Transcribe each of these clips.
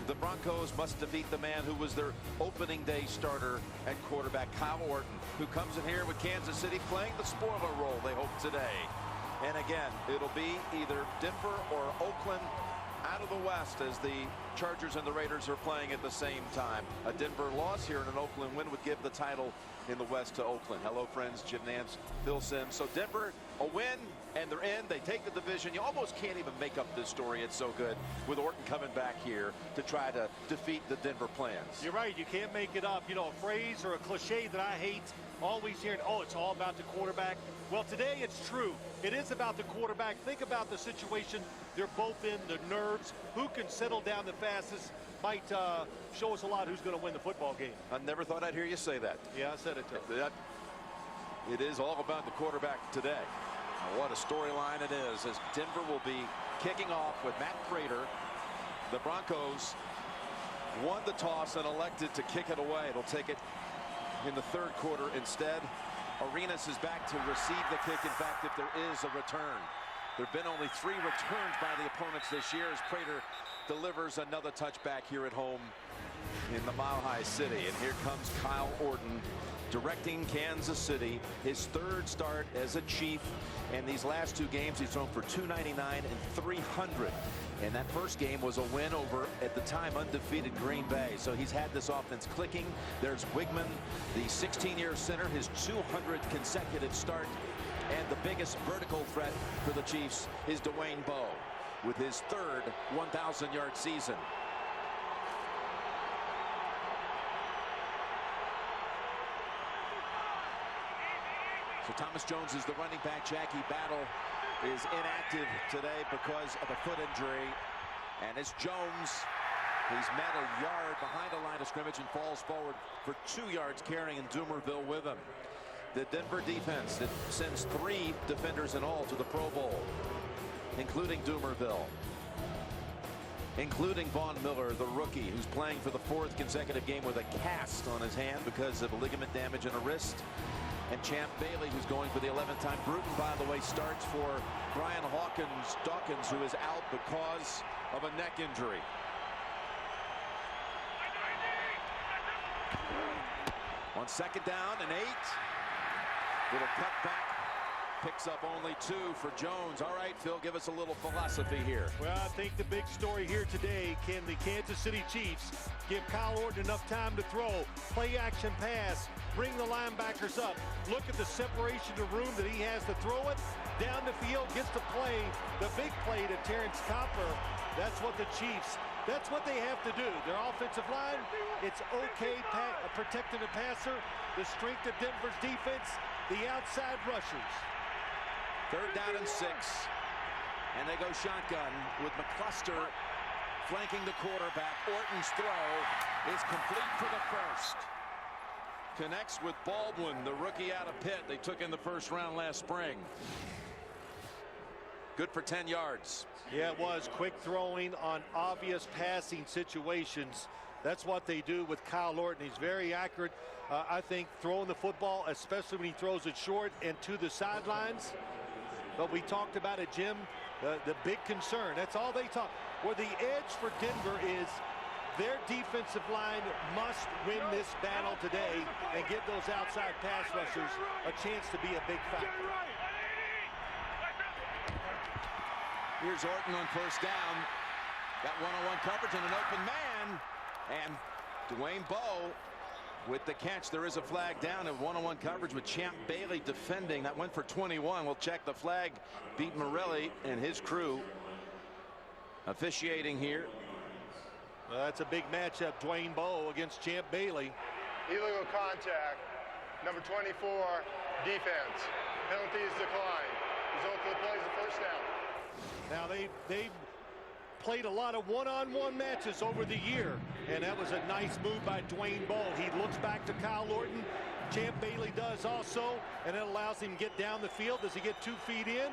The Broncos must defeat the man who was their opening day starter at quarterback, Kyle Orton, who comes in here with Kansas City playing the spoiler role, they hope, today. And again, it'll be either Denver or Oakland out of the West as the Chargers and the Raiders are playing at the same time. A Denver loss here and an Oakland win would give the title in the West to Oakland. Hello, friends. Jim Nance, Phil Simms. So Denver, a win, and they're in. They take the division. You almost can't even make up this story. It's so good with Orton coming back here to try to defeat the Denver plans. You're right. You can't make it up. You know, a phrase or a cliche that I hate, always hearing, oh, it's all about the quarterback. Well, today it's true. It is about the quarterback. Think about the situation they're both in, the nerves. Who can settle down the fastest might show us a lot who's going to win the football game. I never thought I'd hear you say that. Yeah, I said it too. It is all about the quarterback today. Now, what a storyline it is as Denver will be kicking off with Matt Prater. The Broncos won the toss and elected to kick it away. They'll take it in the third quarter instead. Arenas is back to receive the kick. In fact, if there is a return. There have been only 3 returns by the opponents this year as Prater delivers another touchback here at home in the Mile High City. And here comes Kyle Orton directing Kansas City, his third start as a Chief. And these last 2 games, he's thrown for 299 and 300. And that first game was a win over, at the time, undefeated Green Bay. So he's had this offense clicking. There's Wigman, the 16-year center, his 200th consecutive start. And the biggest vertical threat for the Chiefs is Dwayne Bowe with his third 1,000-yard season. So Thomas Jones is the running back. Jackie Battle is inactive today because of a foot injury. And it's Jones. He's met a yard behind the line of scrimmage and falls forward for 2 yards, carrying Doomerville with him. The Denver defense that sends 3 defenders in all to the Pro Bowl, including Doomerville, including Von Miller, the rookie, who's playing for the 4th consecutive game with a cast on his hand because of ligament damage in a wrist. And Champ Bailey, who's going for the 11th time. Bruton, by the way, starts for Brian Dawkins, who is out because of a neck injury. On second down and 8. Little cut back, picks up only 2 for Jones. All right, Phil, give us a little philosophy here. Well, I think the big story here today, can the Kansas City Chiefs give Kyle Orton enough time to throw, play action pass, bring the linebackers up, look at the separation of room that he has to throw it, down the field, gets to play the big play to Terrence Copper. That's what the Chiefs, that's what they have to do. Their offensive line, it's okay protecting the passer, the strength of Denver's defense, the outside rushers. 3rd down and 6. And they go shotgun with McCluster flanking the quarterback. Orton's throw is complete for the first. Connects with Baldwin, the rookie out of Pitt. They took in the first round last spring. Good for 10 yards. Yeah, it was. Quick throwing on obvious passing situations. That's what they do with Kyle Orton. He's very accurate, I think, throwing the football, especially when he throws it short and to the sidelines. But we talked about it, Jim, the big concern. That's all they talk. Where the edge for Denver is their defensive line must win this battle today and give those outside pass rushers a chance to be a big factor. Here's Orton on first down. Got one-on-one coverage and an open man. And Dwayne Bowe with the catch. There is a flag down in one-on-one coverage with Champ Bailey defending. That went for 21. We'll check the flag. Pete Morelli and his crew officiating here. Well, that's a big matchup. Dwayne Bowe against Champ Bailey. Illegal contact. Number 24, defense. Penalty is declined. Result of the play is a first down. Now they've played a lot of one-on-one matches over the year, and that was a nice move by Dwayne Bowe. He looks back to Kyle Orton. Champ Bailey does also, and it allows him to get down the field. Does he get 2 feet in?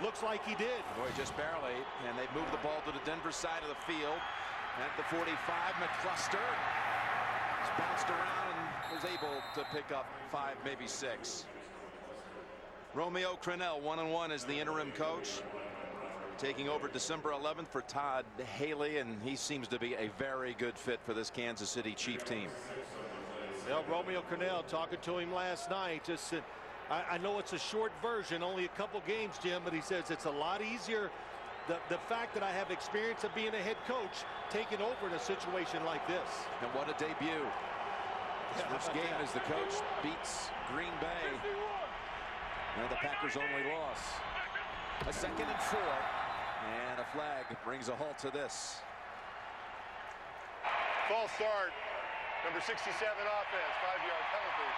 Looks like he did. Boy, just barely. And they moved the ball to the Denver side of the field. At the 45, McCluster bounced around and was able to pick up 5, maybe 6. Romeo Crennel, 1-on-1 as the interim coach. taking over December 11th for Todd Haley, and he seems to be a very good fit for this Kansas City Chief team. Well, Romeo Cornell talking to him last night just said, I know it's a short version, only a couple games, Jim, but he says it's a lot easier. The fact that I have experience of being a head coach taking over in a situation like this. And what a debut. His first game as the coach beats Green Bay. And the Packers' only loss. A 2nd and 4. And a flag brings a halt to this. False start. Number 67 offense. 5-yard penalty.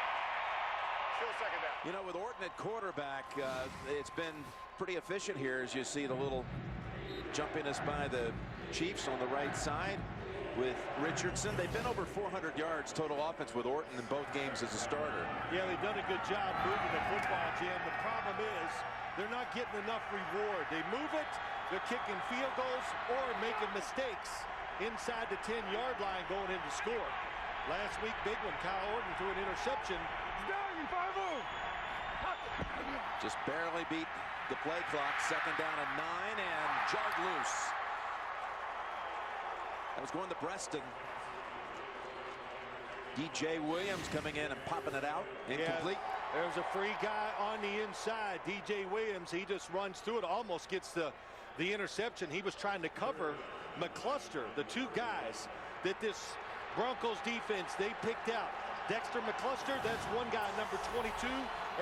Still second down. You know, with Orton at quarterback, it's been pretty efficient here as you see the little jumpiness by the Chiefs on the right side with Richardson. They've been over 400 yards total offense with Orton in both games as a starter. Yeah, they've done a good job moving the football, Jim. The problem is they're not getting enough reward. They move it, they're kicking field goals or making mistakes inside the 10-yard line going in to score. Last week, big one, Kyle Orton threw an interception. Just barely beat the play clock. 2nd down and 9 and jarred loose. That was going to Preston. DJ Williams coming in and popping it out. Incomplete. Yeah, there's a free guy on the inside. DJ Williams, he just runs through it, almost gets the interception. He was trying to cover McCluster, the two guys that this Broncos defense they picked out. Dexter McCluster, that's one guy, number 22,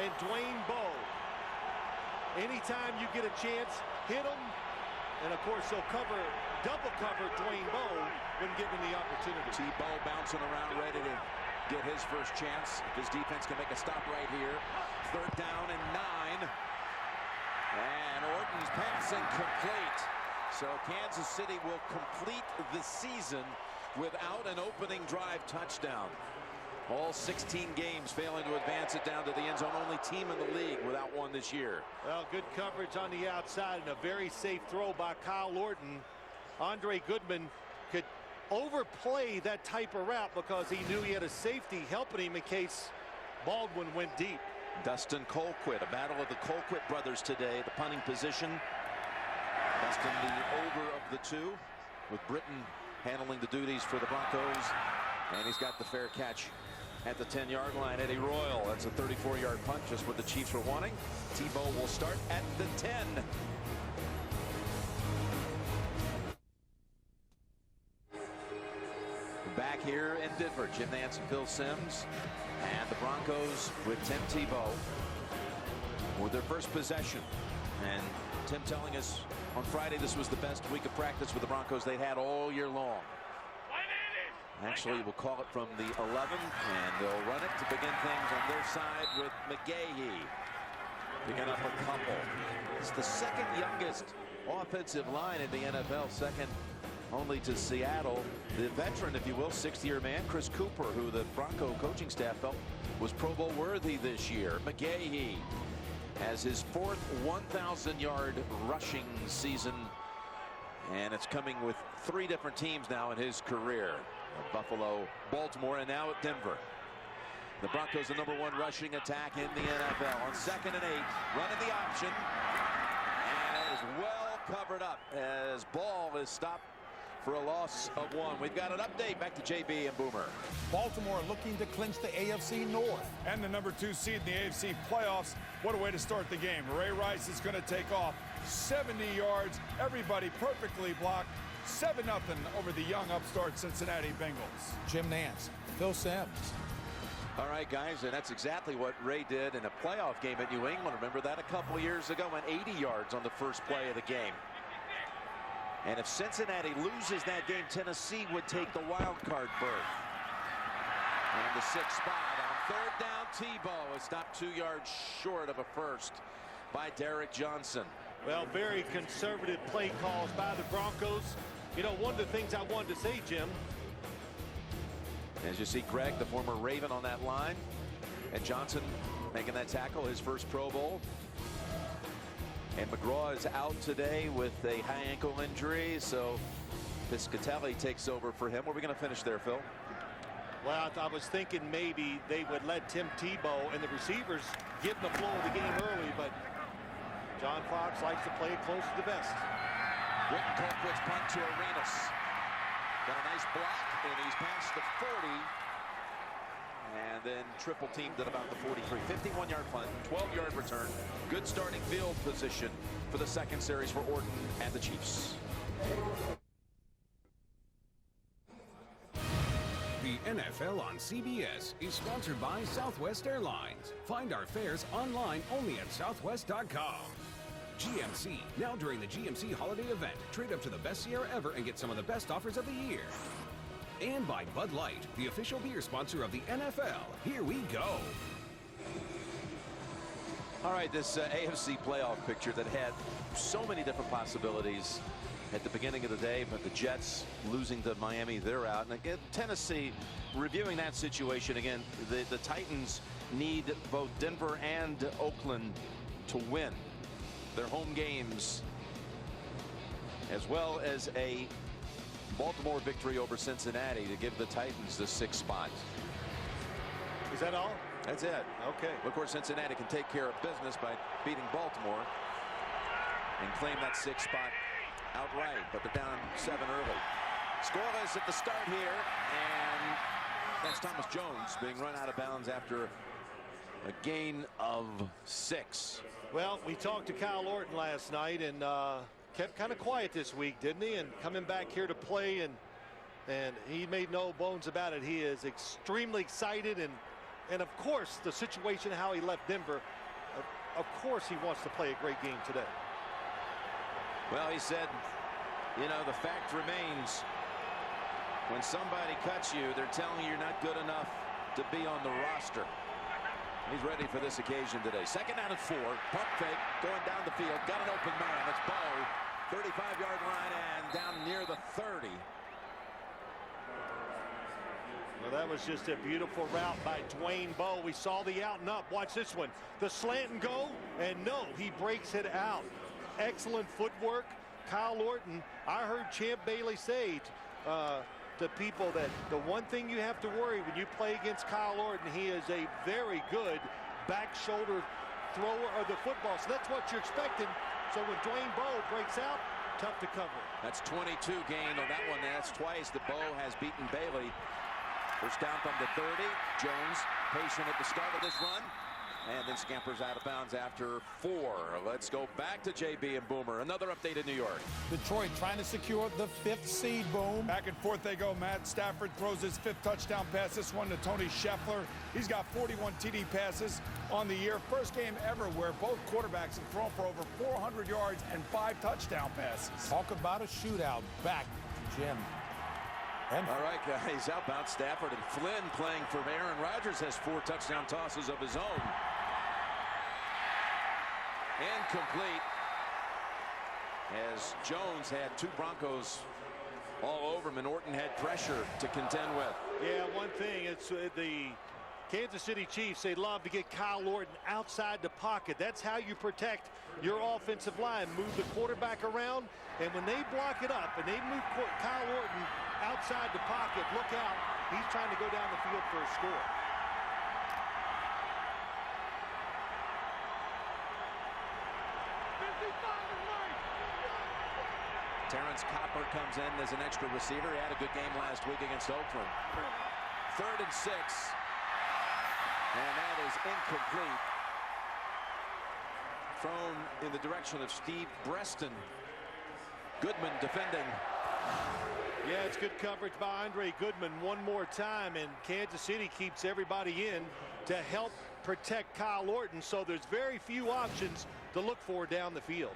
and Dwayne Bowe. Anytime you get a chance, hit them. And of course, they'll double cover Dwayne Bowe when given the opportunity. Tebow bouncing around, ready to get his first chance. His defense can make a stop right here. 3rd down and 9. And Orton's pass incomplete. So Kansas City will complete the season without an opening drive touchdown. All 16 games failing to advance it down to the end zone. Only team in the league without one this year. Well, good coverage on the outside and a very safe throw by Kyle Orton. Andre Goodman could overplay that type of route because he knew he had a safety helping him in case Baldwin went deep. Dustin Colquitt, a battle of the Colquitt brothers today, the punting position. Dustin the older of the two, with Britton handling the duties for the Broncos. And he's got the fair catch at the 10-yard line. Eddie Royal, that's a 34-yard punt, just what the Chiefs were wanting. Tebow will start at the 10. Back here in Denver, Jim Nantz and Phil Simms. And the Broncos with Tim Tebow with their first possession. And Tim telling us on Friday this was the best week of practice with the Broncos they'd had all year long. Actually, we'll call it from the 11, and they'll run it to begin things on their side with McGahee picking up a couple. It's the 2nd youngest offensive line in the NFL, second only to Seattle. The veteran, if you will, 6th-year man, Chris Cooper, who the Bronco coaching staff felt was Pro Bowl worthy this year. McGahee has his 4th 1,000-yard rushing season, and it's coming with 3 different teams now in his career. Buffalo, Baltimore, and now at Denver. The Broncos, the #1 rushing attack in the NFL. On 2nd and 8, running the option. And it is well covered up as Ball is stopped for a loss of 1. We've got an update. Back to JB and Boomer. Baltimore looking to clinch the AFC North. And the #2 seed in the AFC playoffs. What a way to start the game. Ray Rice is going to take off 70 yards. Everybody perfectly blocked. 7-0 over the young upstart Cincinnati Bengals. Jim Nantz, Phil Simms. All right, guys, and that's exactly what Ray did in a playoff game at New England. Remember that a couple years ago, went 80 yards on the first play of the game. And if Cincinnati loses that game, Tennessee would take the wild card berth. And the 6th spot on 3rd down, Tebow is stopped 2 yards short of a first by Derek Johnson. Well, very conservative play calls by the Broncos. You know, one of the things I wanted to say, Jim. As you see Greg, the former Raven, on that line. And Johnson making that tackle, his first Pro Bowl. And McGraw is out today with a high ankle injury, so Piscatelli takes over for him. Where are we going to finish there, Phil? Well, I was thinking maybe they would let Tim Tebow and the receivers get in the flow of the game early, but John Fox likes to play it close to the vest. Britton Colquitt's punt to Arenas. Got a nice block, and he's past the 40. And then triple teamed at about the 43. 51-yard punt, 12-yard return. Good starting field position for the second series for Orton and the Chiefs. The NFL on CBS is sponsored by Southwest Airlines. Find our fares online only at southwest.com. GMC, now during the GMC holiday event, trade up to the best Sierra ever and get some of the best offers of the year. And by Bud Light, the official beer sponsor of the NFL. Here we go. All right, this AFC playoff picture that had so many different possibilities at the beginning of the day, but the Jets losing to Miami, they're out. And again, Tennessee, reviewing that situation again, the Titans need both Denver and Oakland to win their home games, as well as a Baltimore victory over Cincinnati to give the Titans the 6th spot. Is that all? That's it. Okay. Of course, Cincinnati can take care of business by beating Baltimore and claim that 6th spot outright, but they're down 7 early. Scoreless at the start here, and that's Thomas Jones being run out of bounds after a gain of 6. Well, we talked to Kyle Orton last night, and kept kind of quiet this week, didn't he? And coming back here to play, and he made no bones about it. He is extremely excited, and of course the situation how he left Denver, of course he wants to play a great game today. Well, he said, you know, the fact remains, when somebody cuts you, they're telling you you're not good enough to be on the roster. He's ready for this occasion today. 2nd down and 4. Pump fake going down the field. Got an open man. It's Bo. 35-yard line and down near the 30. Well, that was just a beautiful route by Dwayne Bowe. We saw the out and up. Watch this one. The slant and go. And no, he breaks it out. Excellent footwork. Kyle Orton, I heard Champ Bailey say to people that the one thing you have to worry when you play against Kyle Orton, he is a very good back shoulder thrower of the football. So that's what you're expecting. So when Dwayne Bowe breaks out, tough to cover. That's 22 gain on that one. That's twice that Bowe has beaten Bailey. First down from the 30. Jones patient at the start of this run, and then scampers out of bounds after 4. Let's go back to JB and Boomer. Another update in New York. Detroit trying to secure the 5th seed, Boom. Back and forth they go. Matt Stafford throws his 5th touchdown pass. This one to Tony Scheffler. He's got 41 TD passes on the year. First game ever where both quarterbacks have thrown for over 400 yards and 5 touchdown passes. Talk about a shootout. Back to Jim. And all right, guys, outbound Stafford, and Flynn playing for Aaron Rodgers has 4 touchdown tosses of his own. Incomplete, as Jones had 2 Broncos all over him, and Orton had pressure to contend with. Yeah, one thing, it's the Kansas City Chiefs, they love to get Kyle Orton outside the pocket. That's how you protect your offensive line. Move the quarterback around, and when they block it up and they move Kyle Orton outside the pocket, look out. He's trying to go down the field for a score. Terrence Copper comes in as an extra receiver. He had a good game last week against Oakland. 3rd and 6. And that is incomplete. Thrown in the direction of Steve Breston. Goodman defending. Yeah, it's good coverage by Andre Goodman one more time, and Kansas City keeps everybody in to help protect Kyle Orton, so there's very few options to look for down the field.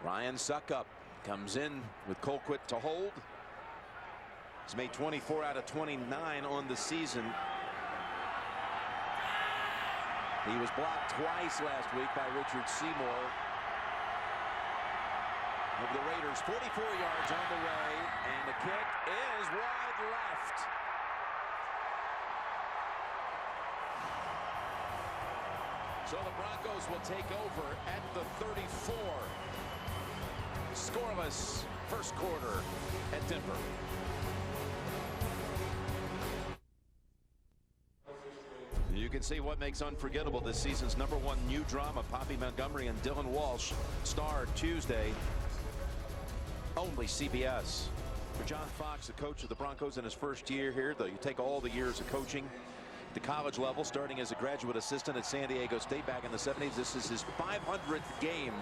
Ryan Suckup comes in with Colquitt to hold. He's made 24 out of 29 on the season. He was blocked twice last week by Richard Seymour of the Raiders. 44 yards on the way, and the kick is wide left. So the Broncos will take over at the 34. Scoreless first quarter at Denver. You can see what makes unforgettable this season's #1 new drama. Poppy Montgomery and Dylan Walsh star Tuesday. Only CBS. For John Fox, the coach of the Broncos in his first year here, though you take all the years of coaching at the college level, starting as a graduate assistant at San Diego State back in the 70s. This is his 500th game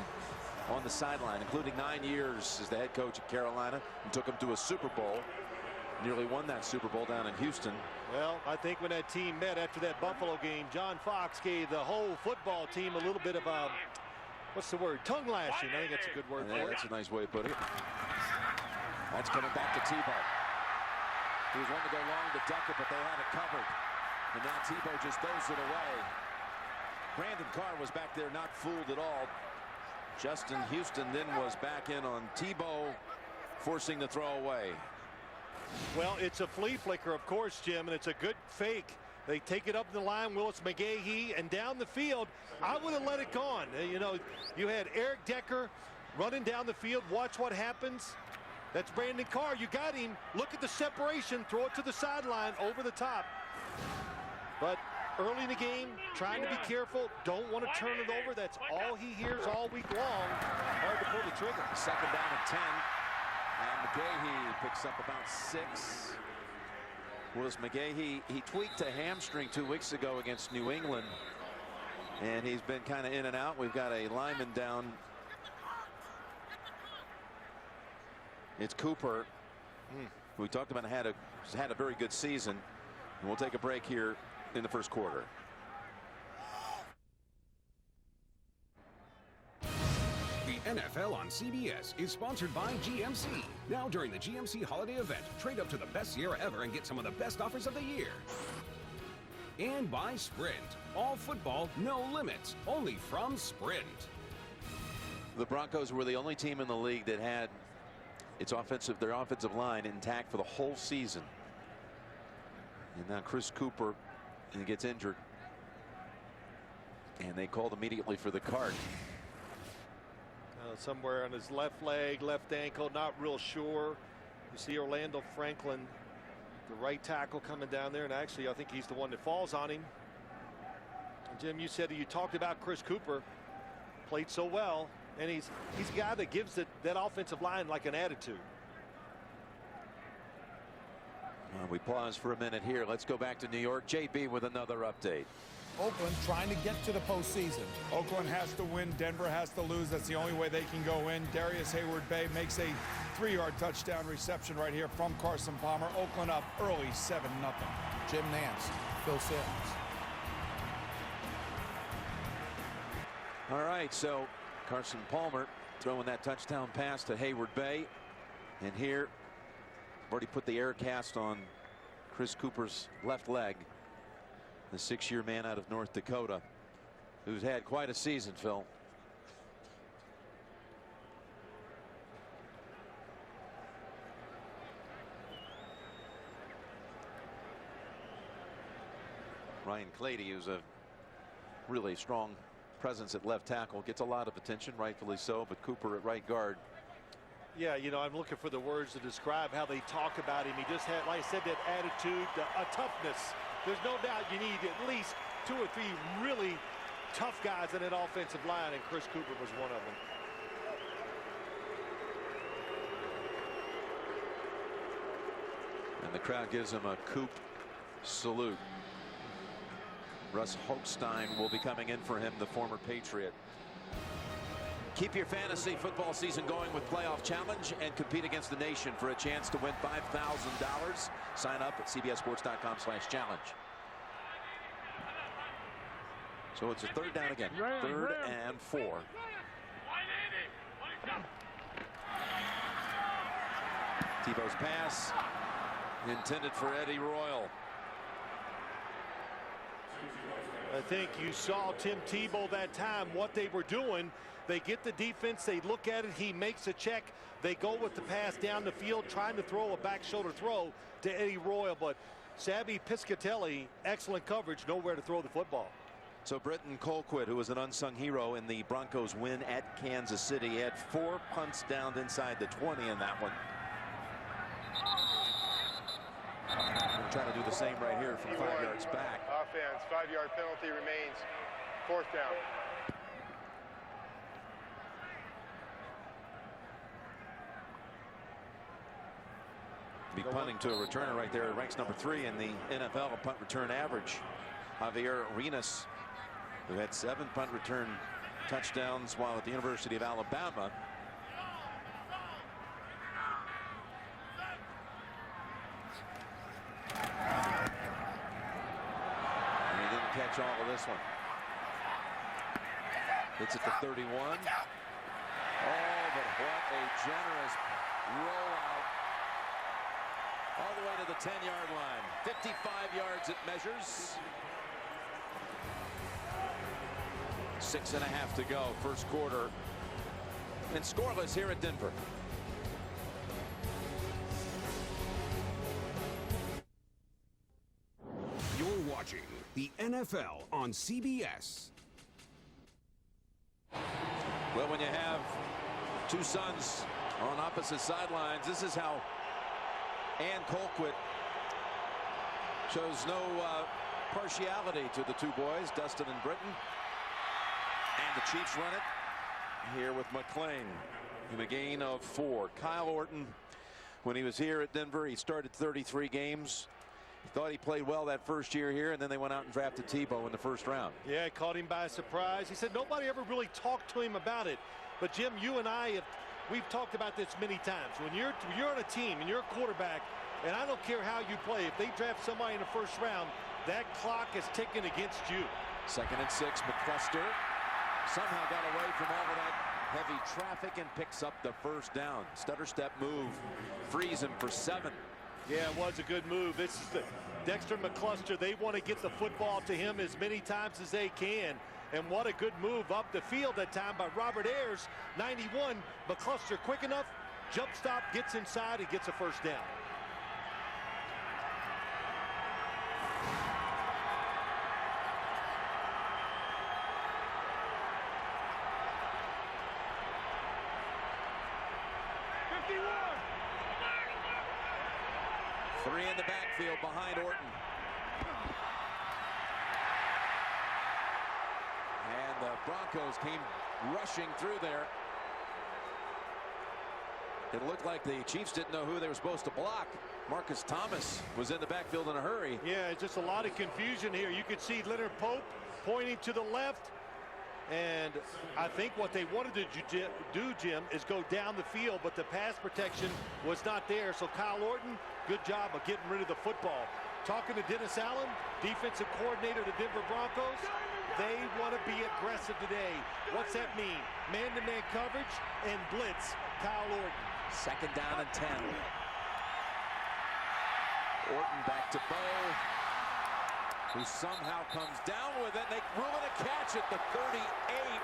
on the sideline, including 9 years as the head coach at Carolina, and took him to a Super Bowl. Nearly won that Super Bowl down in Houston. Well, I think when that team met after that Buffalo game, John Fox gave the whole football team a little bit of a, what's the word, tongue lashing. I think that's a good word for it. That's a nice way of putting it. That's coming back to Tebow. He was wanting to go long to duck it, but they had it covered. And now Tebow just throws it away. Brandon Carr was back there, not fooled at all. Justin Houston then was back in on Tebow, forcing the throw away. Well, it's a flea flicker, of course, Jim, and it's a good fake. They take it up the line, Willis McGahee, and down the field. I would have let it gone. You know, you had Eric Decker running down the field. Watch what happens. That's Brandon Carr. You got him. Look at the separation. Throw it to the sideline over the top. But early in the game, trying to be careful. Don't want to turn it over. That's all he hears all week long. Hard to pull the trigger. Second down and 10. And McGahee picks up about 6. Willis McGahee, he tweaked a hamstring 2 weeks ago against New England. And he's been kind of in and out. We've got a lineman down. It's Cooper. We talked about had a very good season. And we'll take a break here in the first quarter. The NFL on CBS is sponsored by GMC. Now during the GMC holiday event, trade up to the best Sierra ever and get some of the best offers of the year. And by Sprint. All football, no limits. Only from Sprint. The Broncos were the only team in the league that had their offensive line intact for the whole season. And now Chris Cooper gets injured. And they called immediately for the cart. Somewhere on his left leg, left ankle, not real sure. You see Orlando Franklin, the right tackle, coming down there, and actually I think he's the one that falls on him. And Jim, you said you talked about Chris Cooper, played so well, and he's a guy that gives that offensive line like an attitude. We pause for a minute here. Let's go back to New York. JB with another update. Oakland trying to get to the postseason. Oakland has to win. Denver has to lose. That's the only way they can go in. Darius Hayward-Bay makes a 3-yard touchdown reception right here from Carson Palmer. Oakland up early, 7-0. Jim Nance, Phil Simms. All right, so Carson Palmer throwing that touchdown pass to Hayward-Bay. And here, I've already put the air cast on Chris Cooper's left leg. The 6-year man out of North Dakota, who's had quite a season, Phil. Ryan Clady, who's a really strong presence at left tackle, gets a lot of attention, rightfully so, but Cooper at right guard. Yeah, you know, I'm looking for the words to describe how they talk about him. He just had, like I said, that attitude, a toughness. There's no doubt you need at least 2 or 3 really tough guys in that offensive line, and Chris Cooper was one of them. And the crowd gives him a Coop salute. Russ Holstein will be coming in for him, the former Patriot. Keep your fantasy football season going with Playoff Challenge and compete against the nation for a chance to win $5,000. Sign up at cbssports.com/challenge. So it's a 3rd down again. 3rd and 4. Tebow's pass intended for Eddie Royal. I think you saw Tim Tebow that time, what they were doing. They get the defense, they look at it, he makes a check, they go with the pass down the field, trying to throw a back shoulder throw to Eddie Royal, but Savvy Piscatelli, excellent coverage, nowhere to throw the football. So Britton Colquitt, who was an unsung hero in the Broncos win at Kansas City, had 4 punts down inside the 20 in that one. We'll try to do the same right here from 5 yards back. defense. 5-yard penalty remains. 4th down. Be punting to a returner right there. Ranks number 3 in the NFL punt return average. Javier Arenas, who had 7 punt return touchdowns while at the University of Alabama. And he didn't catch all of this one. Hits at the 31. Oh, but what a generous rollout. All the way to the 10-yard line. 55 yards it measures. 6.5 to go, first quarter. And scoreless here at Denver. You're watching the NFL on CBS. Well, when you have 2 sons on opposite sidelines, this is how Ann Colquitt shows no partiality to the 2 boys, Dustin and Britton. And the Chiefs run it here with McClain in a gain of 4. Kyle Orton, when he was here at Denver, he started 33 games. Thought he played well that first year here, and then they went out and drafted Tebow in the 1st round. Yeah, it caught him by surprise. He said nobody ever really talked to him about it. But Jim, you and I we've talked about this many times. When you're on a team and you're a quarterback, and I don't care how you play, if they draft somebody in the 1st round, that clock is ticking against you. 2nd and 6, McCluster somehow got away from all of that heavy traffic and picks up the 1st down. Stutter step move, frees him for 7. Yeah, it was a good move. This is the Dexter McCluster. They want to get the football to him as many times as they can. And what a good move up the field that time by Robert Ayers. 91. McCluster quick enough. Jump stop, gets inside, and gets a 1st down. Three in the backfield behind Orton. And the Broncos came rushing through there. It looked like the Chiefs didn't know who they were supposed to block. Marcus Thomas was in the backfield in a hurry. Yeah, it's just a lot of confusion here. You could see Leonard Pope pointing to the left. And I think what they wanted to do, Jim, is go down the field, but the pass protection was not there. So Kyle Orton, good job of getting rid of the football. Talking to Dennis Allen, defensive coordinator of the Denver Broncos, they want to be aggressive today. What's that mean? Man-to-man coverage and blitz. Kyle Orton. 2nd down and 10. Orton back to Bo, who somehow comes down with it. They rule it a catch at the 38,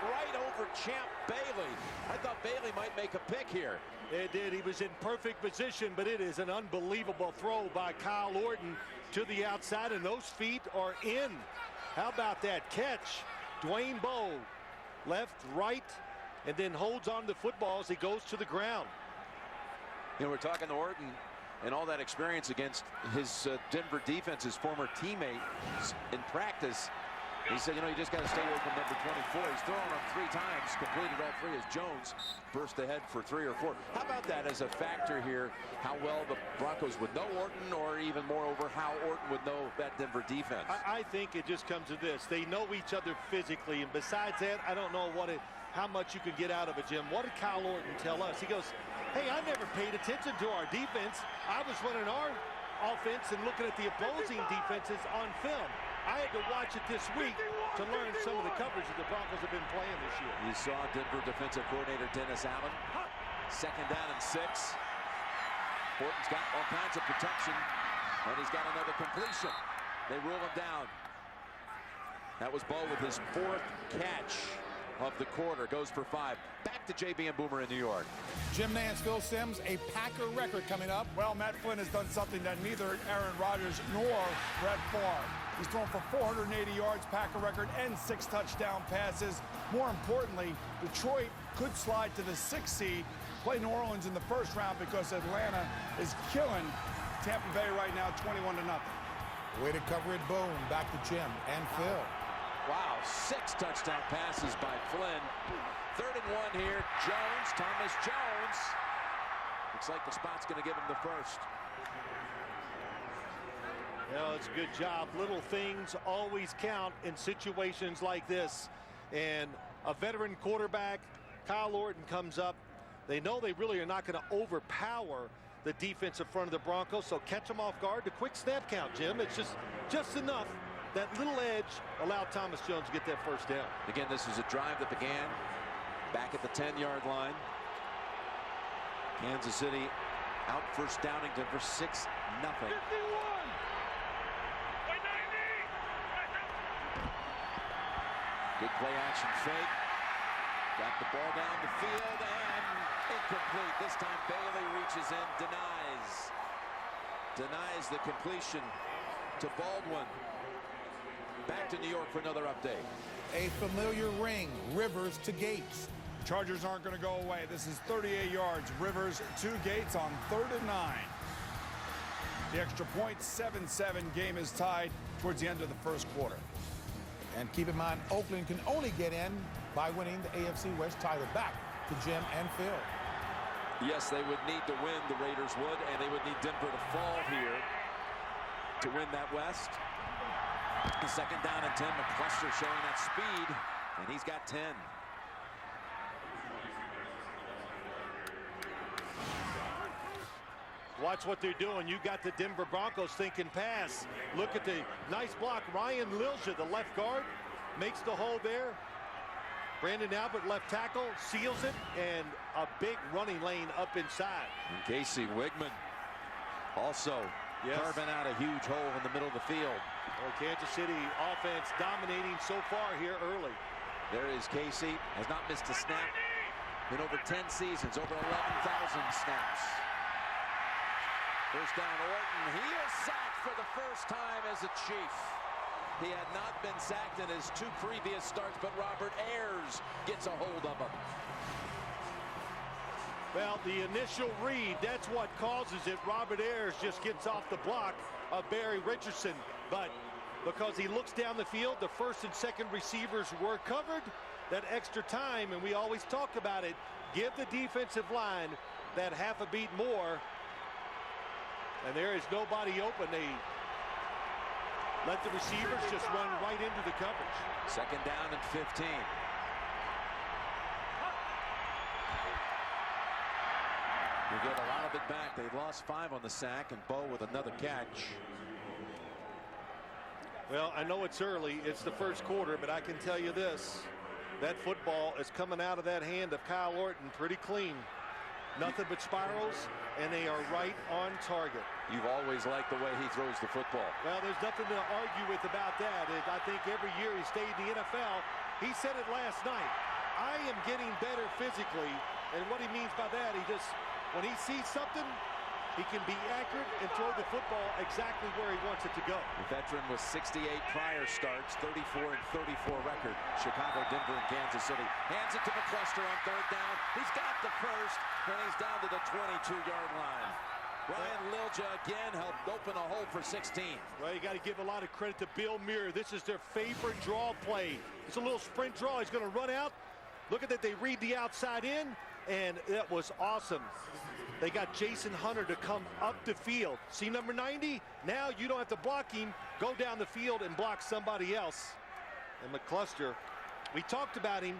right over Champ Bailey. I thought Bailey might make a pick here. It did. He was in perfect position, but it is an unbelievable throw by Kyle Orton to the outside, and those feet are in. How about that catch? Dwayne Bowe, left, right, and then holds on to the football as he goes to the ground. You know, we're talking to Orton and all that experience against his Denver defense, his former teammates in practice. He said, you know, you just got to stay away from number 24. He's thrown him 3 times, completed all 3 as Jones burst ahead for 3 or 4. How about that as a factor here, how well the Broncos would know Orton, or even moreover, how Orton would know that Denver defense? I think it just comes to this. They know each other physically, and besides that, I don't know how much you can get out of it, Jim. What did Kyle Orton tell us? He goes, hey, I never paid attention to our defense. I was running our offense and looking at the opposing defenses on film. I had to watch it this week to learn some of the coverage that the Broncos have been playing this year. You saw Denver defensive coordinator Dennis Allen. 2nd down and 6. Orton's got all kinds of protection, and he's got another completion. They rule him down. That was Bo with his 4th catch of the quarter. Goes for 5. Back to JB and Boomer in New York. Jim Nance, Phil Simms, a Packer record coming up. Well, Matt Flynn has done something that neither Aaron Rodgers nor Brett Favre. He's thrown for 480 yards, Packer record, and 6 touchdown passes. More importantly, Detroit could slide to the 6th seed, play New Orleans in the 1st round because Atlanta is killing Tampa Bay right now, 21-0. Way to cover it, Boone. Back to Jim and Phil. Wow, 6 touchdown passes by Flynn. 3rd and 1 here. Jones, Thomas Jones. Looks like the spot's going to give him the first. Well, it's a good job. Little things always count in situations like this. And a veteran quarterback, Kyle Orton, comes up. They know they really are not going to overpower the defensive front of the Broncos, so catch them off guard. The quick snap count, Jim, it's just enough. That little edge allowed Thomas Jones to get that first down. Again, this was a drive that began back at the 10-yard line. Kansas City out first downing to for 6-0. Good play action fake. Got the ball down the field and incomplete. This time Bailey reaches in, denies the completion to Baldwin. Back to New York for another update. A familiar ring. Rivers to Gates. Chargers aren't going to go away. This is 38 yards. Rivers to Gates on 3rd and 9. The extra point, 7-7. Game is tied towards the end of the first quarter. And keep in mind, Oakland can only get in by winning the AFC West title. Back to Jim and Phil. Yes, they would need to win, the Raiders would, and they would need Denver to fall here to win that West. The 2nd down and 10. McCluster showing that speed, and he's got 10. Watch what they're doing. You got the Denver Broncos thinking pass. Look at the nice block. Ryan Lilja, the left guard, makes the hole there. Brandon Albert, left tackle, seals it, and a big running lane up inside. And Casey Wigman also carving out a huge hole in the middle of the field. Well, Kansas City offense dominating so far here early. There is Casey, has not missed a snap in over 10 seasons, over 11,000 snaps. First down, Orton. He is sacked for the first time as a Chief. He had not been sacked in his 2 previous starts, but Robert Ayers gets a hold of him. Well, the initial read, that's what causes it. Robert Ayers just gets off the block of Barry Richardson. But because he looks down the field, the 1st and 2nd receivers were covered. That extra time, and we always talk about it, give the defensive line that half a beat more. And there is nobody open. They let the receivers just run right into the coverage. 2nd down and 15. You get a lot of it back. They lost 5 on the sack, and Bo with another catch. Well, I know it's early. It's the first quarter, but I can tell you this. That football is coming out of that hand of Kyle Orton pretty clean. Nothing but spirals, and they are right on target. You've always liked the way he throws the football. Well, there's nothing to argue with about that. I think every year he stayed in the NFL. He said it last night. I am getting better physically, and what he means by that, when he sees something, he can be accurate and throw the football exactly where he wants it to go. The veteran with 68 prior starts, 34 and 34 record. Chicago, Denver, and Kansas City. Hands it to McCluster on 3rd down. He's got the first, and he's down to the 22-yard line. Ryan Lilja again helped open a hole for 16. Well, you got to give a lot of credit to Bill Muir. This is their favorite draw play. It's a little sprint draw. He's going to run out. Look at that. They read the outside in, and that was awesome. They got Jason Hunter to come up the field. See number 90? Now you don't have to block him. Go down the field and block somebody else. And McCluster, we talked about him.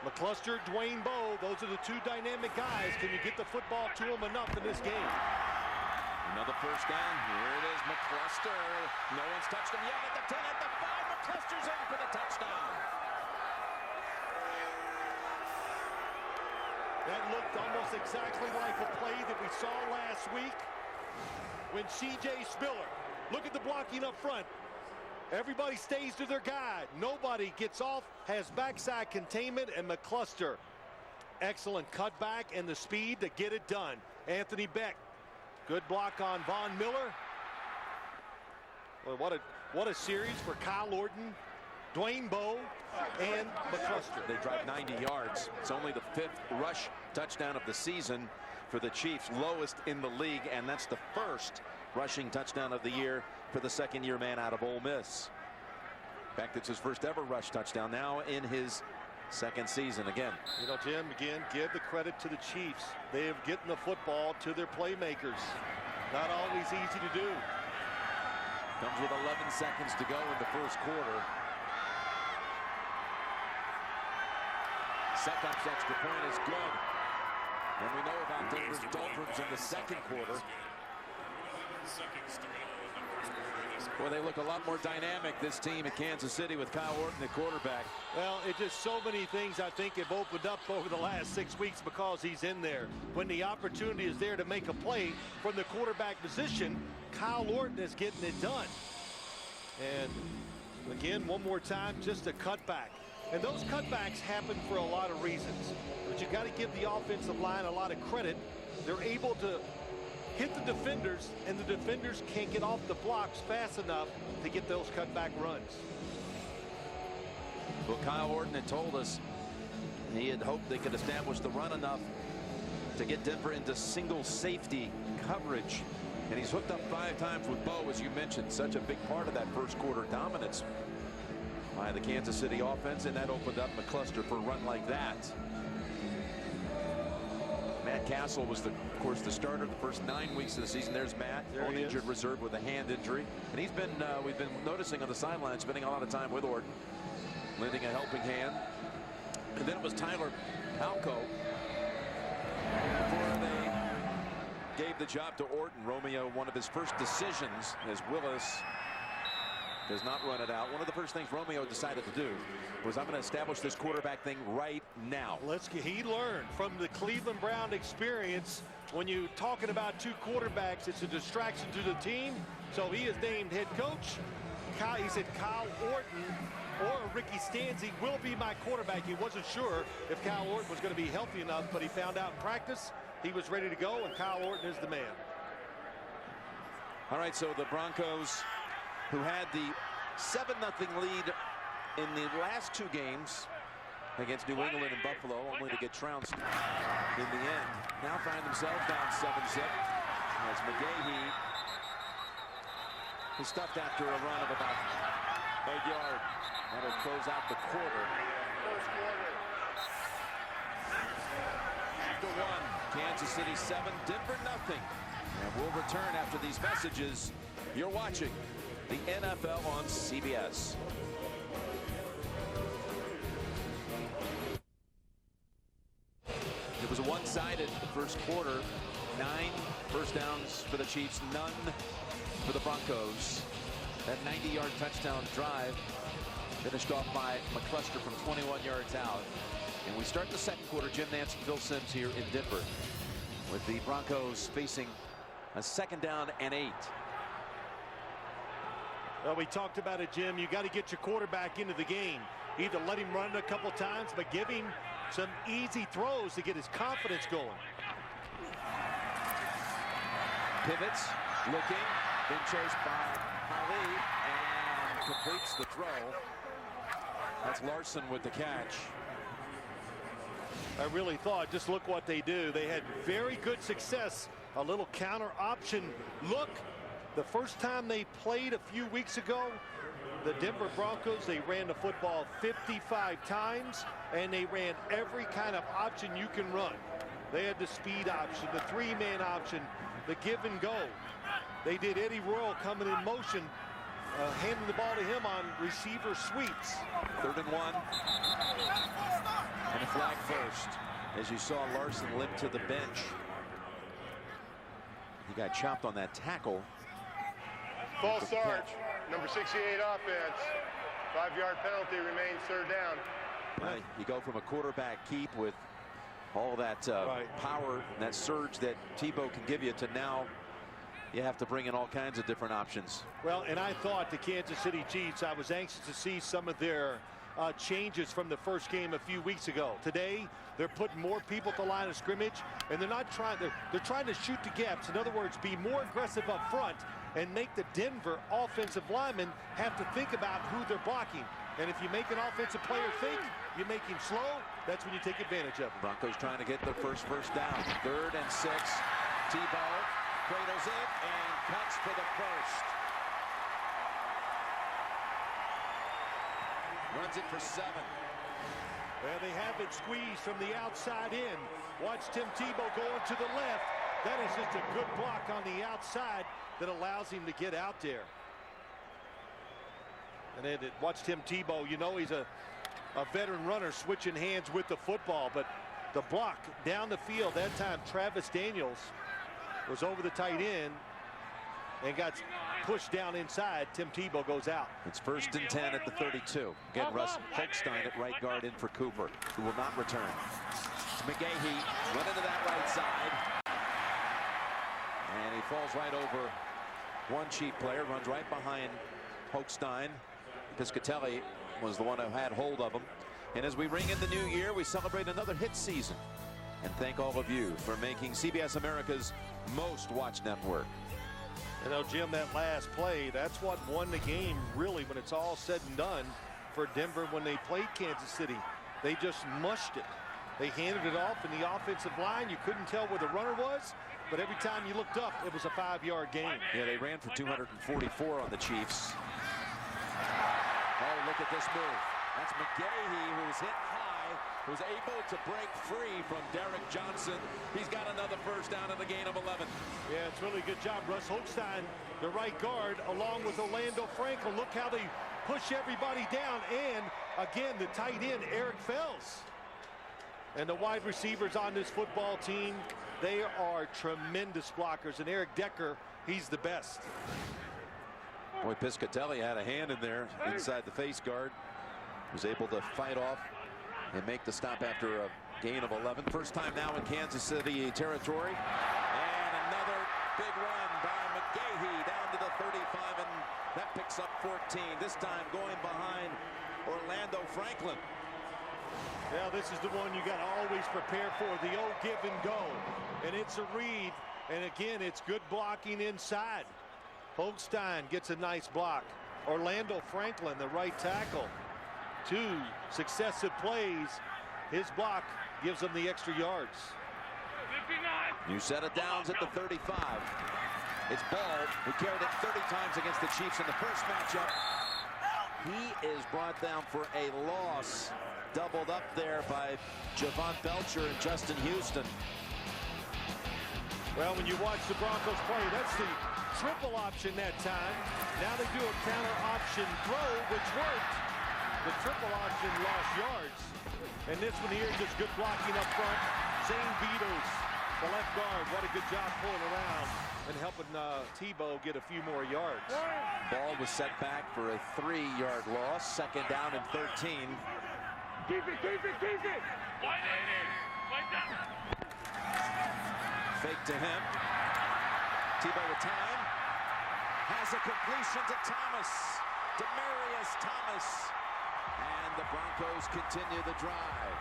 McCluster, Dwayne Bowe, those are the 2 dynamic guys. Can you get the football to them enough in this game? Another first down. Here it is, McCluster. No one's touched him yet at the 10, at the 5. McCluster's in for the touchdown. That looked almost exactly like a play that we saw last week when C.J. Spiller. Look at the blocking up front. Everybody stays to their guy. Nobody gets off, has backside containment, and McCluster. Excellent cutback and the speed to get it done. Anthony Beck. Good block on Von Miller. Well, what a series for Kyle Orton, Dwayne Bowe, and McCluster. They drive 90 yards. It's only the 5th rush touchdown of the season for the Chiefs, lowest in the league, and that's the first rushing touchdown of the year for the second-year man out of Ole Miss. In fact, it's his first ever rush touchdown now in his second season. Again, you know, Jim, again, give the credit to the Chiefs. They have gotten the football to their playmakers. Not always easy to do. Comes with 11 seconds to go in the first quarter. Second's extra point is good. And we know about Denver's doldrums in the second quarter. Well, they look a lot more dynamic, this team at Kansas City, with Kyle Orton at quarterback. Well, it's just so many things I think have opened up over the last 6 weeks because he's in there. When the opportunity is there to make a play from the quarterback position, Kyle Orton is getting it done. And again, one more time, just a cutback. And those cutbacks happen for a lot of reasons. But you got to give the offensive line a lot of credit. They're able to hit the defenders, and the defenders can't get off the blocks fast enough to get those cutback runs. Well, Kyle Orton had told us he had hoped they could establish the run enough to get Denver into single safety coverage. And he's hooked up 5 times with Bo, as you mentioned. Such a big part of that first quarter dominance by the Kansas City offense, and that opened up McCluster for a run like that. Matt Castle was, of course, the starter the first 9 weeks of the season. There's Matt, on injured reserve with a hand injury. And he's been, we've been noticing on the sideline, spending a lot of time with Orton, lending a helping hand. And then it was Tyler Palco before they gave the job to Orton. Romeo, one of his first decisions as Willis does not run it out. One of the first things Romeo decided to do was, I'm going to establish this quarterback thing right now. He learned from the Cleveland Brown experience. When you're talking about 2 quarterbacks, it's a distraction to the team. So he is named head coach. He said Kyle Orton or Ricky Stanzi will be my quarterback. He wasn't sure if Kyle Orton was going to be healthy enough, but he found out in practice he was ready to go, and Kyle Orton is the man. All right, so the Broncos, who had the 7-0 lead in the last 2 games against New England and Buffalo, only to get trounced in the end, now find themselves down 7-zip 0 as McGahee is stuffed after a run of about a yard. That'll close out the quarter. After 1, Kansas City 7, Denver nothing. And we'll return after these messages. You're watching the NFL on CBS. It was a one-sided first quarter. 9 first downs for the Chiefs, none for the Broncos. That 90-yard touchdown drive finished off by McCluster from 21 yards out. And we start the second quarter. Jim Nantz and Phil Simms here in Denver, with the Broncos facing a 2nd down and 8. Well, we talked about it, Jim. You got to get your quarterback into the game. Either let him run it a couple times, but give him some easy throws to get his confidence going. Pivots, looking, being chased by Ali, and completes the throw. That's Larson with the catch. I really thought, just look what they do. They had very good success. A little counter option look. The first time they played a few weeks ago, the Denver Broncos, they ran the football 55 times, and they ran every kind of option you can run. They had the speed option, the 3-man option, the give and go. They did Eddie Royal coming in motion, handing the ball to him on receiver sweeps. 3rd and 1. And a flag first, as you saw Larson limp to the bench. He got chopped on that tackle. False start, number 68 offense. 5-yard penalty, remains 3rd down. You go from a quarterback keep with all that power and that surge that Tebow can give you to now you have to bring in all kinds of different options. Well, and I thought the Kansas City Chiefs, I was anxious to see some of their changes from the first game a few weeks ago. Today, they're putting more people at the line of scrimmage, and they're not trying to, they're trying to shoot the gaps. In other words, be more aggressive up front and make the Denver offensive linemen have to think about who they're blocking. And if you make an offensive player think, you make him slow, that's when you take advantage of him. Broncos trying to get their first down. 3rd and 6. Tebow cradles it and cuts for the first. Runs it for 7. Well, they have it squeezed from the outside in. Watch Tim Tebow going to the left. That is just a good block on the outside that allows him to get out there. And then watch Tim Tebow. You know he's a veteran runner switching hands with the football. But the block down the field, that time Travis Daniels was over the tight end and got pushed down inside. Tim Tebow goes out. It's 1st and 10 at the 32. Again, Russ Holstein at right guard in for Cooper, who will not return. It's McGahee running to that right side. And he falls right over one Chief player, runs right behind Holstein. Piscatelli was the one who had hold of him. And as we ring in the new year, we celebrate another hit season. And thank all of you for making CBS America's most watched network. You know, Jim, that last play, that's what won the game, really, when it's all said and done for Denver when they played Kansas City. They just mushed it. They handed it off in the offensive line. You couldn't tell where the runner was, but every time you looked up, it was a 5-yard gain. Yeah, they ran for 244 on the Chiefs. Oh, look at this move. That's McGahee, who's hit high, who's able to break free from Derek Johnson. He's got another first down in the gain of 11. Yeah, it's really good job. Russ Holstein, the right guard, along with Orlando Franklin. Look how they push everybody down. And, again, the tight end, Eric Fells. And the wide receivers on this football team, they are tremendous blockers. And Eric Decker, he's the best. Boy, Piscatelli had a hand in there inside the face guard. Was able to fight off and make the stop after a gain of 11. First time now in Kansas City territory. And another big run by McGahee down to the 35, and that picks up 14. This time going behind Orlando Franklin. Yeah, this is the one you got to always prepare for, the old give and go. And it's a read. And again, it's good blocking inside. Holstein gets a nice block. Orlando Franklin, the right tackle. 2 successive plays. His block gives them the extra yards. New set of downs at the 35. It's Ball, who carried it 30 times against the Chiefs in the first matchup. He is brought down for a loss. Doubled up there by Javon Belcher and Justin Houston. Well, when you watch the Broncos play, that's the triple option that time. Now they do a counter option throw, which worked. The triple option lost yards. And this one here, just good blocking up front. Zane Beatles, the left guard. What a good job pulling around and helping Tebow get a few more yards. Ball was set back for a 3-yard loss. 2nd down and 13. Keep it, keep it, keep it. Fake to him. Tebow with time. Has a completion to Thomas. Demaryius Thomas. And the Broncos continue the drive.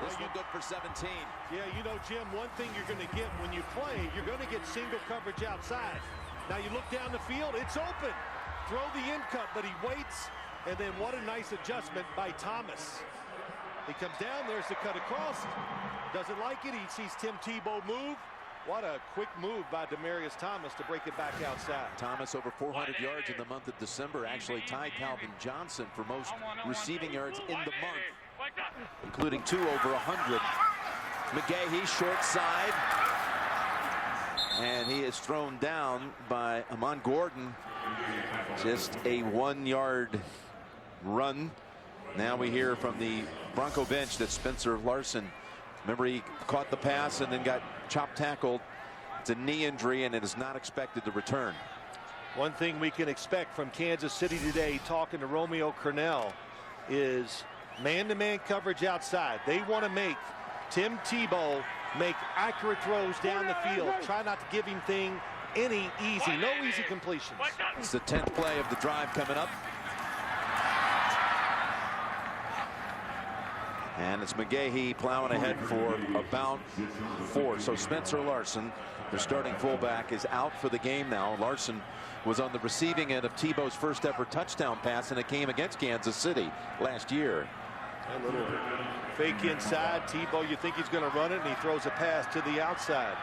This one good for 17. Yeah, you know, Jim, one thing you're going to get when you play, you're going to get single coverage outside. Now you look down the field, it's open. Throw the in cut, but he waits. And then what a nice adjustment by Thomas. He comes down, there's the cut across. Doesn't like it, he sees Tim Tebow move. What a quick move by Demaryius Thomas to break it back outside. Thomas over 400 yards in the month of December, actually tied Calvin Johnson for most receiving yards in the month, including 2 over 100. McGahee short side, and he is thrown down by Amon Gordon. Just a 1-yard run. Now we hear from the Bronco bench that Spencer Larson, remember, he caught the pass and then got chop tackled. It's a knee injury, and it is not expected to return. One thing we can expect from Kansas City today, talking to Romeo Crennel, is man-to-man coverage outside. They want to make Tim Tebow make accurate throws down the field. Try not to give him any easy, no easy completions. It's the 10th play of the drive coming up. And it's McGahee plowing ahead for about 4. So Spencer Larson, the starting fullback, is out for the game now. Larson was on the receiving end of Tebow's first ever touchdown pass in a game against Kansas City last year. A little fake inside. Tebow, you think he's going to run it, and he throws a pass to the outside.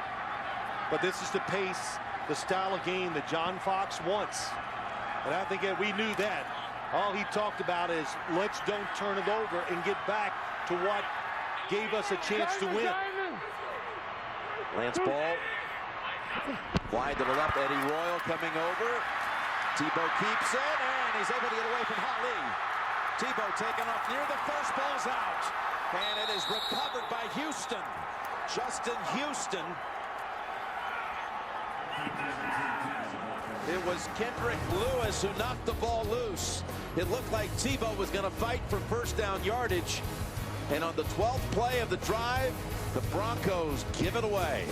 But this is the pace, the style of game that John Fox wants. And I think that we knew that. All he talked about is let's don't turn it over and get back to what gave us a chance to win. Lance ball. Wide to the left. Eddie Royal coming over. Tebow keeps it, and he's able to get away from Holly. Tebow taken off near the first, ball's out. And it is recovered by Houston. Justin Houston. It was Kendrick Lewis who knocked the ball loose. It looked like Tebow was going to fight for first down yardage. And on the 12th play of the drive, the Broncos give it away.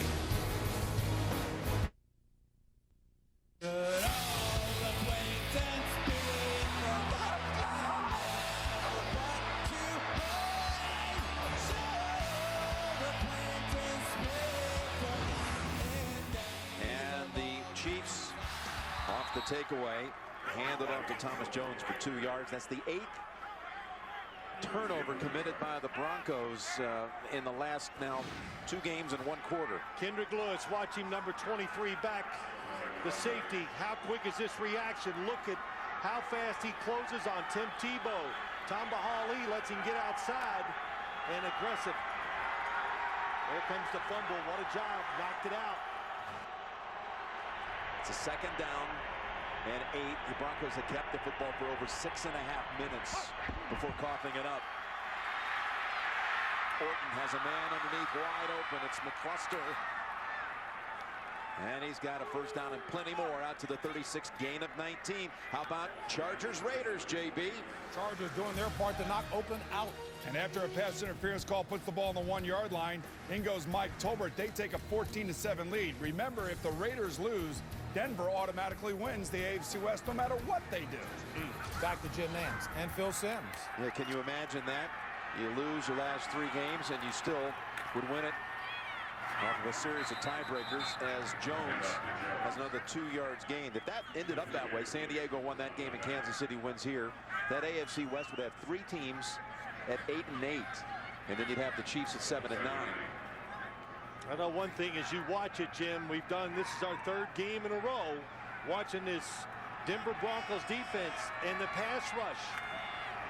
Chiefs off the takeaway, handed off to Thomas Jones for 2 yards. That's the 8th turnover committed by the Broncos in the last now 2 games and 1 quarter. Kendrick Lewis watching number 23 back, the safety. How quick is this reaction? Look at how fast he closes on Tim Tebow. Tom Bahali lets him get outside and aggressive. There comes the fumble. What a job. Knocked it out. It's a 2nd down and 8. The Broncos had kept the football for over 6.5 minutes before coughing it up. Orton has a man underneath wide open. It's McCluster. And he's got a first down and plenty more out to the 36, gain of 19. How about Chargers-Raiders, JB? Chargers doing their part to knock Oakland out. And after a pass interference call puts the ball on the 1-yard line, in goes Mike Tolbert. They take a 14-7 lead. Remember, if the Raiders lose, Denver automatically wins the AFC West no matter what they do. Back to Jim Nance and Phil Simms. Yeah, can you imagine that? You lose your last 3 games and you still would win it off of a series of tiebreakers as Jones has another 2 yards gained. If that ended up that way, San Diego won that game and Kansas City wins here, that AFC West would have 3 teams at 8-8, and then you'd have the Chiefs at 7-9. I know one thing as you watch it, Jim, we've done, this is our 3rd game in a row, watching this Denver Broncos defense and the pass rush.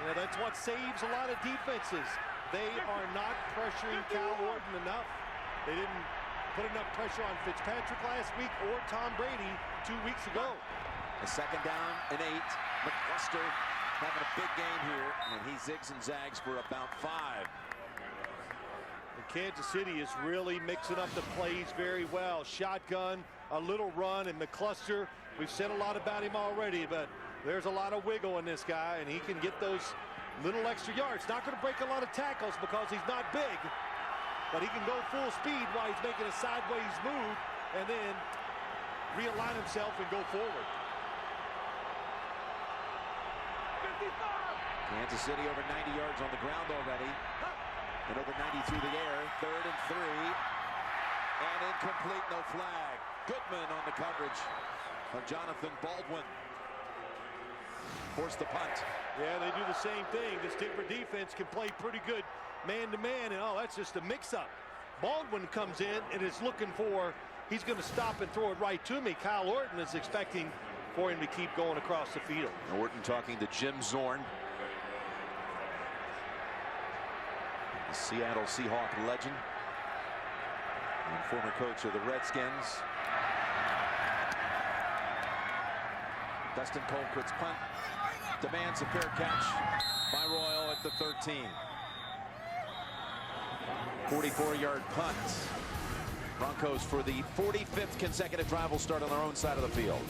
You know, that's what saves a lot of defenses. They are not pressuring Cal Orton enough. They didn't put enough pressure on Fitzpatrick last week or Tom Brady 2 weeks ago. A 2nd down and 8. McCluster having a big game here, and he zigs and zags for about 5. And Kansas City is really mixing up the plays very well. Shotgun, a little run, and McCluster, we've said a lot about him already, but there's a lot of wiggle in this guy, and he can get those little extra yards. Not going to break a lot of tackles because he's not big, but he can go full speed while he's making a sideways move and then realign himself and go forward. Kansas City over 90 yards on the ground already, and over 90 through the air. 3rd and 3, and incomplete, no flag. Goodman on the coverage of Jonathan Baldwin. Force the punt. Yeah, they do the same thing. This Denver defense can play pretty good man-to-man, and oh, that's just a mix-up. Baldwin comes in and is looking for, he's going to stop and throw it right to me. Kyle Orton is expecting for him to keep going across the field. Orton talking to Jim Zorn, the Seattle Seahawk legend and former coach of the Redskins. Dustin Colquitt's punt demands a fair catch by Royal at the 13. 44-yard punt. Broncos for the 45th consecutive drive will start on their own side of the field.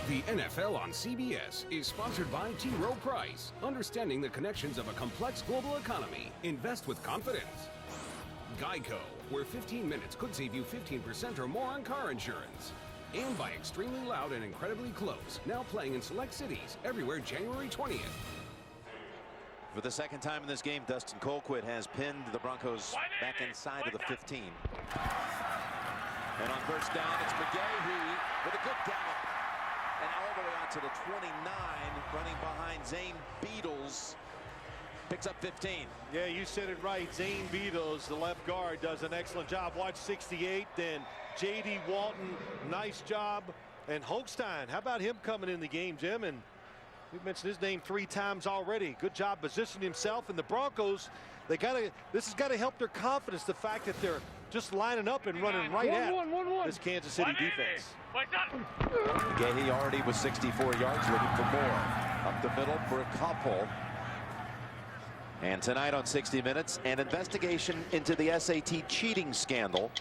The NFL on CBS is sponsored by T. Rowe Price. Understanding the connections of a complex global economy. Invest with confidence. Geico, where 15 minutes could save you 15% or more on car insurance. And by Extremely Loud and Incredibly Close, now playing in select cities everywhere January 20th. For the 2nd time in this game, Dustin Colquitt has pinned the Broncos back inside of the 15. And on first down, it's McGahee with a good gallop. And all the way out to the 29, running behind Zane Beadles. Picks up 15. Yeah, you said it right. Zane Beatles, the left guard, does an excellent job. Watch 68. Then J.D. Walton, nice job. And Holstein, how about him coming in the game, Jim? And we've mentioned his name 3 times already. Good job positioning himself. And the Broncos, this has got to help their confidence, the fact that they're just lining up and running right at this Kansas City defense. Gahey already with 64 yards, looking for more. Up the middle for a couple. And tonight on 60 Minutes, an investigation into the SAT cheating scandal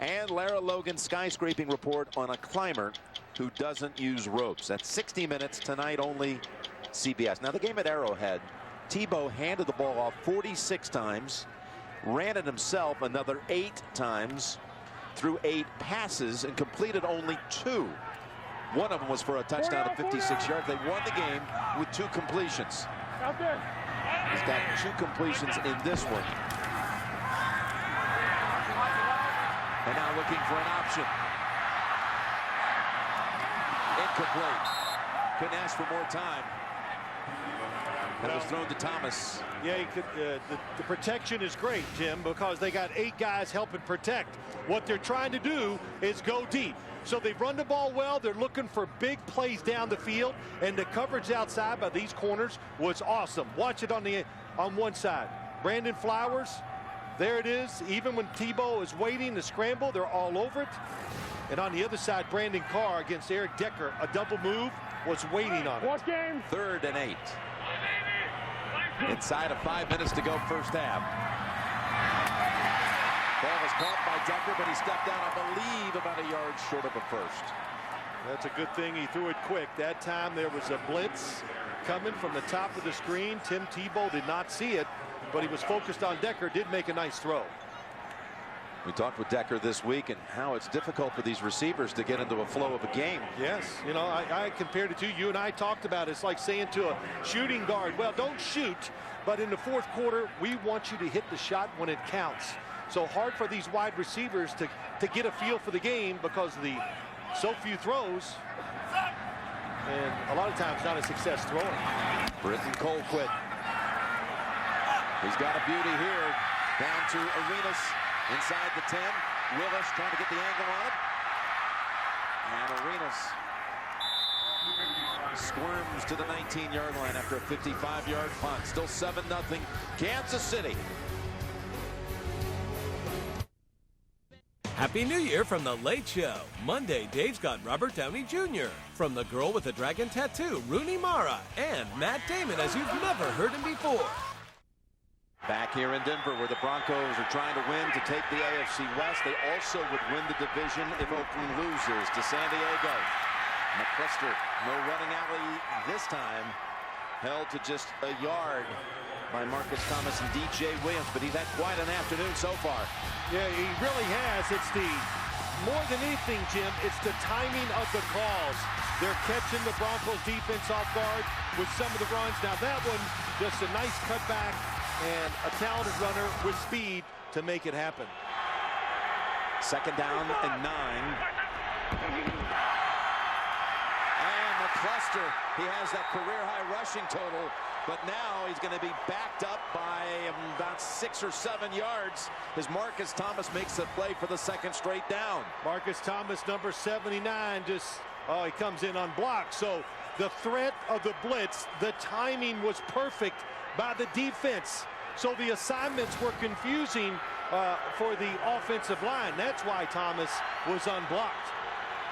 and Lara Logan's skyscraping report on a climber who doesn't use ropes. That's 60 Minutes tonight only, CBS. Now, the game at Arrowhead, Tebow handed the ball off 46 times, ran it himself another 8 times, threw 8 passes, and completed only 2. One of them was for a touchdown of 56 yards. They won the game with 2 completions. Out there. He's got 2 completions in this one. And now looking for an option. Incomplete. Couldn't ask for more time. That was thrown to Thomas. Yeah, he could, the protection is great, Jim, because they got 8 guys helping protect. What they're trying to do is go deep. So they run the ball well. They're looking for big plays down the field, and the coverage outside by these corners was awesome. Watch it on one side. Brandon Flowers, there it is. Even when Tebow is waiting to scramble, they're all over it. And on the other side, Brandon Carr against Eric Decker, a double move, was waiting on it. What game? 3rd and 8. Inside of 5 minutes to go first half. Ball was caught by Decker, but he stepped down, I believe, about a yard short of a first. That's a good thing he threw it quick. That time there was a blitz coming from the top of the screen. Tim Tebow did not see it, but he was focused on Decker, did make a nice throw. We talked with Decker this week and how it's difficult for these receivers to get into a flow of a game. Yes, you know, I compared it to you and I talked about it. It's like saying to a shooting guard, well, don't shoot, but in the 4th quarter, we want you to hit the shot when it counts. So hard for these wide receivers to get a feel for the game because of the so few throws, and a lot of times not a success throwing. Britton Colquitt. He's got a beauty here. Down to Arenas inside the 10. Willis trying to get the angle on him. And Arenas squirms to the 19-yard line after a 55-yard punt. Still 7-0 Kansas City. Happy New Year from The Late Show. Monday, Dave's got Robert Downey Jr. From the girl with the dragon tattoo, Rooney Mara, and Matt Damon as you've never heard him before. Back here in Denver, where the Broncos are trying to win to take the AFC West. They also would win the division if Oakland loses to San Diego. McCluster, no running alley this time. Held to just a yard by Marcus Thomas and DJ Williams, but he's had quite an afternoon so far. Yeah, he really has. It's more than anything, Jim, it's the timing of the calls. They're catching the Broncos defense off guard with some of the runs. Now that one, just a nice cutback and a talented runner with speed to make it happen. 2nd down and 9. And McCluster, he has that career-high rushing total, but now he's going to be backed up by about 6 or 7 yards as Marcus Thomas makes a play for the 2nd straight down. Marcus Thomas, number 79, he comes in unblocked. So the threat of the blitz, the timing was perfect by the defense. So the assignments were confusing for the offensive line. That's why Thomas was unblocked.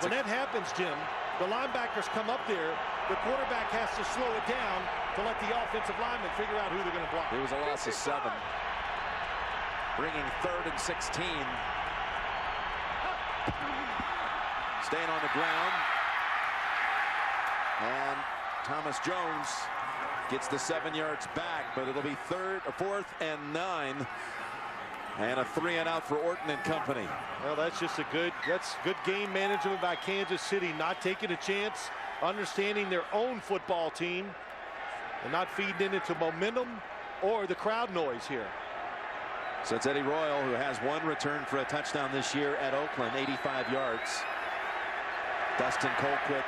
When that happens, Jim, the linebackers come up there. The quarterback has to slow it down to let the offensive linemen figure out who they're going to block. It was a loss of 7. Bringing 3rd and 16. Staying on the ground. And Thomas Jones gets the 7 yards back, but it'll be 4th and 9. And a 3-and-out for Orton and company. Well, that's good game management by Kansas City, not taking a chance, understanding their own football team, and not feeding into momentum or the crowd noise here. So it's Eddie Royal, who has 1 return for a touchdown this year at Oakland, 85 yards. Dustin Colquitt,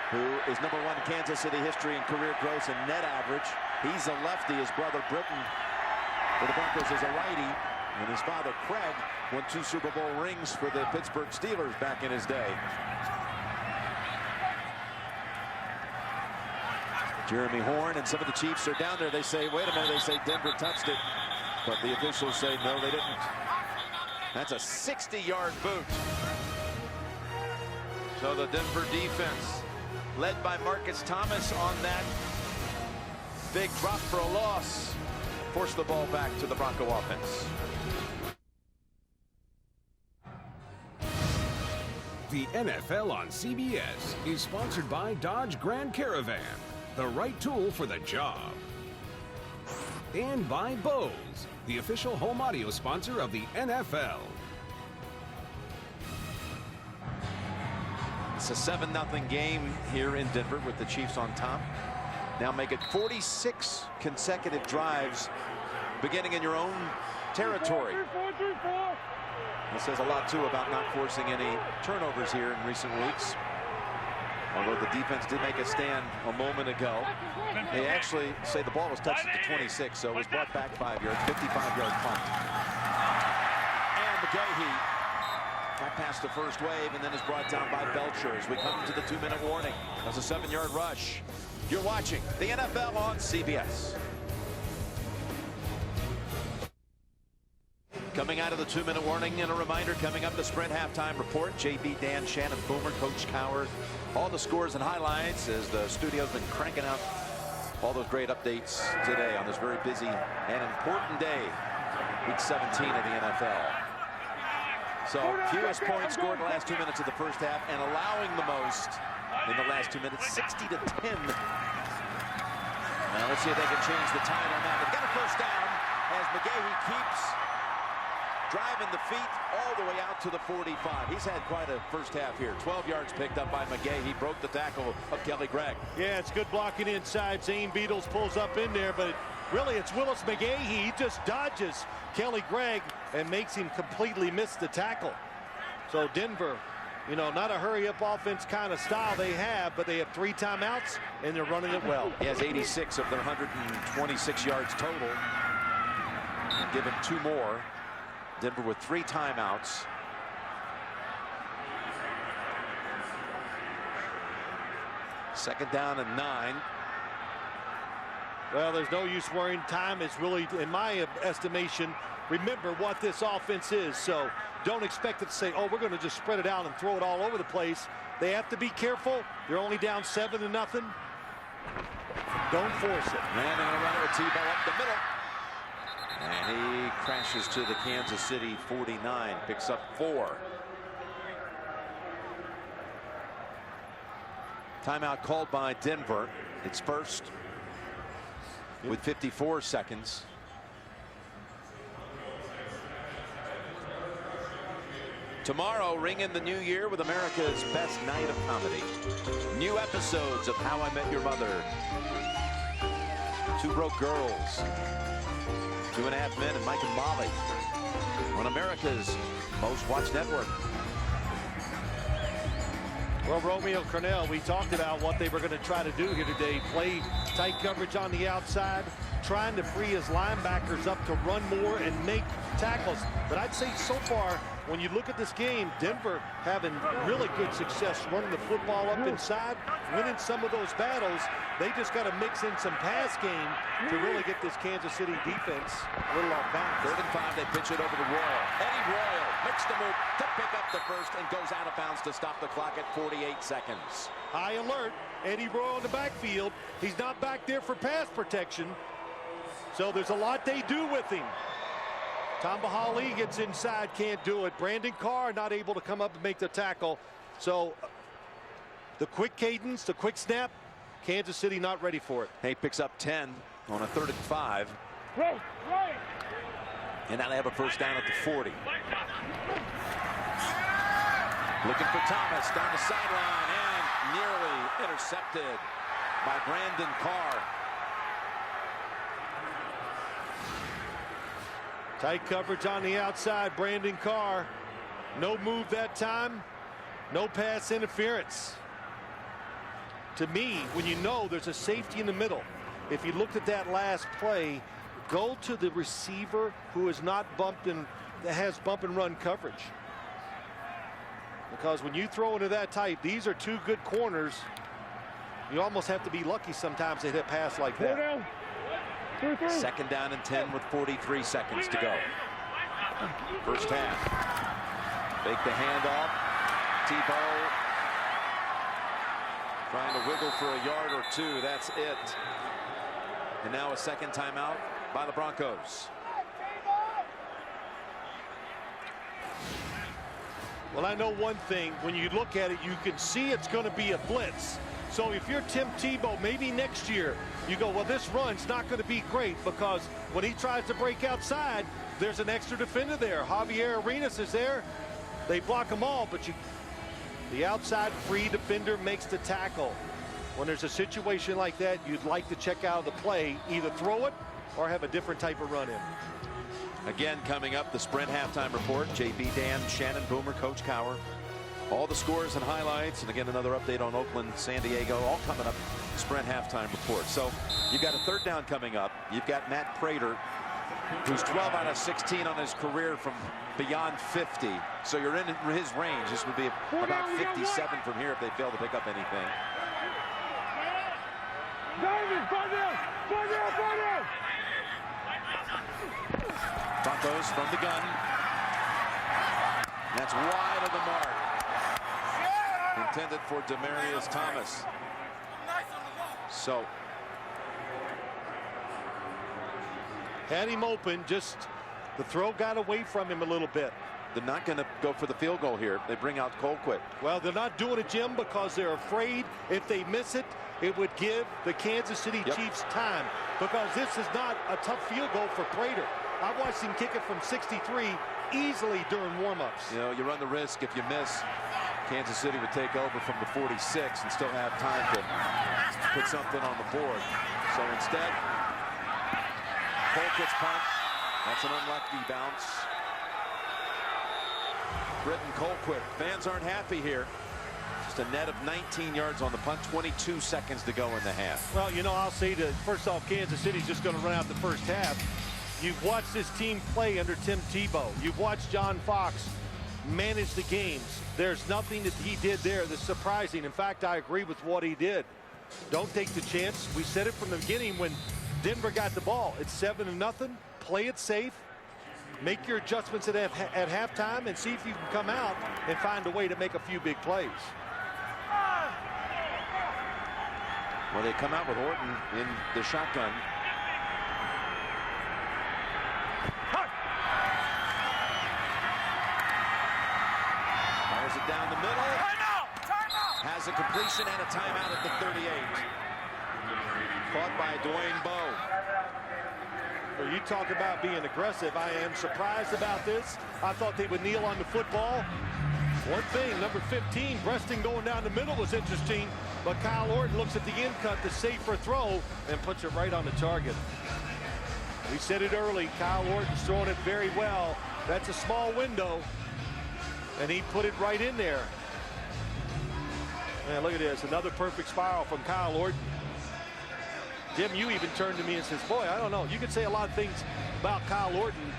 who is #1 in Kansas City history in career gross and net average. He's a lefty. His brother Britton for the Broncos is a righty. And his father Craig won 2 Super Bowl rings for the Pittsburgh Steelers back in his day. Jeremy Horn and some of the Chiefs are down there. They say, wait a minute. They say Denver touched it. But the officials say, no, they didn't. That's a 60-yard boot. So the Denver defense, led by Marcus Thomas on that big drop for a loss, forced the ball back to the Bronco offense. The NFL on CBS is sponsored by Dodge Grand Caravan, the right tool for the job. And by Bose, the official home audio sponsor of the NFL. It's a 7-0 game here in Denver with the Chiefs on top. Now make it 46 consecutive drives beginning in your own territory. It says a lot, too, about not forcing any turnovers here in recent weeks. Although the defense did make a stand a moment ago. They actually say the ball was touched at the 26, so it was brought back 5 yards, 55-yard punt. And McGahee got past the first wave and then is brought down by Belcher as we come to the 2-minute warning. That's a 7-yard rush. You're watching the NFL on CBS. Coming out of the 2-minute warning, and a reminder coming up, the Sprint halftime report. JB, Dan, Shannon, Boomer, Coach Cowher, all the scores and highlights as the studio's been cranking out all those great updates today on this very busy and important day, week 17 of the NFL. So fewest points scored in the last 2 minutes of the first half, and allowing the most in the last 2 minutes, 60-10. Now let's see if they can change the tide on that. They've got a first down as McGahee keeps driving the feet all the way out to the 45. He's had quite a first half here. 12 yards picked up by McGahee. Broke the tackle of Kelly Gregg. Yeah, it's good blocking inside. Zane Beadles pulls up in there, but really it's Willis McGahee. He just dodges Kelly Gregg and makes him completely miss the tackle. So Denver, you know, not a hurry-up offense kind of style they have, but they have 3 timeouts, and they're running it well. He has 86 of their 126 yards total. And give him 2 more. Denver with 3 timeouts. Second down and 9. Well, there's no use worrying. Time is really, in my estimation, remember what this offense is. So don't expect it to say, oh, we're going to just spread it out and throw it all over the place. They have to be careful. They're only down 7-0. Don't force it. And they're going to run it with Tebow up the middle. And he crashes to the Kansas City 49, picks up 4. Timeout called by Denver. It's first with 54 seconds. Tomorrow, ring in the new year with America's best night of comedy. New episodes of How I Met Your Mother, Two Broke Girls, 2.5 Men, and Mike and Molly on America's most watched network. Well, Romeo Cornell, we talked about what they were going to try to do here today. Play tight coverage on the outside, trying to free his linebackers up to run more and make tackles. But I'd say so far, when you look at this game, Denver having really good success running the football up inside, winning some of those battles. They just got to mix in some pass game to really get this Kansas City defense a little off balance. 3rd and 5, they pitch it over to Royal. Eddie Royal makes the move to pick up the first and goes out of bounds to stop the clock at 48 seconds. High alert. Eddie Royal in the backfield. He's not back there for pass protection. So there's a lot they do with him. Tom Bahali gets inside, can't do it. Brandon Carr not able to come up and make the tackle. So the quick cadence, the quick snap, Kansas City not ready for it. He picks up 10 on a 3rd and 5. Right. And now they have a first down at the 40. Looking for Thomas down the sideline and nearly intercepted by Brandon Carr. Tight coverage on the outside. Brandon Carr. No move that time. No pass interference. To me, when you know there's a safety in the middle, if you looked at that last play, go to the receiver who is not bumped and that has bump and run coverage. Because when you throw into that type, these are two good corners. You almost have to be lucky sometimes to hit a pass like that. Second down and 10 with 43 seconds to go. First half. Fake the handoff. Tebow trying to wiggle for a yard or two. That's it. And now a second timeout by the Broncos. Well, I know one thing. When you look at it, you can see it's going to be a blitz. So if you're Tim Tebow, maybe next year, you go, well, this run's not going to be great, because when he tries to break outside, there's an extra defender there. Javier Arenas is there. They block them all, but the outside free defender makes the tackle. When there's a situation like that, you'd like to check out of the play, either throw it or have a different type of run in. Again, coming up, the Sprint halftime report. JB, Dan, Shannon, Boomer, Coach Cower. All the scores and highlights, and again, another update on Oakland, San Diego, all coming up. Sprint halftime report. So you've got a third down coming up. You've got Matt Prater, who's 12 out of 16 on his career from beyond 50. So you're in his range. This would be about 57 from here if they fail to pick up anything. Broncos from the gun. That's wide of the mark. Intended for Demaryius Thomas. So had him open, just the throw got away from him a little bit. They're not going to go for the field goal here. They bring out Colquitt. Well, they're not doing it, Jim, because they're afraid if they miss it, it would give the Kansas City Chiefs time, because this is not a tough field goal for Prater. I watched him kick it from 63 easily during warmups. You know, you run the risk if you miss. Kansas City would take over from the 46 and still have time to put something on the board. So instead, Colquitt's punt. That's an unlucky bounce. Britton Colquitt. Fans aren't happy here. Just a net of 19 yards on the punt. 22 seconds to go in the half. Well, you know, I'll say that first off, Kansas City's just going to run out the first half. You've watched this team play under Tim Tebow. You've watched John Fox manage the games. There's nothing that he did there that's surprising. In fact, I agree with what he did. Don't take the chance. We said it from the beginning when Denver got the ball. It's 7-0. Play it safe. Make your adjustments at halftime and see if you can come out and find a way to make a few big plays. Well, they come out with Orton in the shotgun. Fires it down the middle. Has a completion and a timeout at the 38. Caught by Dwayne Bowe. Well, you talk about being aggressive. I am surprised about this. I thought they would kneel on the football. One thing, number 15, Breasting going down the middle was interesting, but Kyle Orton looks at the end cut, the safer throw, and puts it right on the target. We said it early, Kyle Orton's throwing it very well. That's a small window, and he put it right in there. Man, look at this, another perfect spiral from Kyle Orton. Jim, you even turned to me and says, boy, I don't know. You could say a lot of things about Kyle Orton,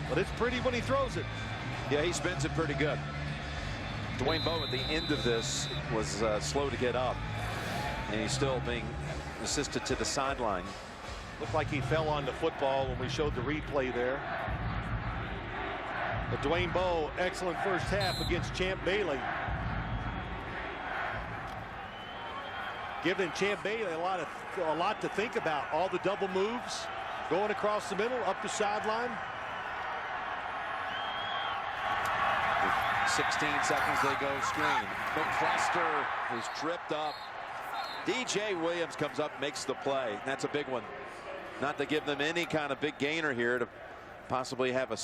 but it's pretty when he throws it. Yeah, he spins it pretty good. Dwayne Bowe at the end of this was slow to get up, and he's still being assisted to the sideline. Looked like he fell on the football when we showed the replay there. But Dwayne Bowe, excellent first half against Champ Bailey. Giving Champ Bailey a lot to think about. All the double moves, going across the middle, up the sideline. 16 seconds they go screen. McCluster is tripped up. DJ Williams comes up, makes the play. That's a big one. Not to give them any kind of big gainer here to possibly have a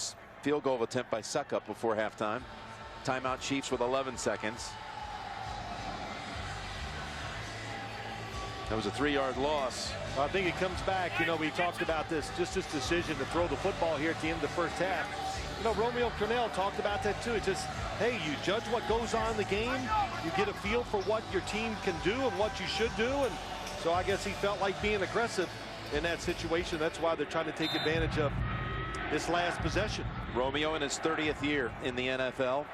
field goal attempt by Suckup before halftime. Timeout Chiefs with 11 seconds. That was a 3-yard loss. I think it comes back. You know, we talked about this, just this decision to throw the football here at the end of the first half. You know, Romeo Crennel talked about that too. It's just, hey, you judge what goes on in the game. You get a feel for what your team can do and what you should do. And So I guess he felt like being aggressive in that situation. That's why they're trying to take advantage of this last possession. Romeo in his 30th year in the NFL.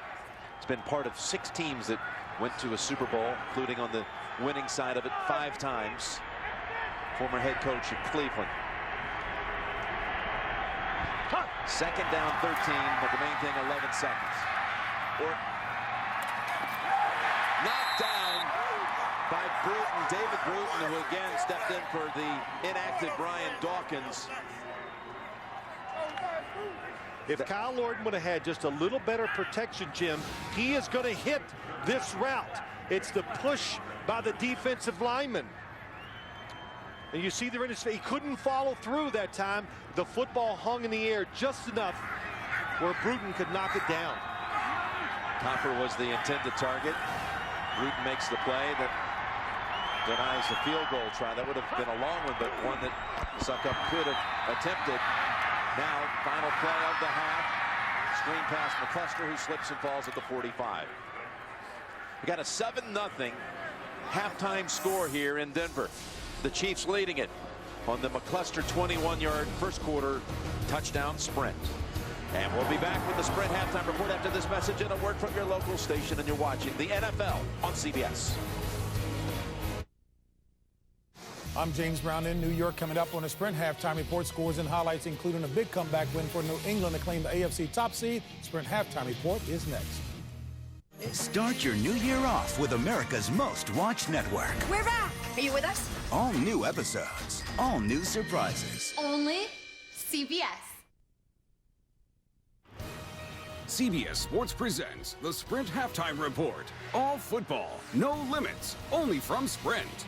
He's been part of 6 teams that went to a Super Bowl, including on the winning side of it 5 times. Former head coach at Cleveland. Second down 13, but the main thing 11 seconds. Knocked down by Bruton, David Bruton, who again stepped in for the inactive Brian Dawkins. If Kyle Lorton would have had just a little better protection, Jim, he is going to hit this route. It's the push by the defensive lineman. And you see there in his face, he couldn't follow through that time. The football hung in the air just enough where Bruton could knock it down. Copper was the intended target. Bruton makes the play that denies the field goal try. That would have been a long one, but one that Suckup could have attempted. Now, final play of the half. Screen pass McCluster, who slips and falls at the 45. We got a 7-0 halftime score here in Denver. The Chiefs leading it on the McCluster 21-yard first quarter touchdown sprint. And we'll be back with the Sprint halftime report after this message and a word from your local station, and you're watching the NFL on CBS. I'm James Brown in New York. Coming up on the Sprint halftime report, scores and highlights, including a big comeback win for New England to claim the AFC top seed. Sprint halftime report is next. Start your new year off with America's most watched network. We're back. Are you with us? All new episodes, all new surprises. Only CBS. CBS Sports presents the Sprint Halftime Report. All football, no limits, only from Sprint.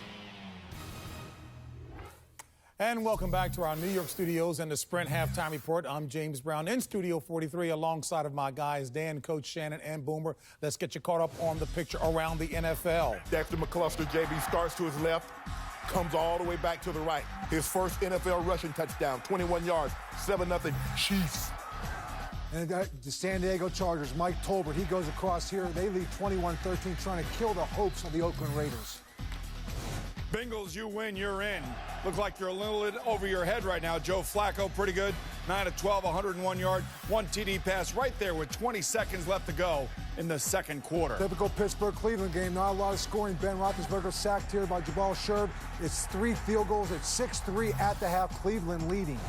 And welcome back to our New York studios and the Sprint halftime report. I'm James Brown in Studio 43 alongside of my guys, Dan, Coach Shannon, and Boomer. Let's get you caught up on the picture around the NFL. Dexter McCluster, JB, starts to his left, comes all the way back to the right. His first NFL rushing touchdown, 21 yards, 7-0 Chiefs. And the San Diego Chargers, Mike Tolbert, he goes across here. They lead 21-13, trying to kill the hopes of the Oakland Raiders. Bengals, you win, you're in. Look like you're a little bit over your head right now. Joe Flacco, pretty good. 9 of 12, 101 yard, 1 TD pass right there with 20 seconds left to go in the second quarter. Typical Pittsburgh-Cleveland game. Not a lot of scoring. Ben Roethlisberger sacked here by Jabal Sherb. It's 3 field goals. It's 6-3 at the half. Cleveland leading.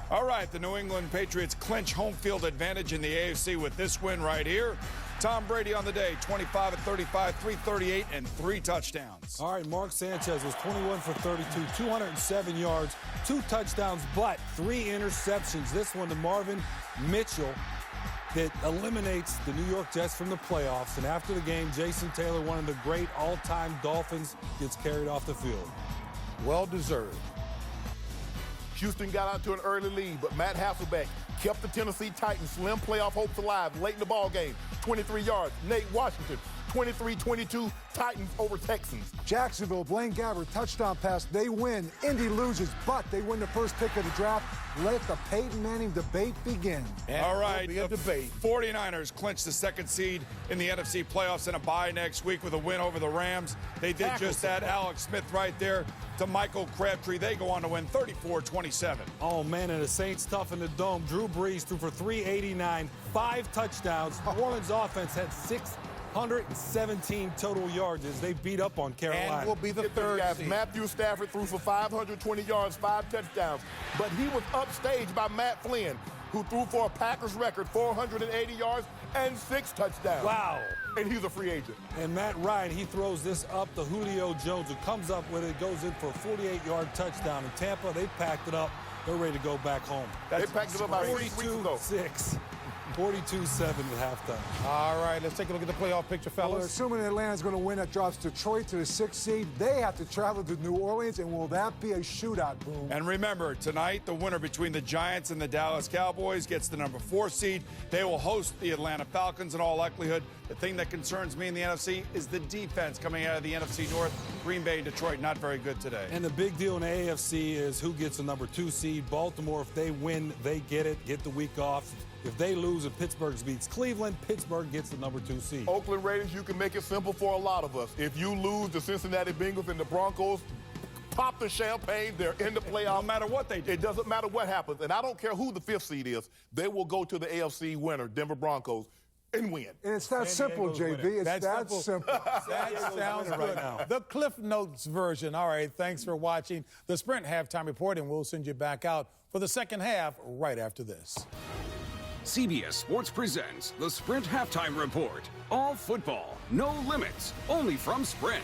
All right, the New England Patriots clinch home field advantage in the AFC with this win right here. Tom Brady on the day, 25 of 35, 338, and 3 touchdowns. All right, Mark Sanchez was 21 for 32, 207 yards, 2 touchdowns, but 3 interceptions. This one to Marvin Mitchell that eliminates the New York Jets from the playoffs. And after the game, Jason Taylor, one of the great all-time Dolphins, gets carried off the field. Well deserved. Houston got out to an early lead, but Matt Hasselbeck kept the Tennessee Titans' slim playoff hopes alive late in the ball game. 23 yards, Nate Washington, 23-22, Titans over Texans. Jacksonville, Blaine Gabbert, touchdown pass. They win. Indy loses, but they win the first pick of the draft. Let the Peyton Manning debate begin. And all right, the debate. 49ers clinched the second seed in the NFC playoffs in a bye next week with a win over the Rams. They did just that. Alex Smith right there to Michael Crabtree. They go on to win 34-27. Oh, man, and the Saints tough in the dome. Drew Brees threw for 389, 5 touchdowns. New Orleans offense had 617 total yards as they beat up on Carolina. And will be the third seed. Matthew Stafford threw for 520 yards, 5 touchdowns. But he was upstaged by Matt Flynn, who threw for a Packers record 480 yards and 6 touchdowns. Wow. And he's a free agent. And Matt Ryan, he throws this up to Julio Jones, who comes up with it, goes in for a 48-yard touchdown. In Tampa, they packed it up. They're ready to go back home. They packed it up about 6 weeks ago. 42-6. 42-7 at halftime. All right, let's take a look at the playoff picture, fellas. Well, assuming Atlanta's going to win, that drops Detroit to the 6th seed. They have to travel to New Orleans, and will that be a shootout, Boom? And remember, tonight, the winner between the Giants and the Dallas Cowboys gets the number 4 seed. They will host the Atlanta Falcons in all likelihood. The thing that concerns me in the NFC is the defense coming out of the NFC North. Green Bay and Detroit not very good today. And the big deal in the AFC is who gets the number 2 seed. Baltimore, if they win, they get it, get the week off. If they lose and Pittsburgh beats Cleveland, Pittsburgh gets the number 2 seed. Oakland Raiders, you can make it simple for a lot of us. If you lose the Cincinnati Bengals and the Broncos, pop the champagne. They're in the playoffs. No matter what they do. It doesn't matter what happens. And I don't care who the 5th seed is. They will go to the AFC winner, Denver Broncos, and win. And it's that simple, JV. It's that simple. That sounds good. Right, the Cliff Notes version. All right, thanks for watching the Sprint Halftime Report, and we'll send you back out for the second half right after this. CBS Sports presents the Sprint Halftime Report. All football, no limits, only from Sprint.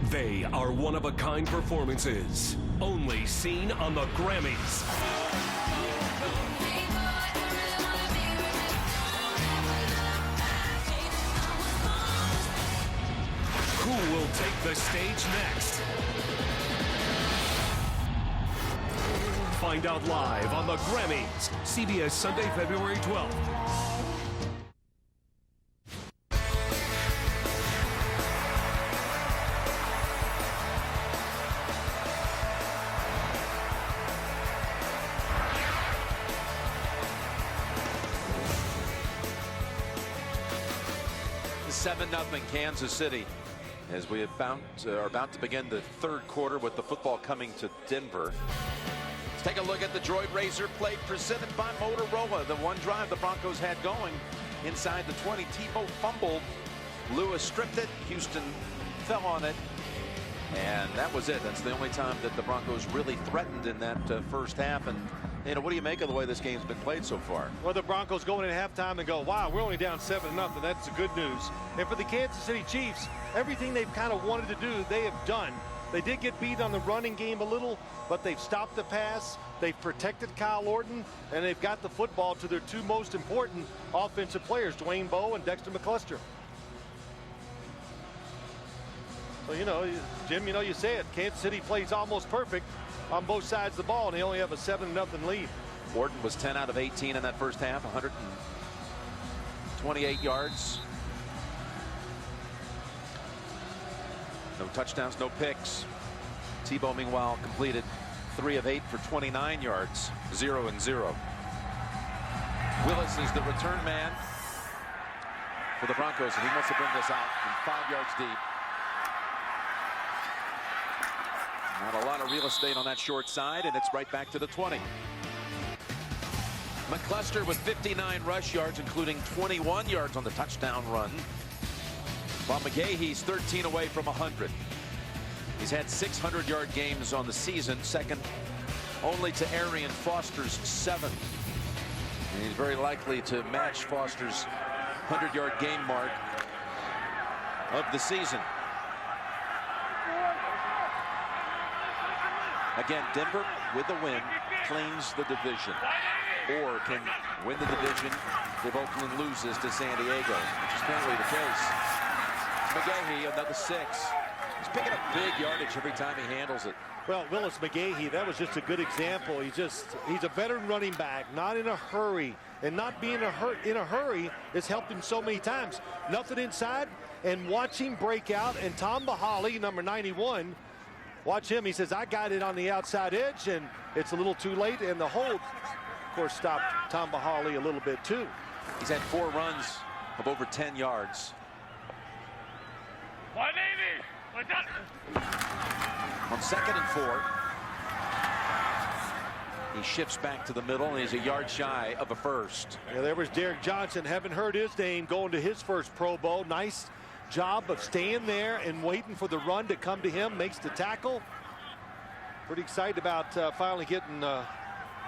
They are one-of-a-kind performances, only seen on the Grammys. Who will take the stage next? Find out live on the Grammys, CBS Sunday, February 12th. Seven 7-0 Kansas City as we are about to begin the third quarter with the football coming to Denver. Let's take a look at the droid razor play presented by Motorola. The one drive the Broncos had going inside the 20. Tebow fumbled. Lewis stripped it. Houston fell on it. And that was it. That's the only time that the Broncos really threatened in that first half. And, you know, what do you make of the way this game's been played so far? Well, the Broncos go in at halftime and go, wow, we're only down 7-0. That's the good news. And for the Kansas City Chiefs, everything they've kind of wanted to do, they have done. They did get beat on the running game a little, but they've stopped the pass. They've protected Kyle Orton, and they've got the football to their two most important offensive players, Dwayne Bowe and Dexter McCluster. So, you know, Jim, you know, you say it. Kansas City plays almost perfect on both sides of the ball, and they only have a 7-0 lead. Orton was 10 out of 18 in that first half, 128 yards. No touchdowns, no picks. Tebow, meanwhile, completed 3 of 8 for 29 yards, 0-0. Willis is the return man for the Broncos, and he wants to bring this out from 5 yards deep. Not a lot of real estate on that short side, and it's right back to the 20. McCluster with 59 rush yards, including 21 yards on the touchdown run. While McGahee's 13 away from 100. He's had 600-yard games on the season, second only to Arian Foster's 7. And he's very likely to match Foster's 100-yard game mark of the season. Again, Denver, with the win, claims the division, or can win the division if Oakland loses to San Diego, which is currently the case. McGahee, another 6. He's picking up big yardage every time he handles it. Well, Willis McGahee, that was just a good example. He's a veteran running back, not in a hurry. And not being in a hurry has helped him so many times. Nothing inside, and watch him break out. And Tom Bahali, number 91, watch him. He says, I got it on the outside edge, and it's a little too late. And the hold, of course, stopped Tom Bahali a little bit, too. He's had 4 runs of over 10 yards. On 2nd and 4, he shifts back to the middle, and he's a yard shy of a first. Yeah, there was Derek Johnson. Haven't heard his name going to his first Pro Bowl. Nice job of staying there and waiting for the run to come to him. Makes the tackle. Pretty excited about finally getting the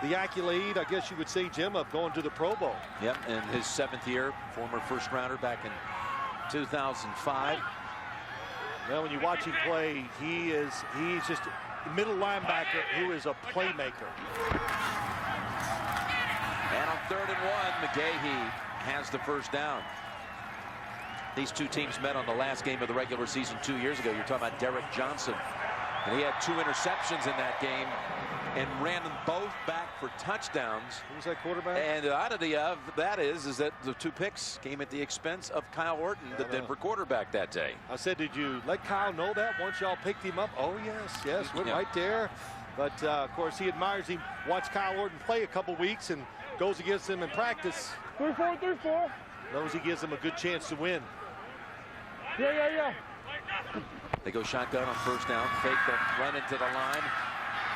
accolade, I guess you would say, Jim, of going to the Pro Bowl. Yep, in his 7th year, former first rounder back in 2005. Well, when you watch him play, he's just a middle linebacker who is a playmaker. And on 3rd and 1, McGahee has the first down. These two teams met on the last game of the regular season 2 years ago. You're talking about Derek Johnson. And he had 2 interceptions in that game and ran them both back for touchdowns. Who's that quarterback? And the oddity of that is that the 2 picks came at the expense of Kyle Orton, the Denver quarterback that day. I said, did you let Kyle know that once y'all picked him up? Oh, yes, went right there. But, of course, he admires him. Watched Kyle Orton play a couple weeks and goes against him in practice. 3-4. Knows he gives them a good chance to win. Yeah. They go shotgun on first down, fake the run into the line,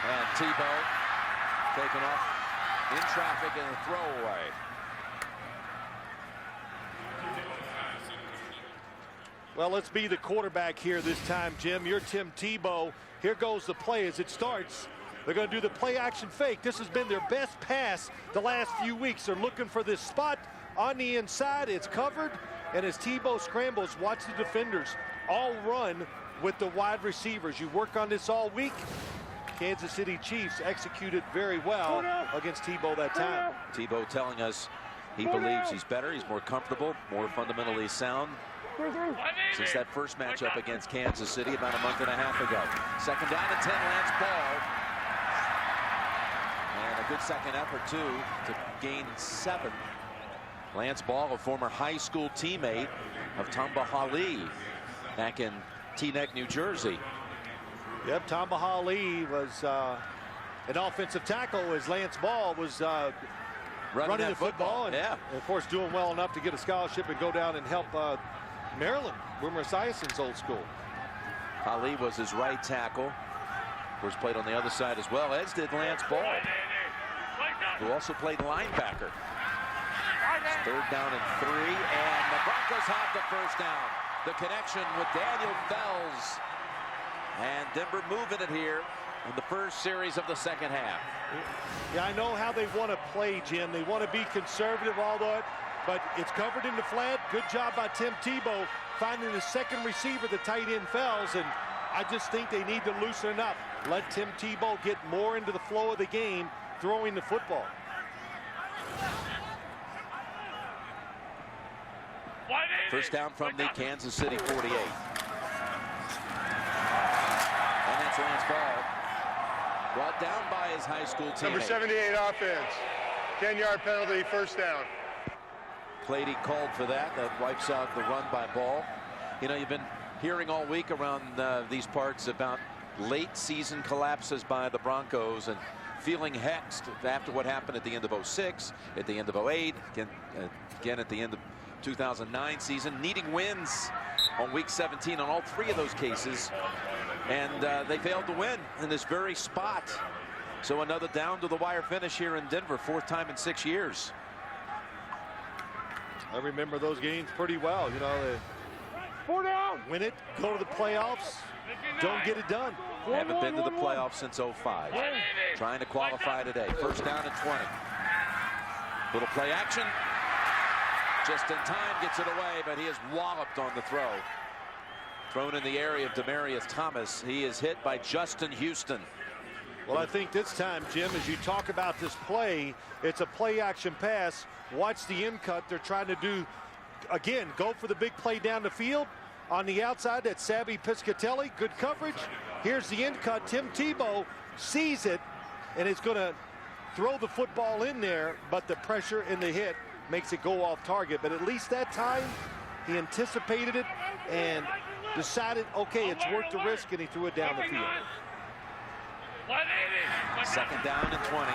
and Tebow taken off in traffic and a throwaway. Well, let's be the quarterback here this time, Jim. You're Tim Tebow. Here goes the play as it starts. They're going to do the play action fake. This has been their best pass the last few weeks. They're looking for this spot on the inside. It's covered. And as Tebow scrambles, watch the defenders all run with the wide receivers. You work on this all week. Kansas City Chiefs executed very well against Tebow that time. Tebow telling us he believes he's better, he's more comfortable, more fundamentally sound since that first matchup against Kansas City about a month and a half ago. Second down and 10, Lance Ball. And a good second effort, too, to gain 7. Lance Ball, a former high school teammate of Tamba Hali back in Teaneck, New Jersey. Yep, Tamba Hali was an offensive tackle as Lance Ball was running the football. And, and, of course, doing well enough to get a scholarship and go down and help Maryland, Boomer Esiason's old school. Ali was his right tackle. Of course, played on the other side as well, as did Lance Ball, who also played linebacker. Third down and 3, and the Broncos have the first down. The connection with Daniel Fells. And Denver moving it here in the first series of the second half. Yeah, I know how they want to play, Jim. They want to be conservative, all that, but it's covered in the flat. Good job by Tim Tebow finding the second receiver, the tight end Fells, and I just think they need to loosen up. Let Tim Tebow get more into the flow of the game, throwing the football. First down from the Kansas City 48. And that's Lance Ball. Brought down by his high school teammate. Number 78 offense. 10-yard penalty, first down. Clady called for that. That wipes out the run by Ball. You know, you've been hearing all week around these parts about late season collapses by the Broncos and feeling hexed after what happened at the end of 06, at the end of 08, again at the end of 2009 season, needing wins on week 17 on all 3 of those cases, and they failed to win in this very spot. So another down to the wire finish here in Denver, 4th time in 6 years. I remember those games pretty well. You know, they win it, go to the playoffs, don't get it done. Haven't been to the playoffs since 05. Trying to qualify today. First down and 20. Little play action. Just in time, gets it away, but he is walloped on the throw. Thrown in the area of Demaryius Thomas. He is hit by Justin Houston. Well, I think this time, Jim, as you talk about this play, it's a play action pass. Watch the in cut. They're trying to do, again, go for the big play down the field. On the outside, that's Savvy Piscatelli. Good coverage. Here's the in cut. Tim Tebow sees it and is going to throw the football in there, but the pressure and the hit makes it go off target. But at least that time, he anticipated it and decided, okay, it's worth the risk, and he threw it down the field. Second down and 20.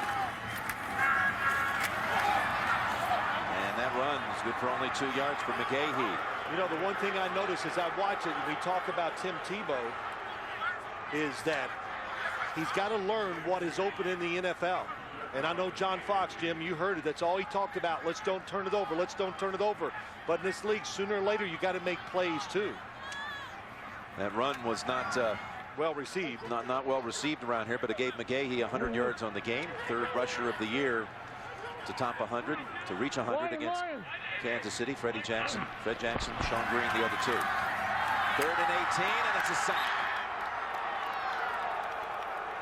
And that run is good for only 2 yards for McGahee. You know, the one thing I notice as I watch it, and we talk about Tim Tebow, is that he's got to learn what is open in the NFL. And I know John Fox, Jim, you heard it. That's all he talked about. Let's don't turn it over. Let's don't turn it over. But in this league, sooner or later, you got to make plays too. That run was not well received. Not well received around here, but it gave McGahee 100 yards on the game. 3rd rusher of the year to top 100, to reach 100 against Kansas City. Fred Jackson, Sean Green, the other 2. 3rd and 18, and it's a sack.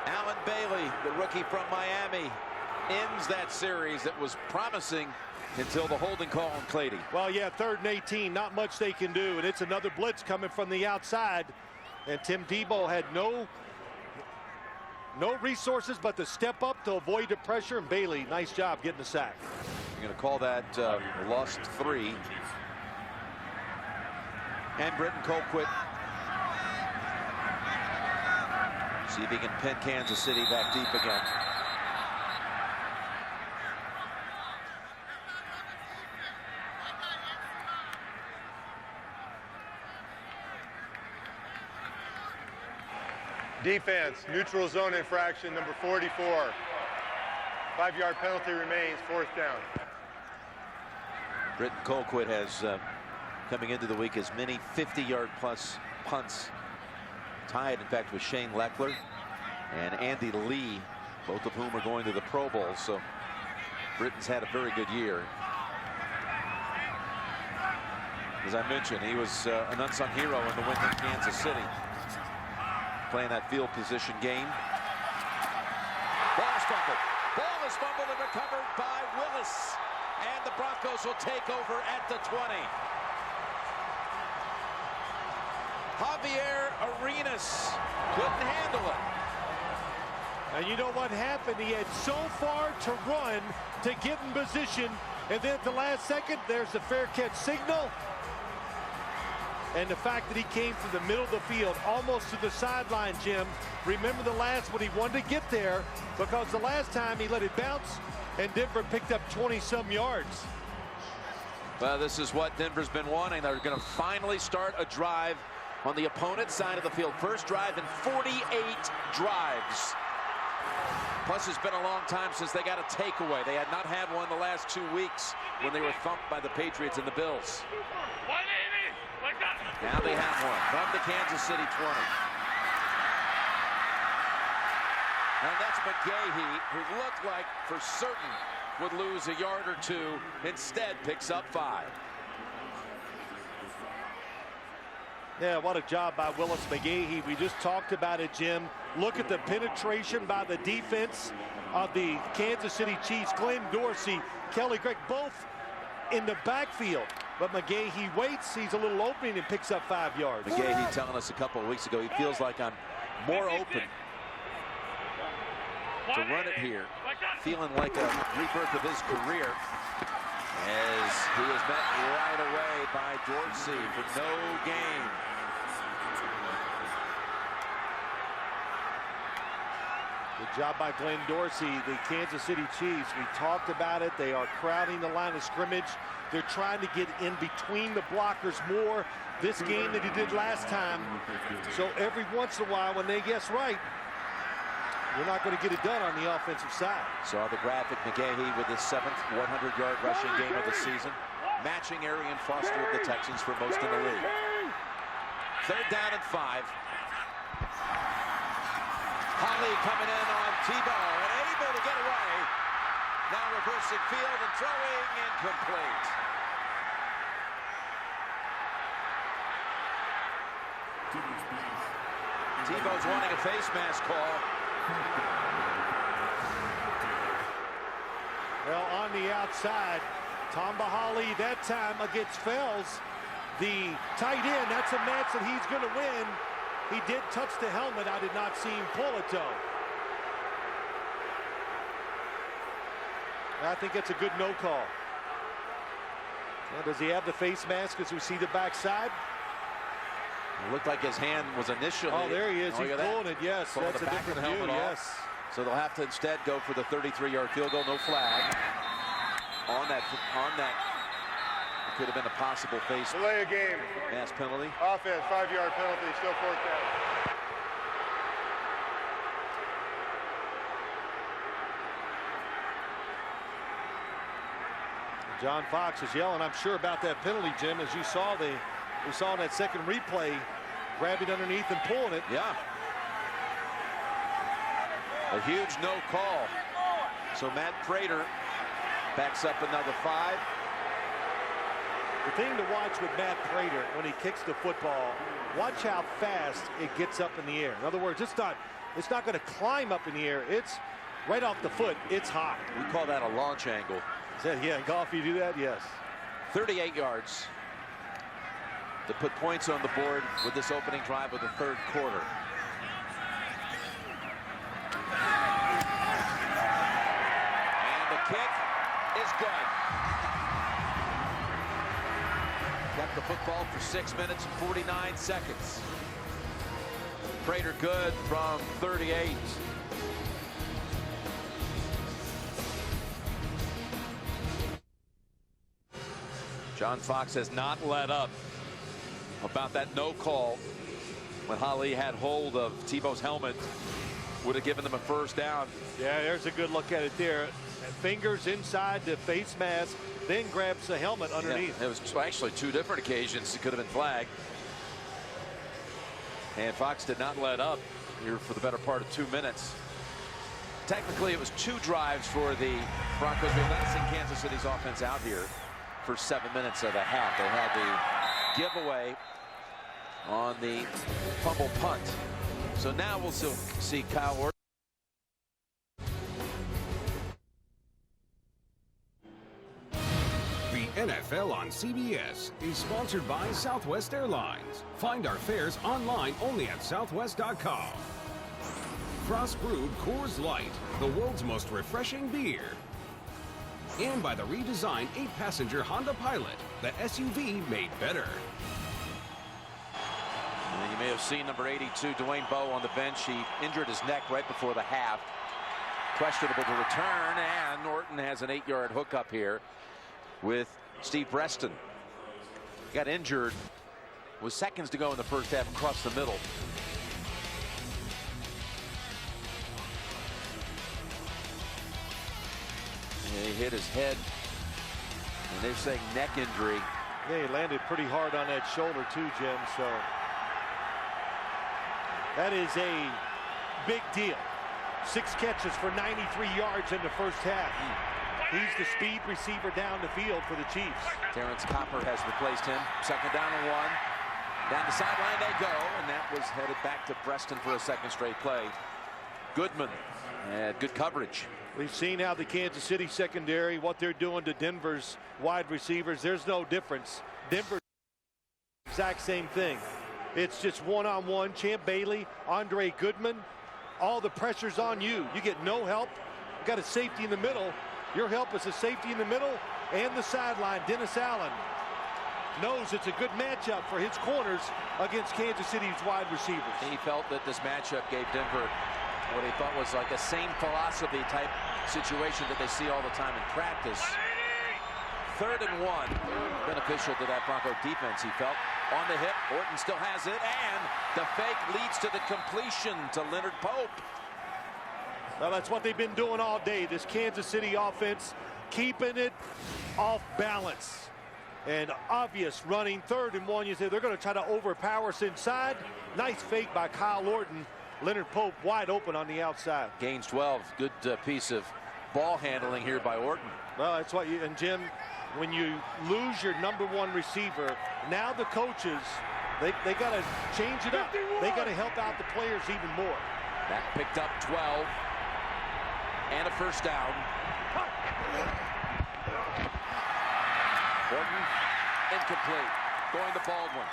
Alan Bailey, the rookie from Miami, ends that series that was promising until the holding call on Clady. Well, yeah, 3rd and 18, not much they can do, and it's another blitz coming from the outside, and Tim Tebow had no resources but to step up to avoid the pressure, and Bailey, nice job getting the sack. You're going to call that lost 3. And Britton Colquitt. See if he can pin Kansas City back deep again. Defense, neutral zone infraction, number 44. 5-yard penalty remains, 4th down. Britton Colquitt has, coming into the week, as many 50-yard plus punts, tied, in fact, with Shane Leckler and Andy Lee, both of whom are going to the Pro Bowl. So Britton's had a very good year. As I mentioned, he was an unsung hero in the win in Kansas City, playing that field position game. Ball is fumbled. Ball is fumbled and recovered by Willis. And the Broncos will take over at the 20. Javier Arenas couldn't handle it. And you know what happened? He had so far to run to get in position. And then at the last second, there's the fair catch signal. And the fact that he came from the middle of the field, almost to the sideline, Jim. Remember the last one, he wanted to get there because the last time he let it bounce and Denver picked up 20-some yards. Well, this is what Denver's been wanting. They're going to finally start a drive on the opponent's side of the field. First drive in 48 drives. Plus, it's been a long time since they got a takeaway. They had not had one the last 2 weeks when they were thumped by the Patriots and the Bills. Now they have one from the Kansas City 20. And that's McGahee, who looked like for certain would lose a yard or two. Instead, picks up 5. Yeah, what a job by Willis McGahee. We just talked about it, Jim. Look at the penetration by the defense of the Kansas City Chiefs. Glenn Dorsey, Kelly Gregg, both in the backfield. But McGahee waits, sees a little opening, and picks up 5 yards. McGahee telling us a couple of weeks ago, he feels like I'm more open to run it here, feeling like a rebirth of his career, as he is met right away by Dorsey for no gain. Good job by Glenn Dorsey, the Kansas City Chiefs. We talked about it. They are crowding the line of scrimmage. They're trying to get in between the blockers more this game than he did last time. So every once in a while, when they guess right, you're not going to get it done on the offensive side. Saw the graphic. McGahee with his 7th 100-yard rushing game of the season, matching Arian Foster of the Texans for most in the league. 3rd down and 5. Holly coming in on Tebow and able to get away. Now reversing field and throwing incomplete. Tebow's wanting a face mask call. Well, on the outside, Tamba Hali that time against Fells. The tight end, that's a match that he's going to win. He did touch the helmet. I did not see him pull it, though. I think it's a good no call. Now, does he have the face mask as we see the backside? It looked like his hand was initially. Oh, there he is. He's pulling it. Yes, pulling that's the a back of different the helmet view. off. Yes. So they'll have to instead go for the 33-yard field goal. No flag on that. It could have been a possible face Delay a game. mask penalty. Offense, 5-yard penalty, still 4th down. John Fox is yelling, I'm sure, about that penalty, Jim. As you saw, we saw in that second replay, grabbing underneath and pulling it. Yeah. A huge no call. So Matt Prater backs up another 5. The thing to watch with Matt Prater when he kicks the football, watch how fast it gets up in the air. In other words, it's not going to climb up in the air. It's right off the foot. It's high. We call that a launch angle. Is that, yeah, in golf you do that? Yes. 38 yards to put points on the board with this opening drive of the 3rd quarter. And the kick is good. Kept the football for 6 minutes and 49 seconds. Prater good from 38. John Fox has not let up about that no call. when Holly had hold of Tebow's helmet, would have given them a first down. Yeah, there's a good look at it there. Fingers inside the face mask, then grabs the helmet underneath. Yeah, it was actually two different occasions. It could have been flagged. And Fox did not let up here for the better part of 2 minutes. Technically, it was 2 drives for the Broncos. We've not seen Kansas City's offense out here for 7 minutes of the half. They had the giveaway on the fumble punt. So now we'll still see Kyle Orton. The NFL on CBS is sponsored by Southwest Airlines. Find our fares online only at southwest.com. Cross-brewed Coors Light, the world's most refreshing beer. And by the redesigned 8-passenger Honda Pilot, the SUV made better. And you may have seen number 82, Dwayne Bowe, on the bench. He injured his neck right before the half. Questionable to return, and Norton has an 8-yard hookup here with Steve Preston. He got injured with seconds to go in the first half across the middle. And he hit his head, and they're saying neck injury. Yeah, he landed pretty hard on that shoulder too, Jim, so that is a big deal. 6 catches for 93 yards in the first half. He's the speed receiver down the field for the Chiefs. Terrence Copper has replaced him. 2nd down and 1. Down the sideline they go, and that was headed back to Preston for a 2nd straight play. Goodman had good coverage. We've seen how the Kansas City secondary, what they're doing to Denver's wide receivers. There's no difference. Denver, exact same thing. It's just one-on-one. Champ Bailey, Andre Goodman. All the pressure's on you. You get no help. You got a safety in the middle. Your help is a safety in the middle and the sideline. Dennis Allen knows it's a good matchup for his corners against Kansas City's wide receivers. He felt that this matchup gave Denver what he thought was like a same philosophy type situation that they see all the time in practice. 3rd and 1, beneficial to that Bronco defense, he felt. On the hip, Orton still has it, and the fake leads to the completion to Leonard Pope. Well, that's what they've been doing all day. This Kansas City offense keeping it off balance. And obvious running 3rd and 1. You say they're going to try to overpower us inside. Nice fake by Kyle Orton. Leonard Pope wide open on the outside. Gains 12. Good piece of ball handling here by Orton. Well, that's what you, and Jim, when you lose your number 1 receiver, now the coaches, they got to change it up. 51. They got to help out the players even more. That picked up 12 and a first down. Orton incomplete. Going to Baldwin.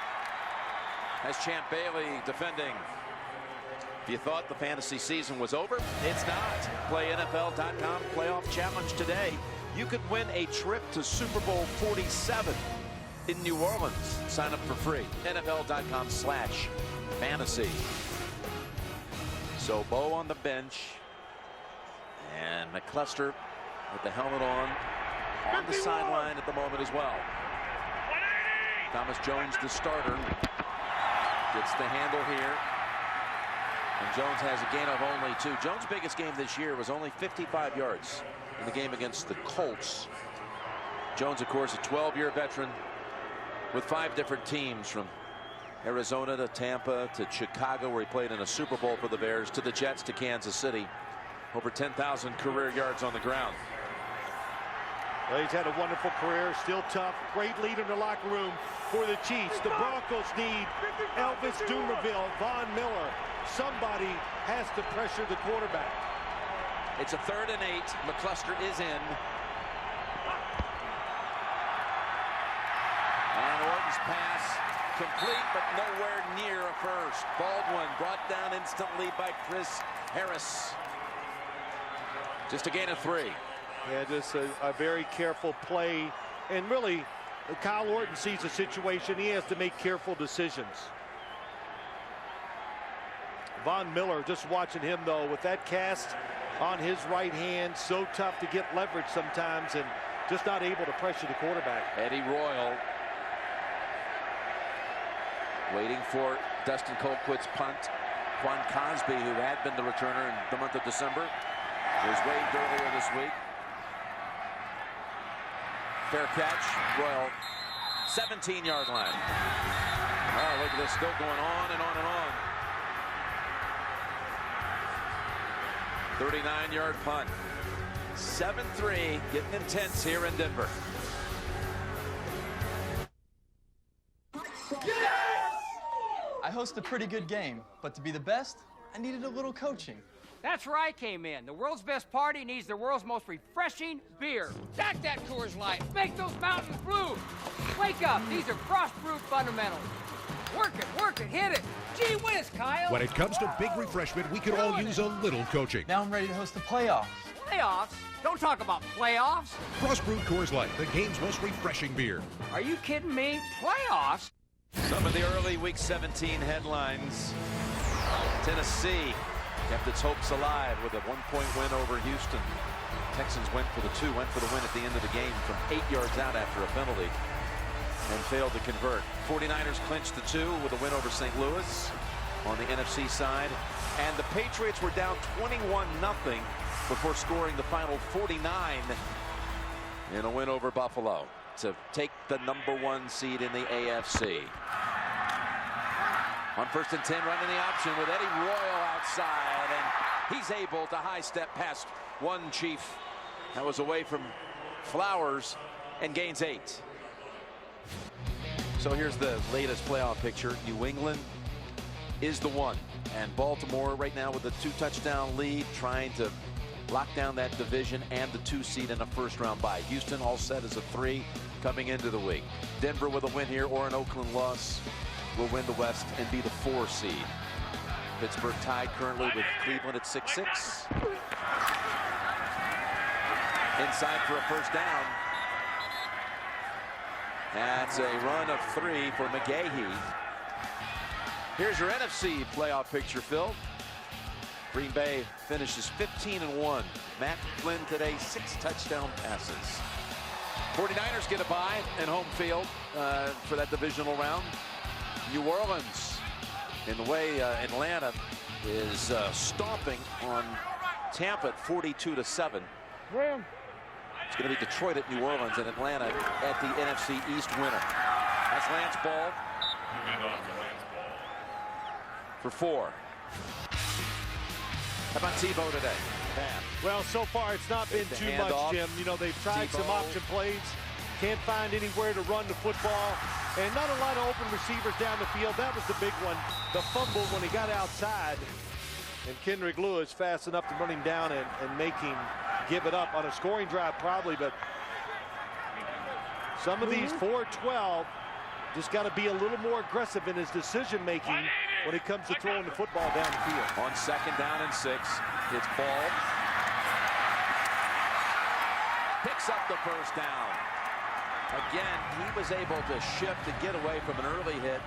As Champ Bailey defending. If you thought the fantasy season was over, it's not. Play NFL.com playoff challenge today. You could win a trip to Super Bowl 47 in New Orleans. Sign up for free. NFL.com/fantasy. So Bowe on the bench. And McCluster with the helmet on the sideline at the moment as well. Thomas Jones, the starter, gets the handle here. And Jones has a gain of only 2. Jones' biggest game this year was only 55 yards in the game against the Colts. Jones, of course, a 12-year veteran with 5 different teams, from Arizona to Tampa to Chicago, where he played in a Super Bowl for the Bears, to the Jets to Kansas City. Over 10,000 career yards on the ground. Well, he's had a wonderful career, still tough. Great leader in the locker room for the Chiefs. The Broncos need Elvis Dumervil, Von Miller. Somebody has to pressure the quarterback. It's a 3rd and 8. McCluster is in. And Orton's pass complete, but nowhere near a first. Baldwin brought down instantly by Chris Harris. Just a gain of 3. Yeah, just a very careful play. And really, Kyle Orton sees a situation. He has to make careful decisions. Von Miller, just watching him, though, with that cast on his right hand, so tough to get leverage sometimes and just not able to pressure the quarterback. Eddie Royal waiting for Dustin Colquitt's punt. Quan Cosby, who had been the returner in the month of December, was waived earlier this week. Fair catch. Royal, 17-yard line. Oh, look at this, still going on and on and on. 39-yard punt. 7-3, getting intense here in Denver. I host a pretty good game, but to be the best, I needed a little coaching. That's where I came in. The world's best party needs the world's most refreshing beer. Stack that Coors Light. Make those mountains blue. Wake up. These are frost-proof fundamentals. Work it, hit it. Gee whiz, Kyle. When it comes to big refreshment, we could all use a little coaching. Now I'm ready to host the playoffs. Playoffs? Don't talk about playoffs. Frost-brewed Coors Light, the game's most refreshing beer. Are you kidding me? Playoffs? Some of the early Week 17 headlines. Tennessee kept its hopes alive with a 1-point win over Houston. Texans went for the win at the end of the game from 8 yards out after a penalty and failed to convert. 49ers clinched the 2 with a win over St. Louis on the NFC side. And the Patriots were down 21-0 before scoring the final 49 in a win over Buffalo to take the #1 seed in the AFC. On 1st and 10, running the option with Eddie Royal outside, and he's able to high step past one Chief that was away from Flowers and gains 8. So here's the latest playoff picture. New England is the 1, and Baltimore right now with a 2-touchdown lead, trying to lock down that division and the 2 seed in a first-round bye. Houston all set as a 3 coming into the week. Denver with a win here or an Oakland loss will win the West and be the 4 seed. Pittsburgh tied currently with Cleveland at 6-6. Inside for a first down. That's a run of 3 for McGahee. Here's your NFC playoff picture, Phil. Green Bay finishes 15-1. Matt Flynn today, 6 touchdown passes. 49ers get a bye in home field for that divisional round. New Orleans, in the way Atlanta is stomping on Tampa at 42-7. It's going to be Detroit at New Orleans and Atlanta at the NFC East winner. That's Lance Ball for 4. How about Tebow today? Bam. Well, so far it's not been too much, Jim. You know, they've tried some option plays. Can't find anywhere to run the football. And not a lot of open receivers down the field. That was the big one. The fumble when he got outside. And Kendrick Lewis fast enough to run him down and make him give it up on a scoring drive probably. But some of these 4-12 just got to be a little more aggressive in his decision making when it comes to throwing the football down the field. On 2nd down and 6, it's Ball. Picks up the first down. Again, he was able to shift to get away from an early hit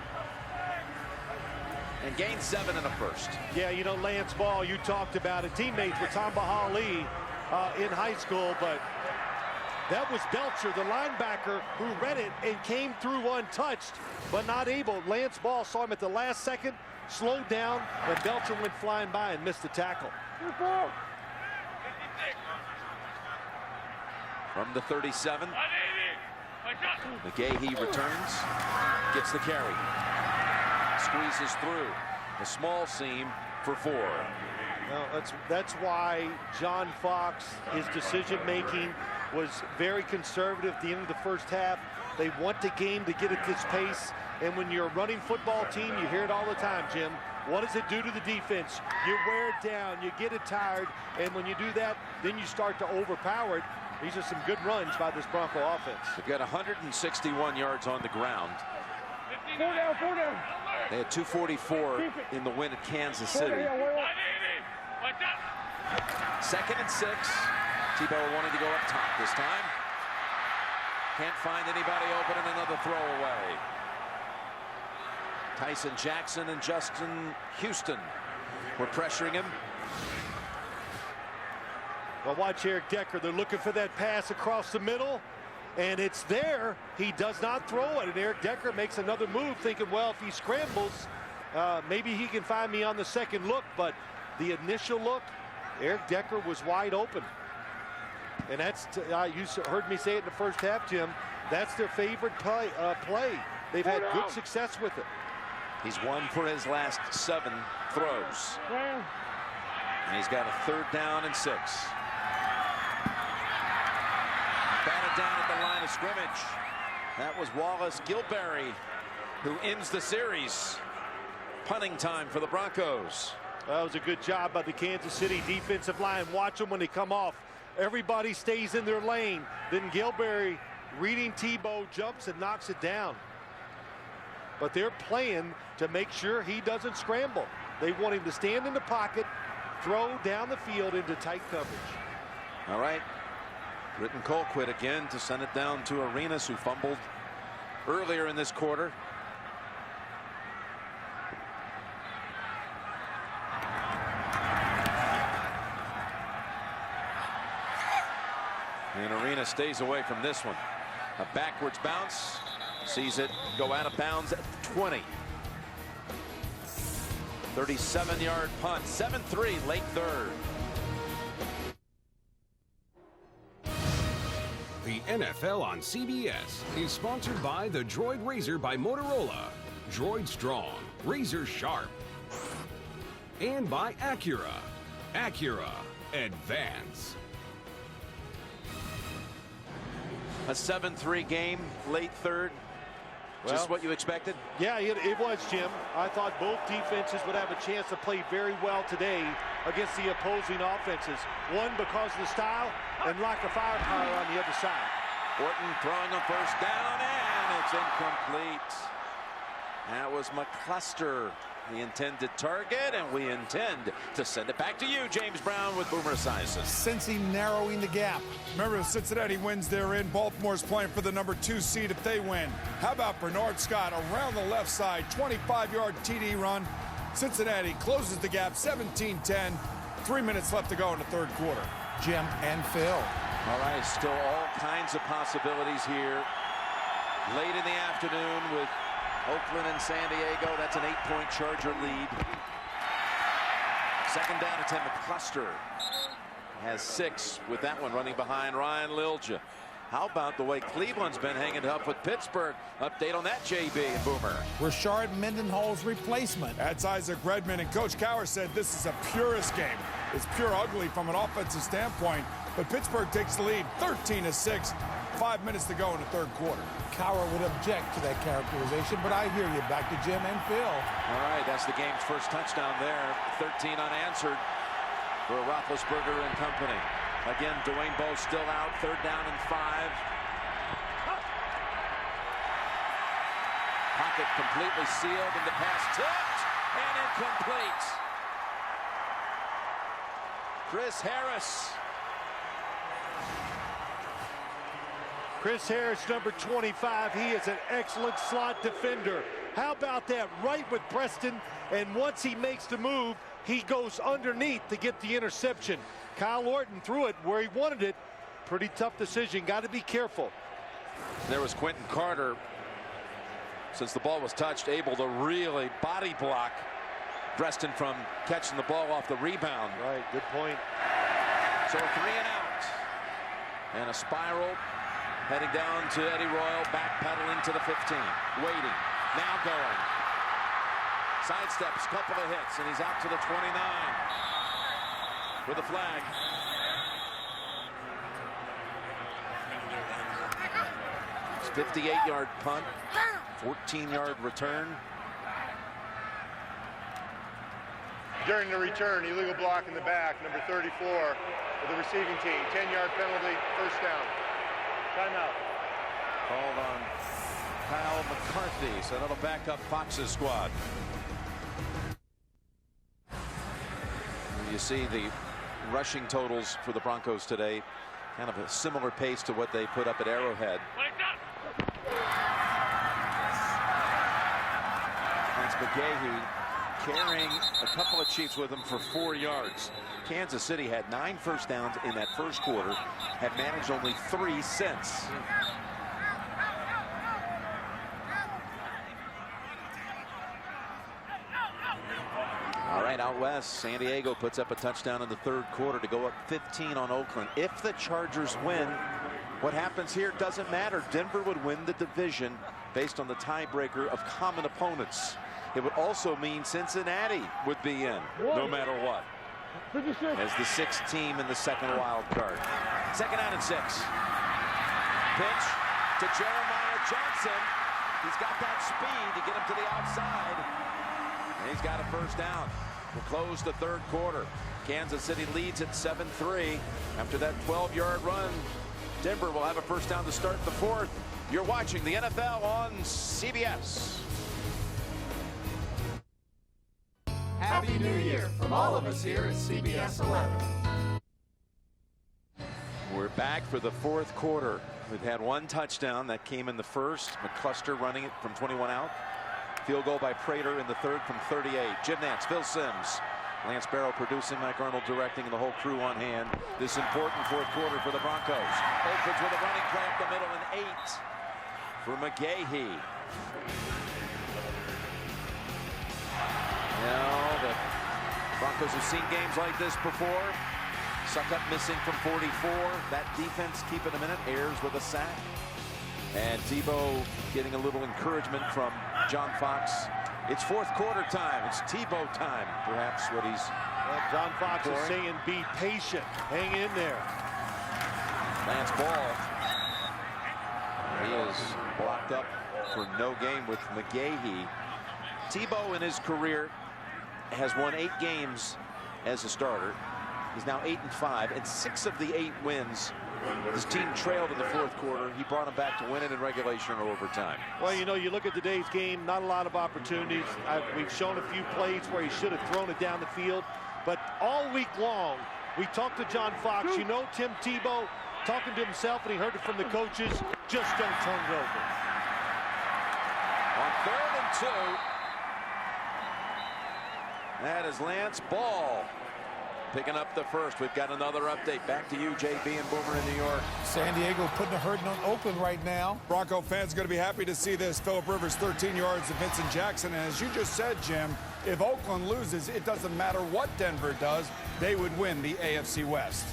and gain 7 in the first. Yeah, you know, Lance Ball, you talked about it. Teammates with Tamba Hali in high school, but that was Belcher, the linebacker, who read it and came through untouched, but not able. Lance Ball saw him at the last second, slowed down, and Belcher went flying by and missed the tackle. From the 37, McGahee returns, gets the carry, squeezes through a small seam for 4. Well, that's why John Fox, his decision-making was very conservative at the end of the first half. They want the game to get at this pace, and when you're a running football team, you hear it all the time, Jim. What does it do to the defense? You wear it down, you get it tired, and when you do that, then you start to overpower it. These are some good runs by this Bronco offense. They've got 161 yards on the ground. 4 down, 4 down. They had 244 in the win at Kansas City. 2nd and 6. Tebow wanting to go up top this time. Can't find anybody open and another throwaway. Tyson Jackson and Justin Houston were pressuring him. Well, watch Eric Decker. They're looking for that pass across the middle, and it's there. He does not throw it, and Eric Decker makes another move, thinking, well, if he scrambles, Maybe he can find me on the second look, but the initial look, Eric Decker was wide open. And that's, you heard me say it in the first half, Jim, that's their favorite play. They've had good success with it. He's 1 for his last 7 throws. And he's got a 3rd down and 6. Batted down at the line of scrimmage. That was Wallace Gilberry, who ends the series. Punting time for the Broncos. That was a good job by the Kansas City defensive line. Watch them when they come off. Everybody stays in their lane. Then Gilberry, reading Tebow, jumps and knocks it down. But they're playing to make sure he doesn't scramble. They want him to stand in the pocket, throw down the field into tight coverage. All right. Britton Colquitt again to send it down to Arenas, who fumbled earlier in this quarter. And Arena stays away from this one. A backwards bounce. Sees it go out of bounds at 20. 37-yard punt. 7-3 late 3rd. The NFL on CBS is sponsored by the Droid Razor by Motorola. Droid strong, razor sharp. And by Acura. Acura Advance. A 7-3 game, late 3rd. Just what you expected? Yeah, it was, Jim. I thought both defenses would have a chance to play very well today against the opposing offenses. One because of the style and lack of firepower on the other side. Orton throwing on 1st down, and it's incomplete. That was McCluster, the intended target, and we intend to send it back to you, James Brown, with Boomer Esiason. Cincy narrowing the gap. Remember, if Cincinnati wins, they're in. Baltimore's playing for the number 2 seed if they win. How about Bernard Scott around the left side, 25-yard TD run. Cincinnati closes the gap, 17-10. 3 minutes left to go in the 3rd quarter. Jim and Phil. All right, still all kinds of possibilities here. Late in the afternoon with Oakland and San Diego. That's an 8-point Charger lead. 2nd down attempt. McCluster has 6 with that one running behind Ryan Lilja. How about the way Cleveland's been hanging up with Pittsburgh? Update on that, JB and Boomer. Rashard Mendenhall's replacement. That's Isaac Redmond, and Coach Cowher said this is a purist game. It's pure ugly from an offensive standpoint, but Pittsburgh takes the lead 13-6. 5 minutes to go in the 3rd quarter. Cowher would object to that characterization, but I hear you. Back to Jim and Phil. All right, that's the game's first touchdown there. 13 unanswered for Roethlisberger and company. Again, Dwayne Bowe still out. 3rd down and 5. Pocket completely sealed, and the pass tipped and incomplete. Chris Harris. Chris Harris, number 25. He is an excellent slot defender. How about that? Right with Preston, and once he makes the move, he goes underneath to get the interception. Kyle Orton threw it where he wanted it. Pretty tough decision. Got to be careful. There was Quentin Carter, since the ball was touched, able to really body block Preston from catching the ball off the rebound. Right, good point. So a 3 and out. And a spiral heading down to Eddie Royal, backpedaling to the 15. Waiting, now going. Sidesteps, couple of hits, and he's out to the 29 with a flag. It's 58-yard punt, 14-yard return. During the return, illegal block in the back, number 34 of the receiving team. 10-yard penalty, 1st down. Timeout. Called on Kyle McCarthy, so that'll back up Fox's squad. You see the rushing totals for the Broncos today, kind of a similar pace to what they put up at Arrowhead. That's McGahee carrying a couple of Chiefs with him for 4 yards. Kansas City had 9 first downs in that 1st quarter, have managed only 3 since. right, out west, San Diego puts up a touchdown in the third quarter to go up 15 on Oakland. If the Chargers win, what happens here doesn't matter. Denver would win the division based on the tiebreaker of common opponents. It would also mean Cincinnati would be in, no matter what, as the 6th team in the second wild card. Second down and 6. Pitch to Jeremiah Johnson. He's got that speed to get him to the outside. And he's got a first down. We'll close the third quarter. Kansas City leads at 7-3. After that 12-yard run, Denver will have a first down to start the fourth. You're watching the NFL on CBS. Happy New Year from all of us here at CBS 11. We're back for the fourth quarter. We've had one touchdown that came in the first. McCluster running it from 21 out. Field goal by Prater in the third from 38. Jim Nantz, Phil Simms, Lance Barrow producing, Mike Arnold directing, and the whole crew on hand. This important fourth quarter for the Broncos. Opens with a running play up the middle and 8 for McGahee. Now the Broncos have seen games like this before. Suckup missing from 44. That defense keeping him in it. Ayers with a sack. And Tebow getting a little encouragement from John Fox. It's fourth quarter time. It's Tebow time, perhaps what he's... John Fox is saying be patient. Hang in there. Lance Ball. He is blocked up for no gain with McGahee. Tebow in his career has won 8 games as a starter. He's now 8-5, and 6 of the 8 wins, his team trailed in the fourth quarter. He brought him back to win it in regulation or overtime. Well, you know, you look at today's game, not a lot of opportunities. We've shown a few plays where he should have thrown it down the field, but all week long, we talked to John Fox. You know, Tim Tebow talking to himself, and he heard it from the coaches, just don't turn it over. On 3rd and 2, that is Lance Ball picking up the first. We've got another update. Back to you, JB and Boomer in New York. San Diego putting a hurting on Oakland right now. Bronco fans going to be happy to see this. Phillip Rivers 13 yards to Vincent Jackson. And as you just said, Jim, if Oakland loses, it doesn't matter what Denver does. They would win the AFC West.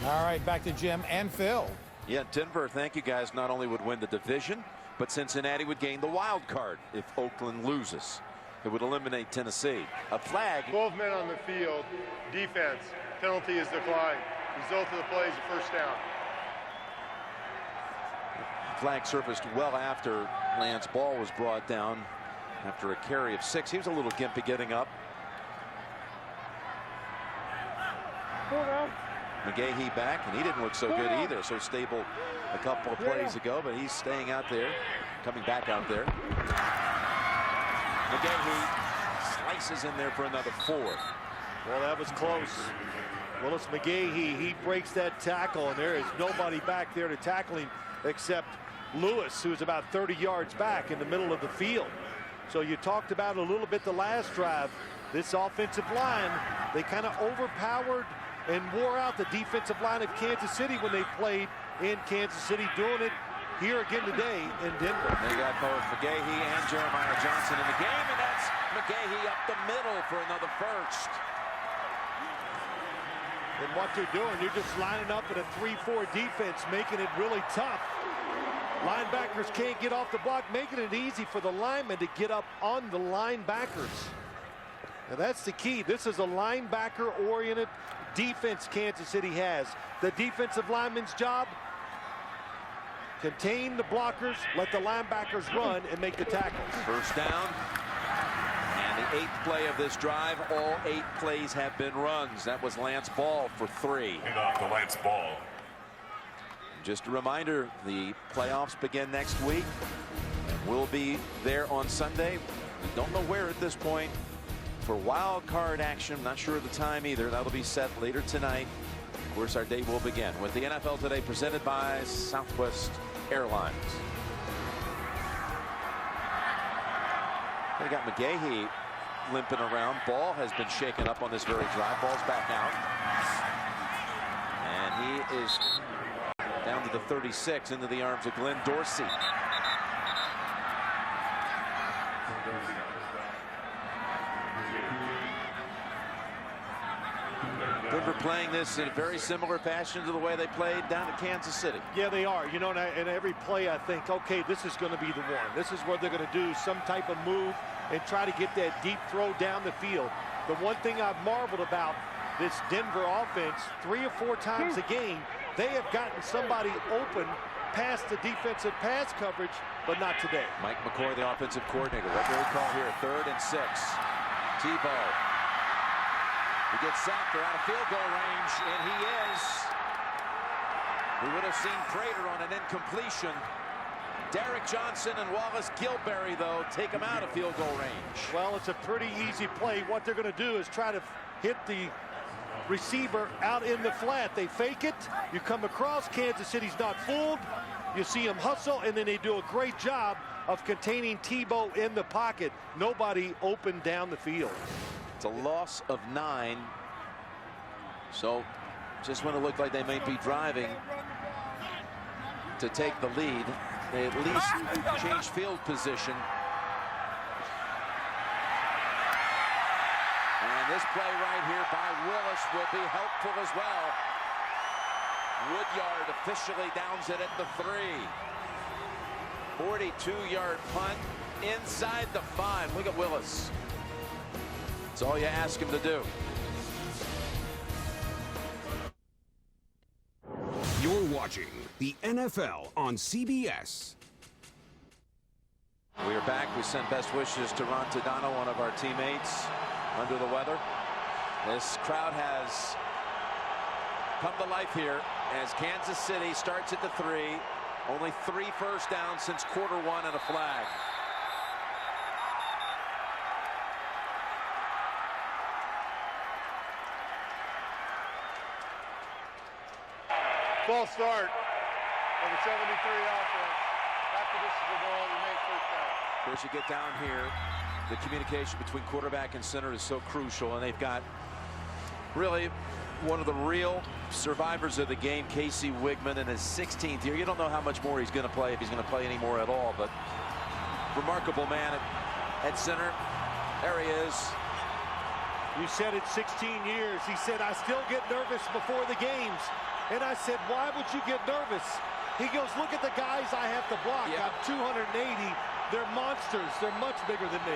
All right, back to Jim and Phil. Yeah, Denver, thank you guys, not only would win the division, but Cincinnati would gain the wild card if Oakland loses. It would eliminate Tennessee. A flag. 12 men on the field. Defense. Penalty is declined. Result of the play is a first down. Flag surfaced well after Lance Ball was brought down after a carry of 6. He was a little gimpy getting up. McGahee back, and he didn't look so good either. So stable a couple of plays ago, but he's staying out there, coming back out there. McGahee slices in there for another 4. Well, that was close. Willis McGahee, he breaks that tackle, and there is nobody back there to tackle him except Lewis, who's about 30 yards back in the middle of the field. So you talked about a little bit the last drive. This offensive line, they kind of overpowered and wore out the defensive line of Kansas City when they played in Kansas City, doing it here again today in Denver. They got both McGahee and Jeremiah Johnson in the game, and that's McGahee up the middle for another first. And what they're doing, they're just lining up in a 3-4 defense, making it really tough. Linebackers can't get off the block, making it easy for the linemen to get up on the linebackers. And that's the key. This is a linebacker-oriented defense Kansas City has. The defensive lineman's job, contain the blockers, let the linebackers run and make the tackles. First down. And the 8th play of this drive, all 8 plays have been runs. That was Lance Ball for 3. Get off the Lance Ball. Just a reminder, the playoffs begin next week. And we'll be there on Sunday. We don't know where at this point for wild card action. Not sure of the time either. That'll be set later tonight. Of course, our day will begin with the NFL Today presented by Southwest Airlines. They got McGahee limping around. Ball has been shaken up on this very drive. Ball's back out. And he is down to the 36 into the arms of Glenn Dorsey. Denver playing this in a very similar fashion to the way they played down at Kansas City. Yeah, they are. You know, and every play I think, okay, this is going to be the one. This is where they're going to do some type of move and try to get that deep throw down the field. The one thing I've marveled about this Denver offense, 3 or 4 times a game, they have gotten somebody open past the defensive pass coverage, but not today. Mike McCoy, the offensive coordinator. Referee call here, 3rd and 6. Tebow. He gets sacked. They're out of field goal range, and he is. We would have seen Prater on an incompletion. Derek Johnson and Wallace Gilberry, though, take him out of field goal range. Well, it's a pretty easy play. What they're going to do is try to hit the receiver out in the flat. They fake it. You come across. Kansas City's not fooled. You see him hustle, and then they do a great job of containing Tebow in the pocket. Nobody open down the field. It's a loss of 9. So just when it looked like they might be driving to take the lead, they at least change field position. And this play right here by Willis will be helpful as well. Woodyard officially downs it at the 3. 42-yard punt inside the 5. Look at Willis. That's all you ask him to do. You're watching the NFL on CBS. We are back. We send best wishes to Ron Tadano, one of our teammates, under the weather. This crowd has come to life here as Kansas City starts at the 3. Only 3 first downs since quarter 1 and a flag. False start of the 73 offense. After this is the ball, we make first down. Of course, you get down here, the communication between quarterback and center is so crucial, and they've got really one of the real survivors of the game, Casey Wigman, in his 16th year. You don't know how much more he's going to play, if he's going to play any more at all, but remarkable man at center. There he is. You said it, 16 years. He said, I still get nervous before the games. And I said, why would you get nervous? He goes, look at the guys I have to block. Yeah. I'm 280. They're monsters. They're much bigger than me.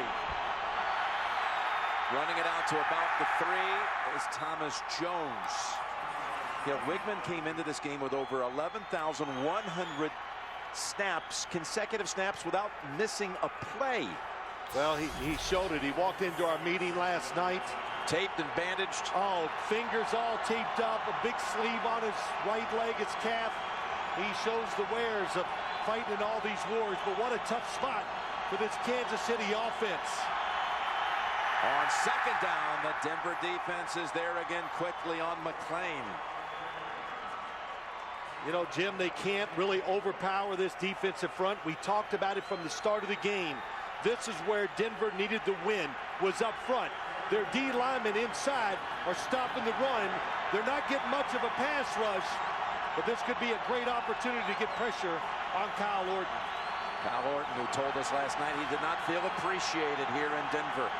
Running it out to about the 3 is Thomas Jones. Yeah, Wigman came into this game with over 11,100 snaps, consecutive snaps without missing a play. Well, he showed it. He walked into our meeting last night. Taped and bandaged. Oh, fingers all taped up, a big sleeve on his right leg, his calf. He shows the wares of fighting in all these wars, but what a tough spot for this Kansas City offense. On second down, the Denver defense is there again quickly on McClain. You know, Jim, they can't really overpower this defensive front. We talked about it from the start of the game. This is where Denver needed to win, was up front. Their D linemen inside are stopping the run. They're not getting much of a pass rush, but this could be a great opportunity to get pressure on Kyle Orton. Kyle Orton, who told us last night he did not feel appreciated here in Denver.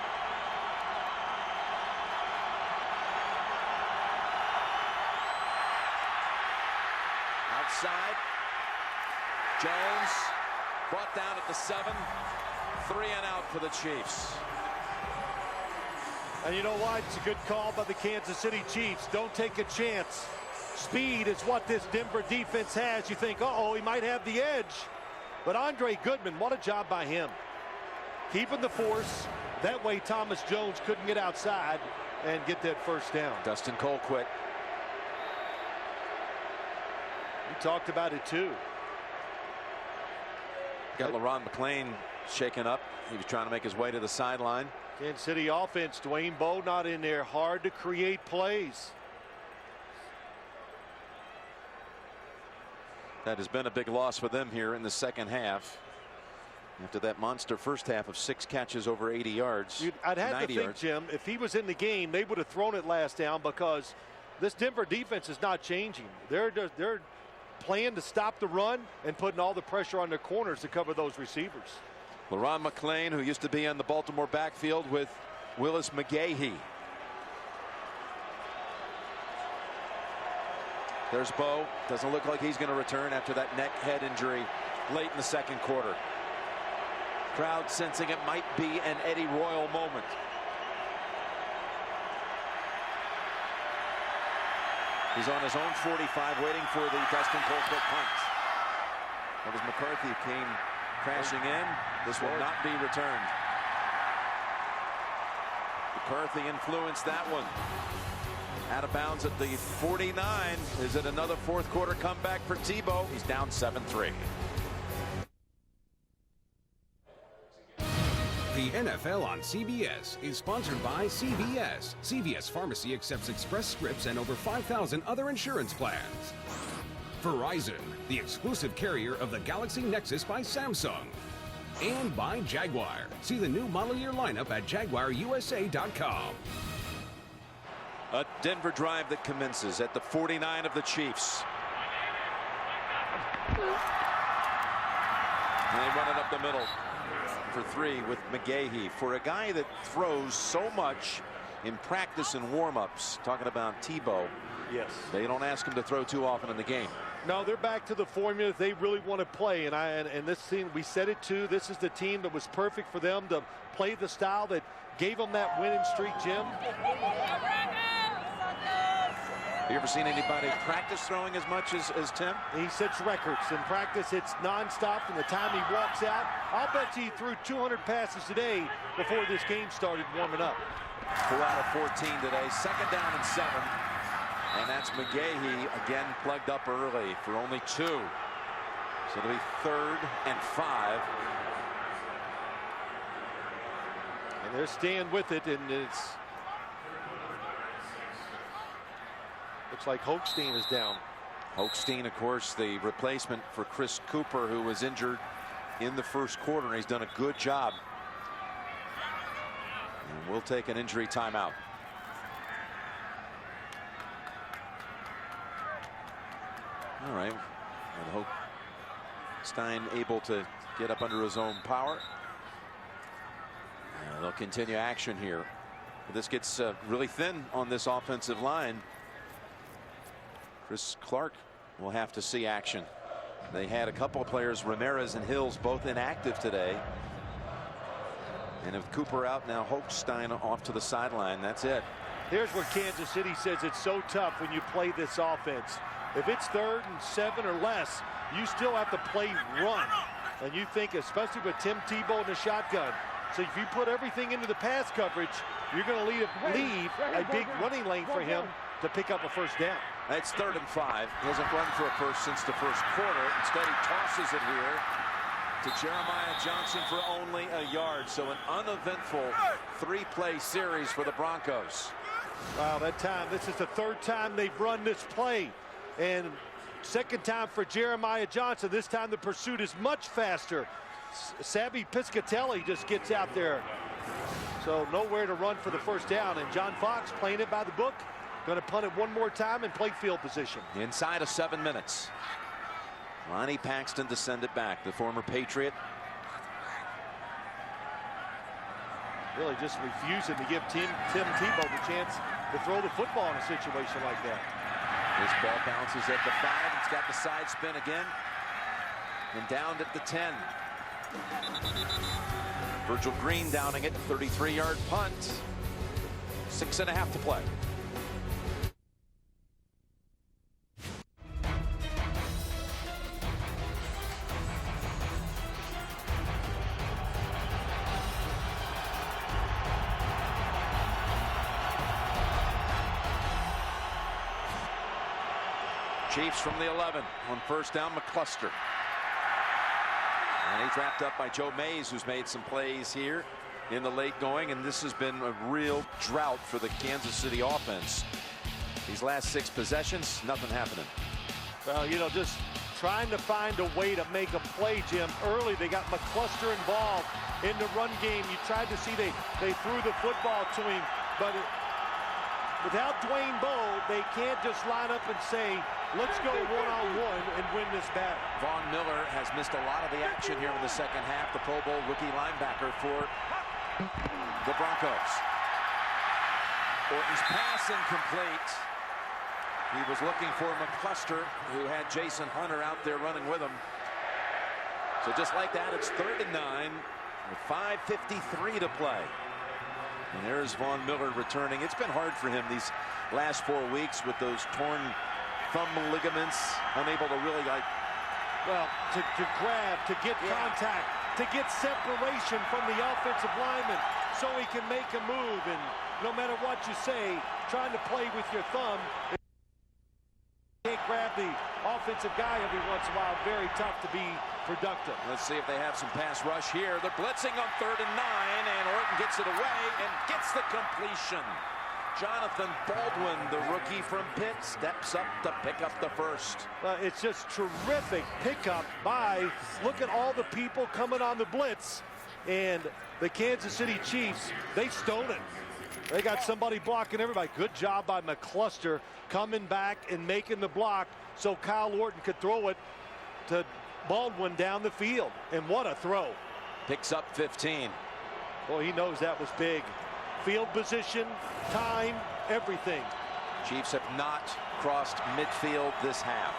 Outside, Jones brought down at the 7. 3 and out for the Chiefs. And you know what? It's a good call by the Kansas City Chiefs. Don't take a chance. Speed is what this Denver defense has. You think, uh-oh, he might have the edge. But Andre Goodman, what a job by him. Keeping the force. That way Thomas Jones couldn't get outside and get that first down. Dustin Colquitt. We talked about it too. Got LaRon McClain shaken up. He was trying to make his way to the sideline. Kansas City offense, Dwayne Bowe not in there. Hard to create plays. That has been a big loss for them here in the second half. After that monster first half of 6 catches over 80 yards. I'd have to think, yards. Jim, if he was in the game, they would have thrown it last down because this Denver defense is not changing. They're playing to stop the run and putting all the pressure on their corners to cover those receivers. LaRon McClain, who used to be in the Baltimore backfield with Willis McGahee. There's Bo. Doesn't look like he's going to return after that neck head injury late in the second quarter. Crowd sensing it might be an Eddie Royal moment. He's on his own 45 waiting for the Dustin Colquitt punt. That was McCarthy who came crashing in. This will not be returned. McCarthy influenced that one. Out of bounds at the 49. Is it another fourth quarter comeback for Tebow? He's down 7-3. The NFL on CBS is sponsored by CVS. CVS Pharmacy accepts Express Scripts and over 5,000 other insurance plans. Verizon, the exclusive carrier of the Galaxy Nexus by Samsung. And by Jaguar. See the new model year lineup at JaguarUSA.com. A Denver drive that commences at the 49 of the Chiefs. And they run it up the middle for 3 with McGahee. For a guy that throws so much in practice and warm-ups, talking about Tebow, yes, they don't ask him to throw too often in the game. No, they're back to the formula they really want to play. And this team, we said it too, this is the team that was perfect for them to play the style that gave them that winning streak, Jim. Have you ever seen anybody practice throwing as much as Tim? He sets records. In practice, it's nonstop from the time he walks out. I'll bet you he threw 200 passes today before this game started warming up. 4 out of 14 today. Second down and 7. And that's McGahee again plugged up early for only 2. So it'll be 3rd and 5. And they're staying with it, and it's looks like Hochstein is down. Hochstein, of course, the replacement for Chris Cooper, who was injured in the first quarter, and he's done a good job. And we'll take an injury timeout. All right, and Hochstein able to get up under his own power. And they'll continue action here. This gets really thin on this offensive line. Chris Clark will have to see action. They had a couple of players, Ramirez and Hills, both inactive today. And if Cooper out now, Hochstein off to the sideline. That's it. Here's where Kansas City says it's so tough when you play this offense. If it's 3rd and 7 or less, you still have to play run. And you think, especially with Tim Tebow in the shotgun. So if you put everything into the pass coverage, you're going to leave a big running lane for him to pick up a first down. It's 3rd and 5. He hasn't run for a first since the first quarter. Instead, he tosses it here to Jeremiah Johnson for only a yard. So an uneventful 3-play series for the Broncos. Wow, that time, this is the 3rd time they've run this play. And 2nd time for Jeremiah Johnson. This time the pursuit is much faster. Savvy Piscatelli just gets out there. So nowhere to run for the first down. And John Fox playing it by the book. Going to punt it one more time and play field position. Inside of 7 minutes. Ronnie Paxton to send it back, the former Patriot. Really just refusing to give Tim Tebow the chance to throw the football in a situation like that. This ball bounces at the 5. It's got the side spin again. And down at the 10. Virgil Green downing it. 33-yard punt. 6.5 to play. Chiefs from the 11 on first down. McCluster. And he's wrapped up by Joe Mays, who's made some plays here in the late going. And this has been a real drought for the Kansas City offense. These last 6 possessions, nothing happening. Well, you know, just trying to find a way to make a play, Jim. Early, they got McCluster involved in the run game. You tried to see they threw the football to him, but without Dwayne Bowe, they can't just line up and say, let's go one-on-one and win this battle. Von Miller has missed a lot of the action here in the second half. The Pro Bowl rookie linebacker for the Broncos. Orton's pass incomplete. He was looking for McCluster, who had Jason Hunter out there running with him. So just like that, it's 3rd and 9 with 5:53 to play. And there's Von Miller returning. It's been hard for him these last 4 weeks with those torn thumb ligaments, unable to really to grab, to get contact, to get separation from the offensive lineman so he can make a move. And no matter what you say, trying to play with your thumb, you can't grab the offensive guy every once in a while. Very tough to be productive. Let's see if they have some pass rush here. They're blitzing on 3rd and 9, and Orton gets it away and gets the completion. Jonathan Baldwin, the rookie from Pitt, steps up to pick up the first. It's just terrific pickup by, look at all the people coming on the blitz, and the Kansas City Chiefs, they stole it. They got somebody blocking everybody. Good job by McCluster coming back and making the block so Kyle Orton could throw it to Baldwin down the field. And what a throw. Picks up 15. Boy, he knows that was big. Field position, time, everything. Chiefs have not crossed midfield this half,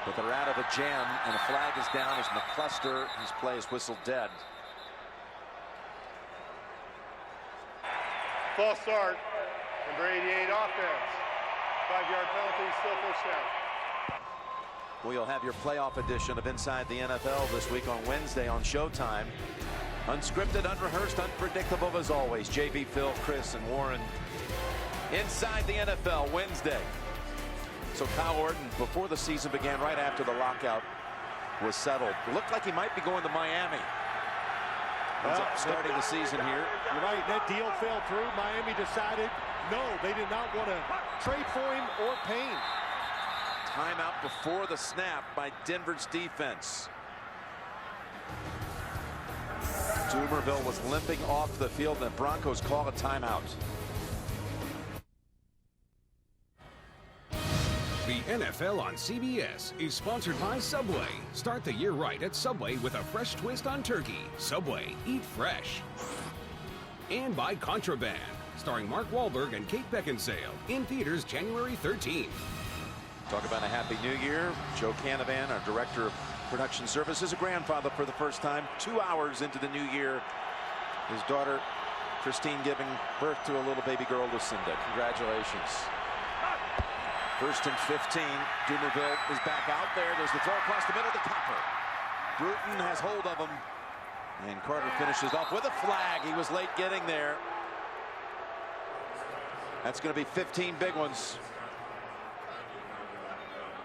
but they're out of a jam, and a flag is down as McCluster, his play is whistled dead. False start, number 88 offense. 5-yard penalty, still first down. We'll have your playoff edition of Inside the NFL this week on Wednesday on Showtime. Unscripted, unrehearsed, unpredictable as always. JB, Phil, Chris, and Warren. Inside the NFL Wednesday. So Kyle Orton, before the season began, right after the lockout was settled, looked like he might be going to Miami. Starting the season here. You're right, that deal fell through. Miami decided, no, they did not want to trade for him or pay him. Timeout before the snap by Denver's defense. Dumerville was limping off the field, and the Broncos call a timeout. The NFL on CBS is sponsored by Subway. Start the year right at Subway with a fresh twist on turkey. Subway, eat fresh. And by Contraband, starring Mark Wahlberg and Kate Beckinsale, in theaters January 13th. Talk about a happy new year. Joe Canavan, our director of production services, a grandfather for the first time 2 hours into the new year. His daughter Christine giving birth to a little baby girl, Lucinda. Congratulations. 1st and 15. Dumerville is back out there. There's the throw across the middle to Copper. Bruton has hold of him, and Carter finishes off with a flag. He was late getting there. That's going to be 15 big ones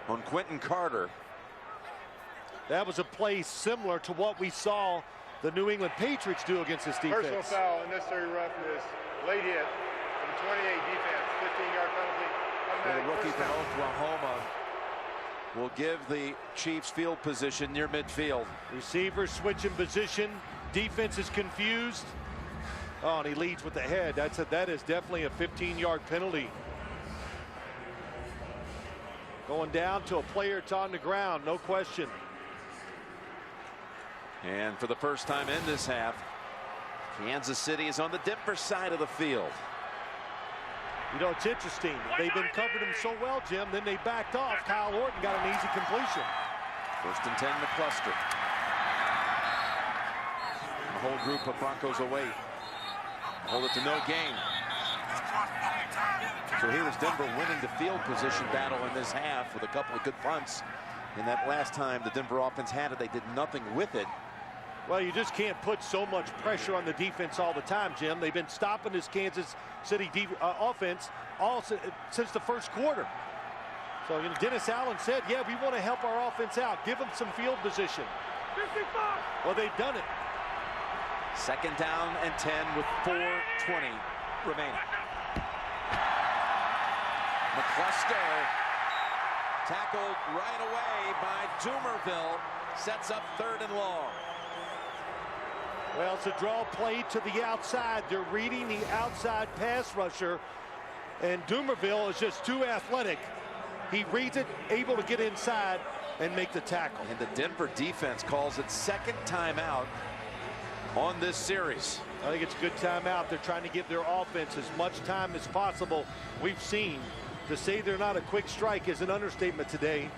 on Quentin Carter. That was a play similar to what we saw the New England Patriots do against this defense. Personal foul, unnecessary roughness, late hit, number 28 defense, 15-yard penalty. The rookie from Oklahoma will give the Chiefs field position near midfield. Receivers switching position. Defense is confused. Oh, and he leads with the head. That is definitely a 15-yard penalty. Going down to a player, it's on the ground, no question. And for the first time in this half, Kansas City is on the Denver side of the field. You know, it's interesting. They've been covering him so well, Jim, then they backed off. Kyle Orton got an easy completion. 1st and 10 to cluster. The whole group of Broncos away. Hold it to no gain. So here's Denver winning the field position battle in this half with a couple of good punts. And that last time the Denver offense had it, they did nothing with it. Well, you just can't put so much pressure on the defense all the time, Jim. They've been stopping this Kansas City offense since the first quarter. So, you know, Dennis Allen said, yeah, we want to help our offense out. Give them some field position. 55. Well, they've done it. 2nd down and 10 with 4:20 remaining. McCluster tackled right away by Dumerville. Sets up 3rd and long. Well, it's a draw play to the outside. They're reading the outside pass rusher, and Dumerville is just too athletic. He reads it, able to get inside and make the tackle. And the Denver defense calls it 2nd timeout on this series. I think it's a good timeout. They're trying to give their offense as much time as possible. We've seen To say they're not a quick strike is an understatement today.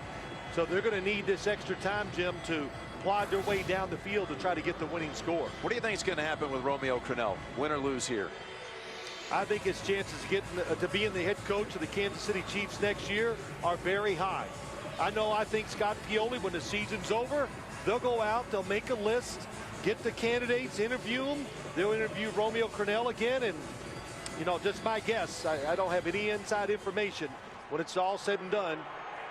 So they're going to need this extra time, Jim, to plod their way down the field to try to get the winning score. What do you think is going to happen with Romeo Crennel? Win or lose here? I think his chances of getting to being the head coach of the Kansas City Chiefs next year are very high. I think Scott Pioli, when the season's over, they'll go out, they'll make a list, get the candidates, interview them. They'll interview Romeo Crennel again, and, you know, just my guess, I don't have any inside information. When it's all said and done,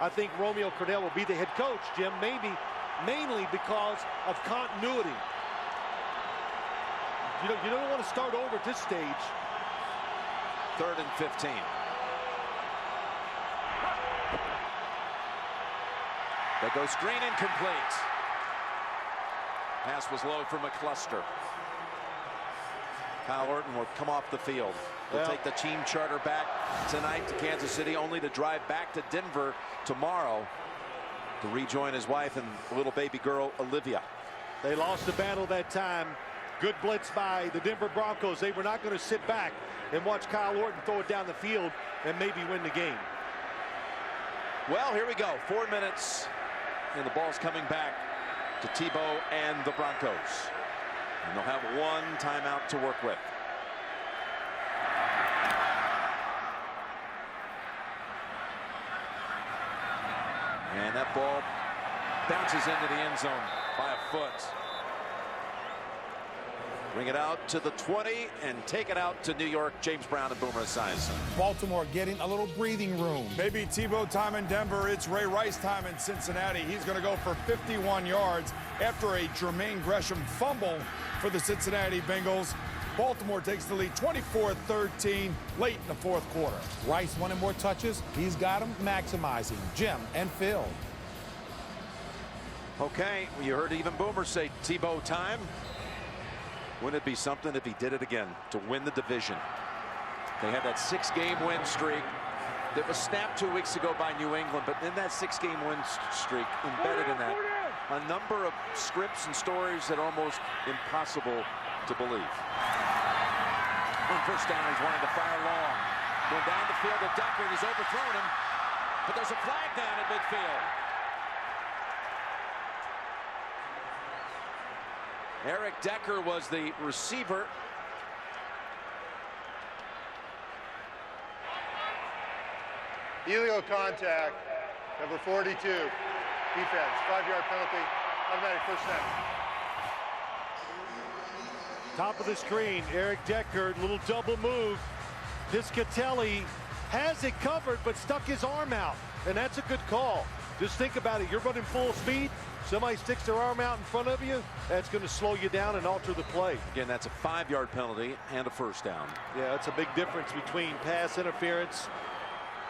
I think Romeo Crennel will be the head coach, Jim, mainly because of continuity. You don't want to start over at this stage. 3rd and 15. They go screen incomplete. Pass was low for McCluster. Kyle Orton will come off the field. He'll take the team charter back tonight to Kansas City, only to drive back to Denver tomorrow to rejoin his wife and little baby girl Olivia. They lost the battle that time. Good blitz by the Denver Broncos. They were not going to sit back and watch Kyle Orton throw it down the field and maybe win the game. Well, here we go. 4 minutes, and the ball's coming back to Tebow and the Broncos. And they'll have one timeout to work with. And that ball bounces into the end zone by a foot. Bring it out to the 20 and take it out to New York. James Brown and Boomer Esiason. Baltimore getting a little breathing room. Maybe Tebow time in Denver. It's Ray Rice time in Cincinnati. He's going to go for 51 yards after a Jermaine Gresham fumble for the Cincinnati Bengals. Baltimore takes the lead 24-13 late in the fourth quarter. Rice wanting more touches. He's got them maximizing. Jim and Phil. Okay, you heard even Boomer say Tebow time. Wouldn't it be something if he did it again to win the division? They had that 6-game win streak that was snapped 2 weeks ago by New England, but in that 6-game win streak, embedded in that, a number of scripts and stories that are almost impossible to believe. On first down, he's wanting to fire long. Going down the field to Decker, he's overthrown him, but there's a flag down at midfield. Eric Decker was the receiver. Illegal contact, number 42, defense, 5-yard penalty, automatic first down. Top of the screen, Eric Decker, little double move. Piscatelli has it covered, but stuck his arm out, and that's a good call. Just think about it. You're running full speed. Somebody sticks their arm out in front of you, that's going to slow you down and alter the play. Again, that's a 5-yard penalty and a first down. Yeah, that's a big difference between pass interference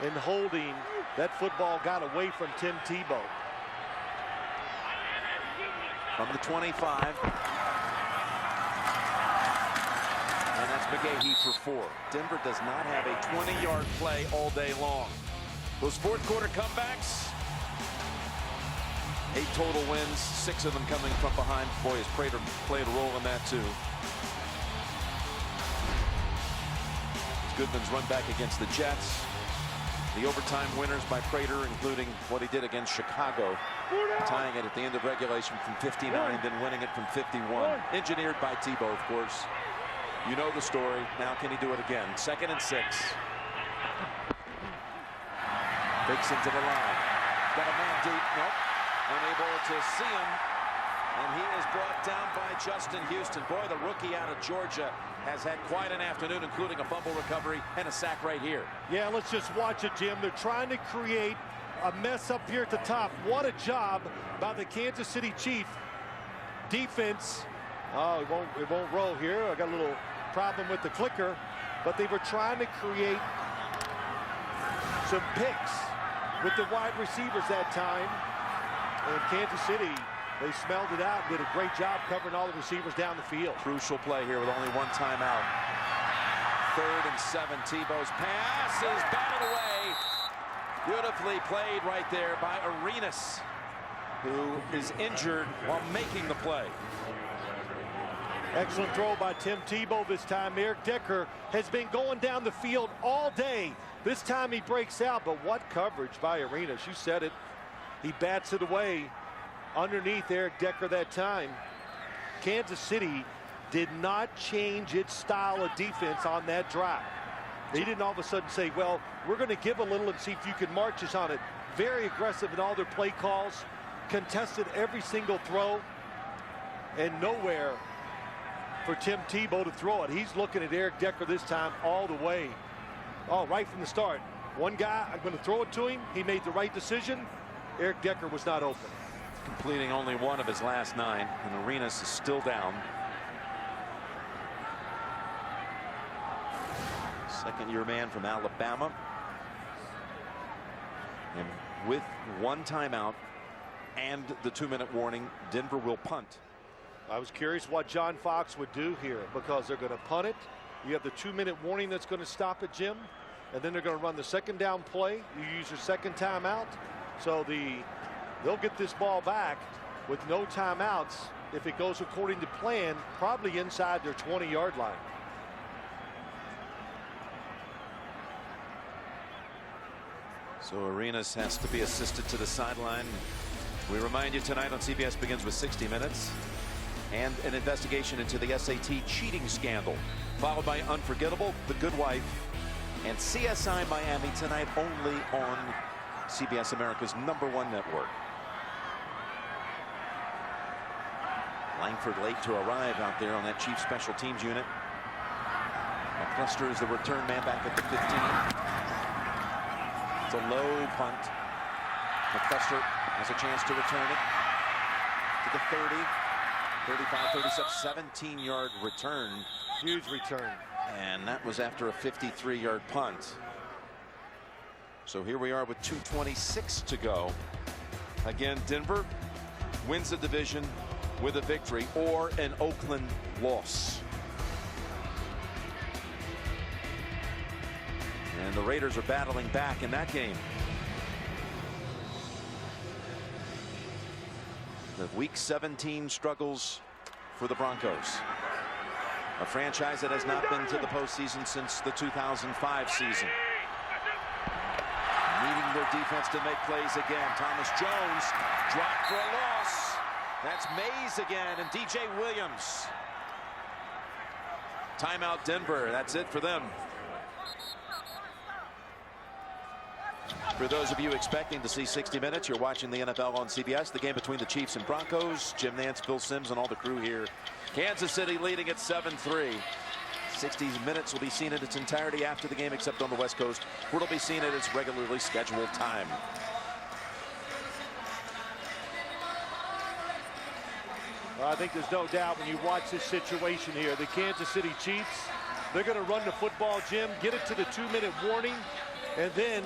and holding. That football got away from Tim Tebow. From the 25. And that's McGahee for 4. Denver does not have a 20-yard play all day long. Those fourth quarter comebacks, 8 total wins, 6 of them coming from behind. Boy, has Prater played a role in that too. Goodman's run back against the Jets. The overtime winners by Prater, including what he did against Chicago, tying it at the end of regulation from 59, then winning it from 51. Engineered by Tebow, of course. You know the story. Now can he do it again? 2nd and 6. Fakes into the line. Got a man deep. Nope. Unable to see him, and he is brought down by Justin Houston. Boy, the rookie out of Georgia has had quite an afternoon, including a fumble recovery and a sack right here. Yeah, let's just watch it, Jim. They're trying to create a mess up here at the top. What a job by the Kansas City Chiefs defense. Oh, it won't roll here. I got a little problem with the clicker, but they were trying to create some picks with the wide receivers that time. And Kansas City, they smelled it out, did a great job covering all the receivers down the field. Crucial play here with only one timeout. 3rd and 7. Tebow's pass is batted away. Beautifully played right there by Arenas, who is injured while making the play. Excellent throw by Tim Tebow this time. Eric Decker has been going down the field all day, This time he breaks out, but what coverage by Arenas. You said it. He bats it away underneath Eric Decker that time. Kansas City did not change its style of defense on that drive. They didn't all of a sudden say, well, we're going to give a little and see if you can march us on it. Very aggressive in all their play calls, contested every single throw, and nowhere for Tim Tebow to throw it. He's looking at Eric Decker this time all the way. Oh, right from the start. One guy, I'm going to throw it to him. He made the right decision. Eric Decker was not open. Completing only one of his last 9, and Arenas is still down. Second-year man from Alabama. And with one timeout and the 2-minute warning, Denver will punt. I was curious what John Fox would do here, because they're going to punt it. You have the 2-minute warning that's going to stop it, Jim. And then they're going to run the second down play. You use your second timeout. So they'll get this ball back with no timeouts if it goes according to plan, probably inside their 20-yard line. So Arenas has to be assisted to the sideline. We remind you tonight on CBS Begins with 60 Minutes and an investigation into the SAT cheating scandal, followed by Unforgettable, The Good Wife, and CSI Miami tonight only on CBS America's #1 network. Langford late to arrive out there on that Chiefs special teams unit. McCluster is the return man back at the 15. It's a low punt. McCluster has a chance to return it to the 30, 35, 37, 17-yard return. Huge return. And that was after a 53-yard punt. So here we are with 2:26 to go. Again, Denver wins the division with a victory or an Oakland loss. And the Raiders are battling back in that game. The Week 17 struggles for the Broncos. A franchise that has not been to the postseason since the 2005 season. Needing their defense to make plays again. Thomas Jones dropped for a loss. That's Mays again and DJ Williams. Timeout Denver. That's it for them. For those of you expecting to see 60 Minutes, you're watching the NFL on CBS. The game between the Chiefs and Broncos. Jim Nance, Phil Simms, and all the crew here. Kansas City leading at 7-3. 60 Minutes will be seen in its entirety after the game, except on the West Coast, where it'll be seen at its regularly scheduled time. Well, I think there's no doubt when you watch this situation here, the Kansas City Chiefs, they're going to run the football, Jim, get it to the 2-minute warning, and then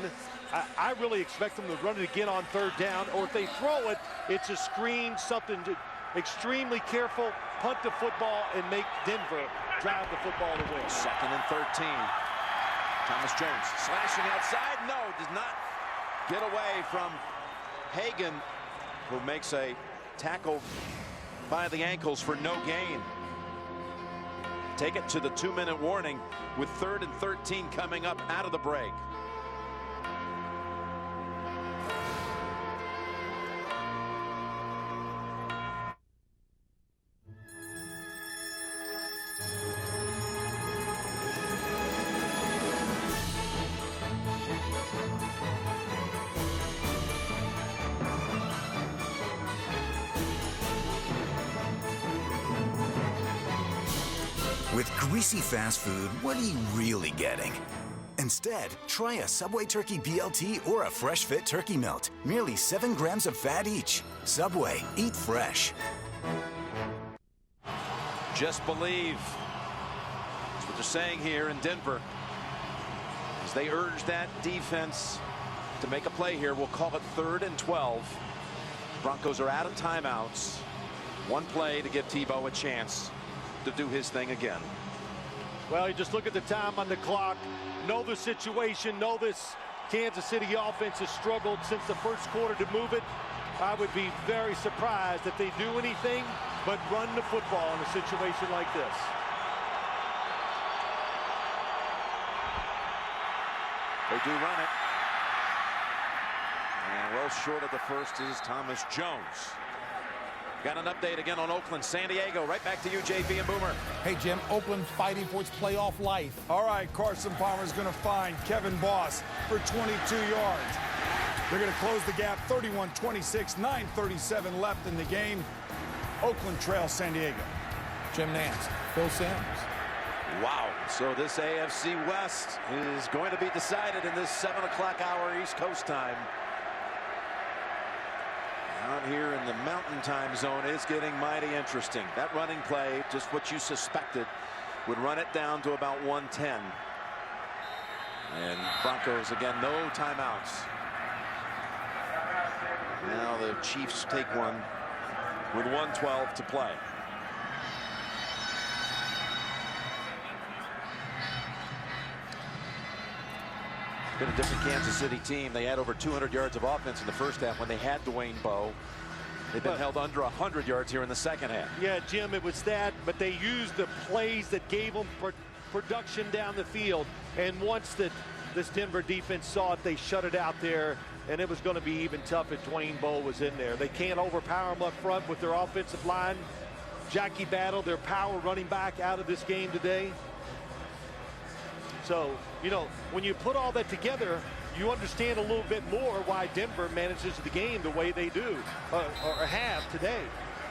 I really expect them to run it again on third down, or if they throw it, it's a screen, something to extremely careful, punt the football and make Denver drive the football to win. 2nd and 13. Thomas Jones slashing outside. No, does not get away from Hagan, who makes a tackle by the ankles for no gain. Take it to the 2-minute warning with 3rd and 13 coming up out of the break. With greasy fast food, what are you really getting? Instead, try a Subway Turkey BLT or a Fresh Fit Turkey Melt. Merely 7 grams of fat each. Subway, eat fresh. Just believe. That's what they're saying here in Denver. As they urge that defense to make a play here, we'll call it 3rd and 12. Broncos are out of timeouts. One play to give Tebow a chance to do his thing again. Well, you just look at the time on the clock, know the situation, know this Kansas City offense has struggled since the first quarter to move it. I would be very surprised if they do anything but run the football in a situation like this. They do run it. And well short of the first is Thomas Jones. Got an update again on Oakland, San Diego. Right back to you, JB and Boomer. Hey, Jim, Oakland fighting for its playoff life. All right, Carson Palmer's going to find Kevin Boss for 22 yards. They're going to close the gap, 31-26, 9:37 left in the game. Oakland trails San Diego. Jim Nance, Phil Simms. Wow. So this AFC West is going to be decided in this 7 o'clock hour East Coast time. Out here in the Mountain Time zone is getting mighty interesting. That running play, just what you suspected, would run it down to about 110. And Broncos, again, no timeouts. Now the Chiefs take one with 1:12 to play. Been a different Kansas City team. They had over 200 yards of offense in the first half when they had Dwayne Bowe. They've been held under 100 yards here in the second half. Yeah, Jim, it was that, but they used the plays that gave them production down the field. And once this Denver defense saw it, they shut it out there, and it was going to be even tough if Dwayne Bowe was in there. They can't overpower them up front with their offensive line. Jackie Battle, their power running back, out of this game today. So, you know, when you put all that together, you understand a little bit more why Denver manages the game the way they do, or have today.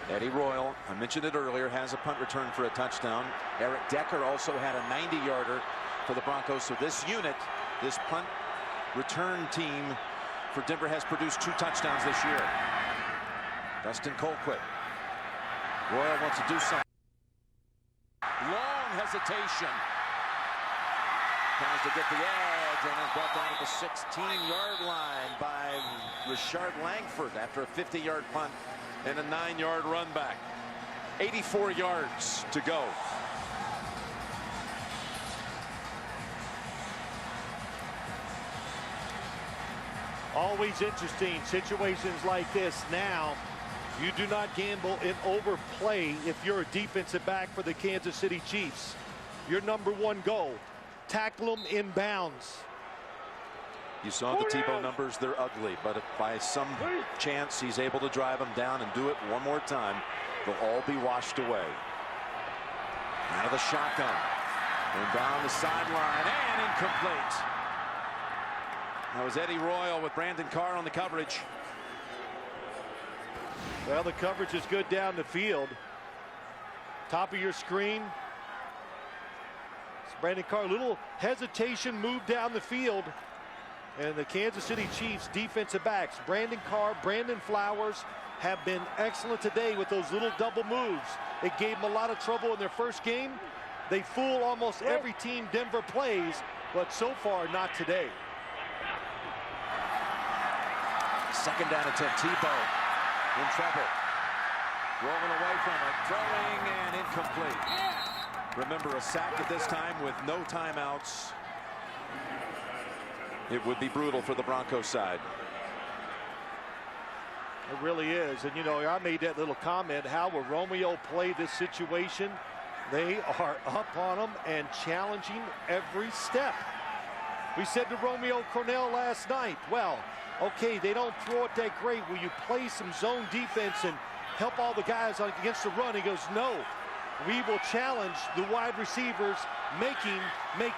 Eddie Royal, I mentioned it earlier, has a punt return for a touchdown. Eric Decker also had a 90-yarder for the Broncos. So this unit, this punt return team for Denver, has produced 2 touchdowns this year. Dustin Colquitt. Royal wants to do something. Long hesitation. Tries to get the edge, and is brought down at the 16-yard line by Richard Langford after a 50-yard punt and a 9-yard run back. 84 yards to go. Always interesting situations like this. Now, you do not gamble in overplay if you're a defensive back for the Kansas City Chiefs. Your #1 goal. Tackle them in bounds. You saw the Tebow numbers, they're ugly, but if by some chance he's able to drive them down and do it one more time, they'll all be washed away. Out of the shotgun. And down the sideline, and incomplete. That was Eddie Royal with Brandon Carr on the coverage. Well, the coverage is good down the field. Top of your screen. Brandon Carr, little hesitation, move down the field. And the Kansas City Chiefs defensive backs, Brandon Carr, Brandon Flowers, have been excellent today with those little double moves. It gave them a lot of trouble in their first game. They fool almost every team Denver plays, but so far not today. Second down attempt, Tebow in trouble. Rolling away from it, throwing, and incomplete. Remember, a sack at this time with no timeouts. It would be brutal for the Broncos side. It really is. And, you know, I made that little comment. How will Romeo play this situation? They are up on them and challenging every step. We said to Romeo Cornell last night, well, okay, they don't throw it that great. Will you play some zone defense and help all the guys against the run? He goes, no. We will challenge the wide receivers, make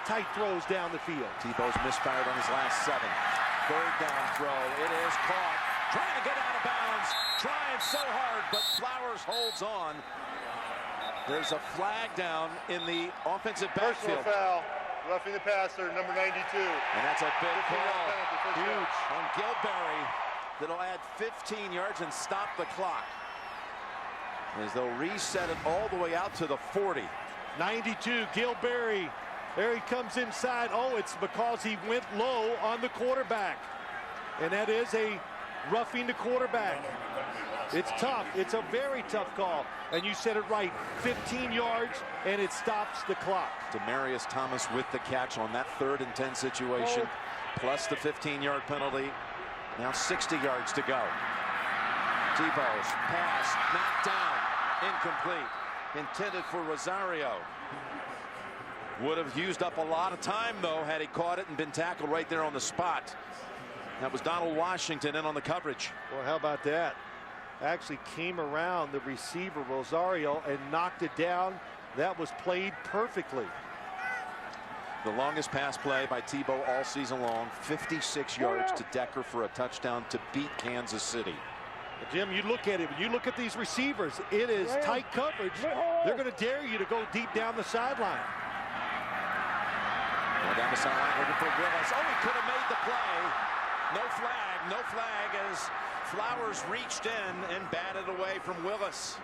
tight throws down the field. Tebow's misfired on his last 7. Third down throw. It is caught. Trying to get out of bounds. Trying so hard, but Flowers holds on. There's a flag down in the offensive backfield. Personal foul. Roughing the passer, number 92. And that's a big call. Huge on Gilberry. That'll add 15 yards and stop the clock, as they'll reset it all the way out to the 40. 92, Gilberry. There he comes inside. Oh, it's because he went low on the quarterback. And that is a roughing the quarterback. It's tough. It's a very tough call. And you said it right. 15 yards, and it stops the clock. Demaryius Thomas with the catch on that 3rd and 10 situation, plus the 15-yard penalty. Now 60 yards to go. Tebow's pass knocked down, incomplete, intended for Rosario. Would have used up a lot of time, though, had he caught it and been tackled right there on the spot. That was Donald Washington in on the coverage. Well, how about that? Actually came around the receiver, Rosario, and knocked it down. That was played perfectly. The longest pass play by Tebow all season long, 56 yards to Decker for a touchdown to beat Kansas City. Jim, you look at it, when you look at these receivers, it is tight coverage. They're going to dare you to go deep down the sideline. Down the sideline looking for Willis. Oh, he could have made the play. No flag as Flowers reached in and batted away from Willis.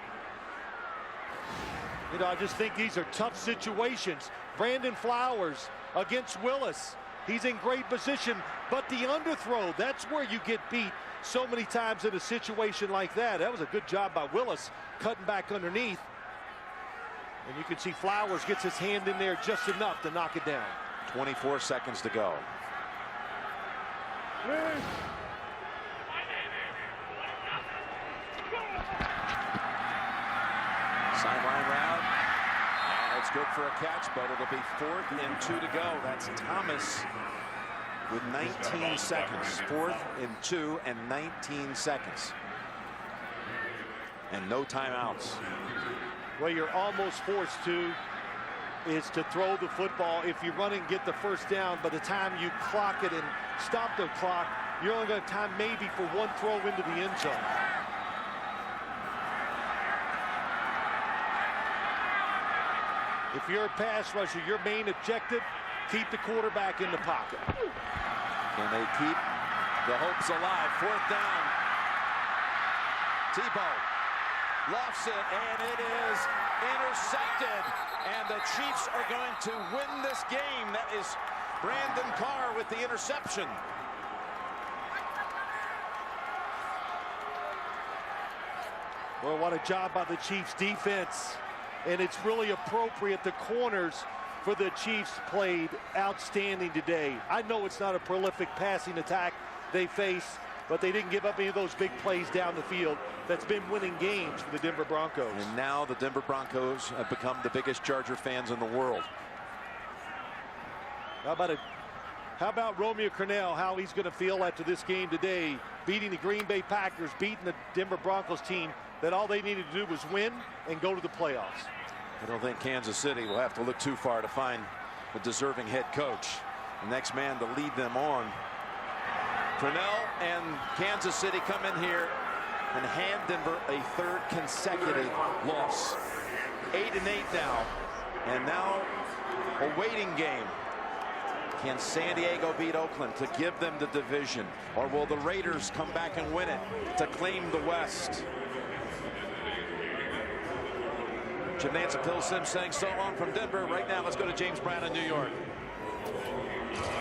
You know, I just think these are tough situations. Brandon Flowers against Willis. He's in great position, but the underthrow, that's where you get beat so many times in a situation like that. That was a good job by Willis, cutting back underneath. And you can see Flowers gets his hand in there just enough to knock it down. 24 seconds to go. Sideline route. And it's good for a catch, but it'll be 4th and 2 to go. That's Thomas with 19 seconds. 4th and 2 and 19 seconds. And no timeouts. Well, you're almost forced to is to throw the football. If you run and get the first down, by the time you clock it and stop the clock, you're only going to have time maybe for one throw into the end zone. If you're a pass rusher, your main objective, keep the quarterback in the pocket. Can they keep the hopes alive? 4th down. Tebow lofts it, and it is intercepted. And the Chiefs are going to win this game. That is Brandon Carr with the interception. Well, what a job by the Chiefs defense. And it's really appropriate. The corners for the Chiefs played outstanding today. I know it's not a prolific passing attack they face, but they didn't give up any of those big plays down the field that's been winning games for the Denver Broncos. And now the Denver Broncos have become the biggest Charger fans in the world. How about Romeo Crennel, how he's going to feel after this game today, beating the Green Bay Packers, beating the Denver Broncos team that all they needed to do was win and go to the playoffs. I don't think Kansas City will have to look too far to find a deserving head coach. The next man to lead them on. Crennel and Kansas City come in here and hand Denver a 3rd consecutive loss. 8-8 now. And now a waiting game. Can San Diego beat Oakland to give them the division? Or will the Raiders come back and win it to claim the West? Jim Nance and Phil Simms saying so long from Denver. Right now, let's go to James Brown in New York.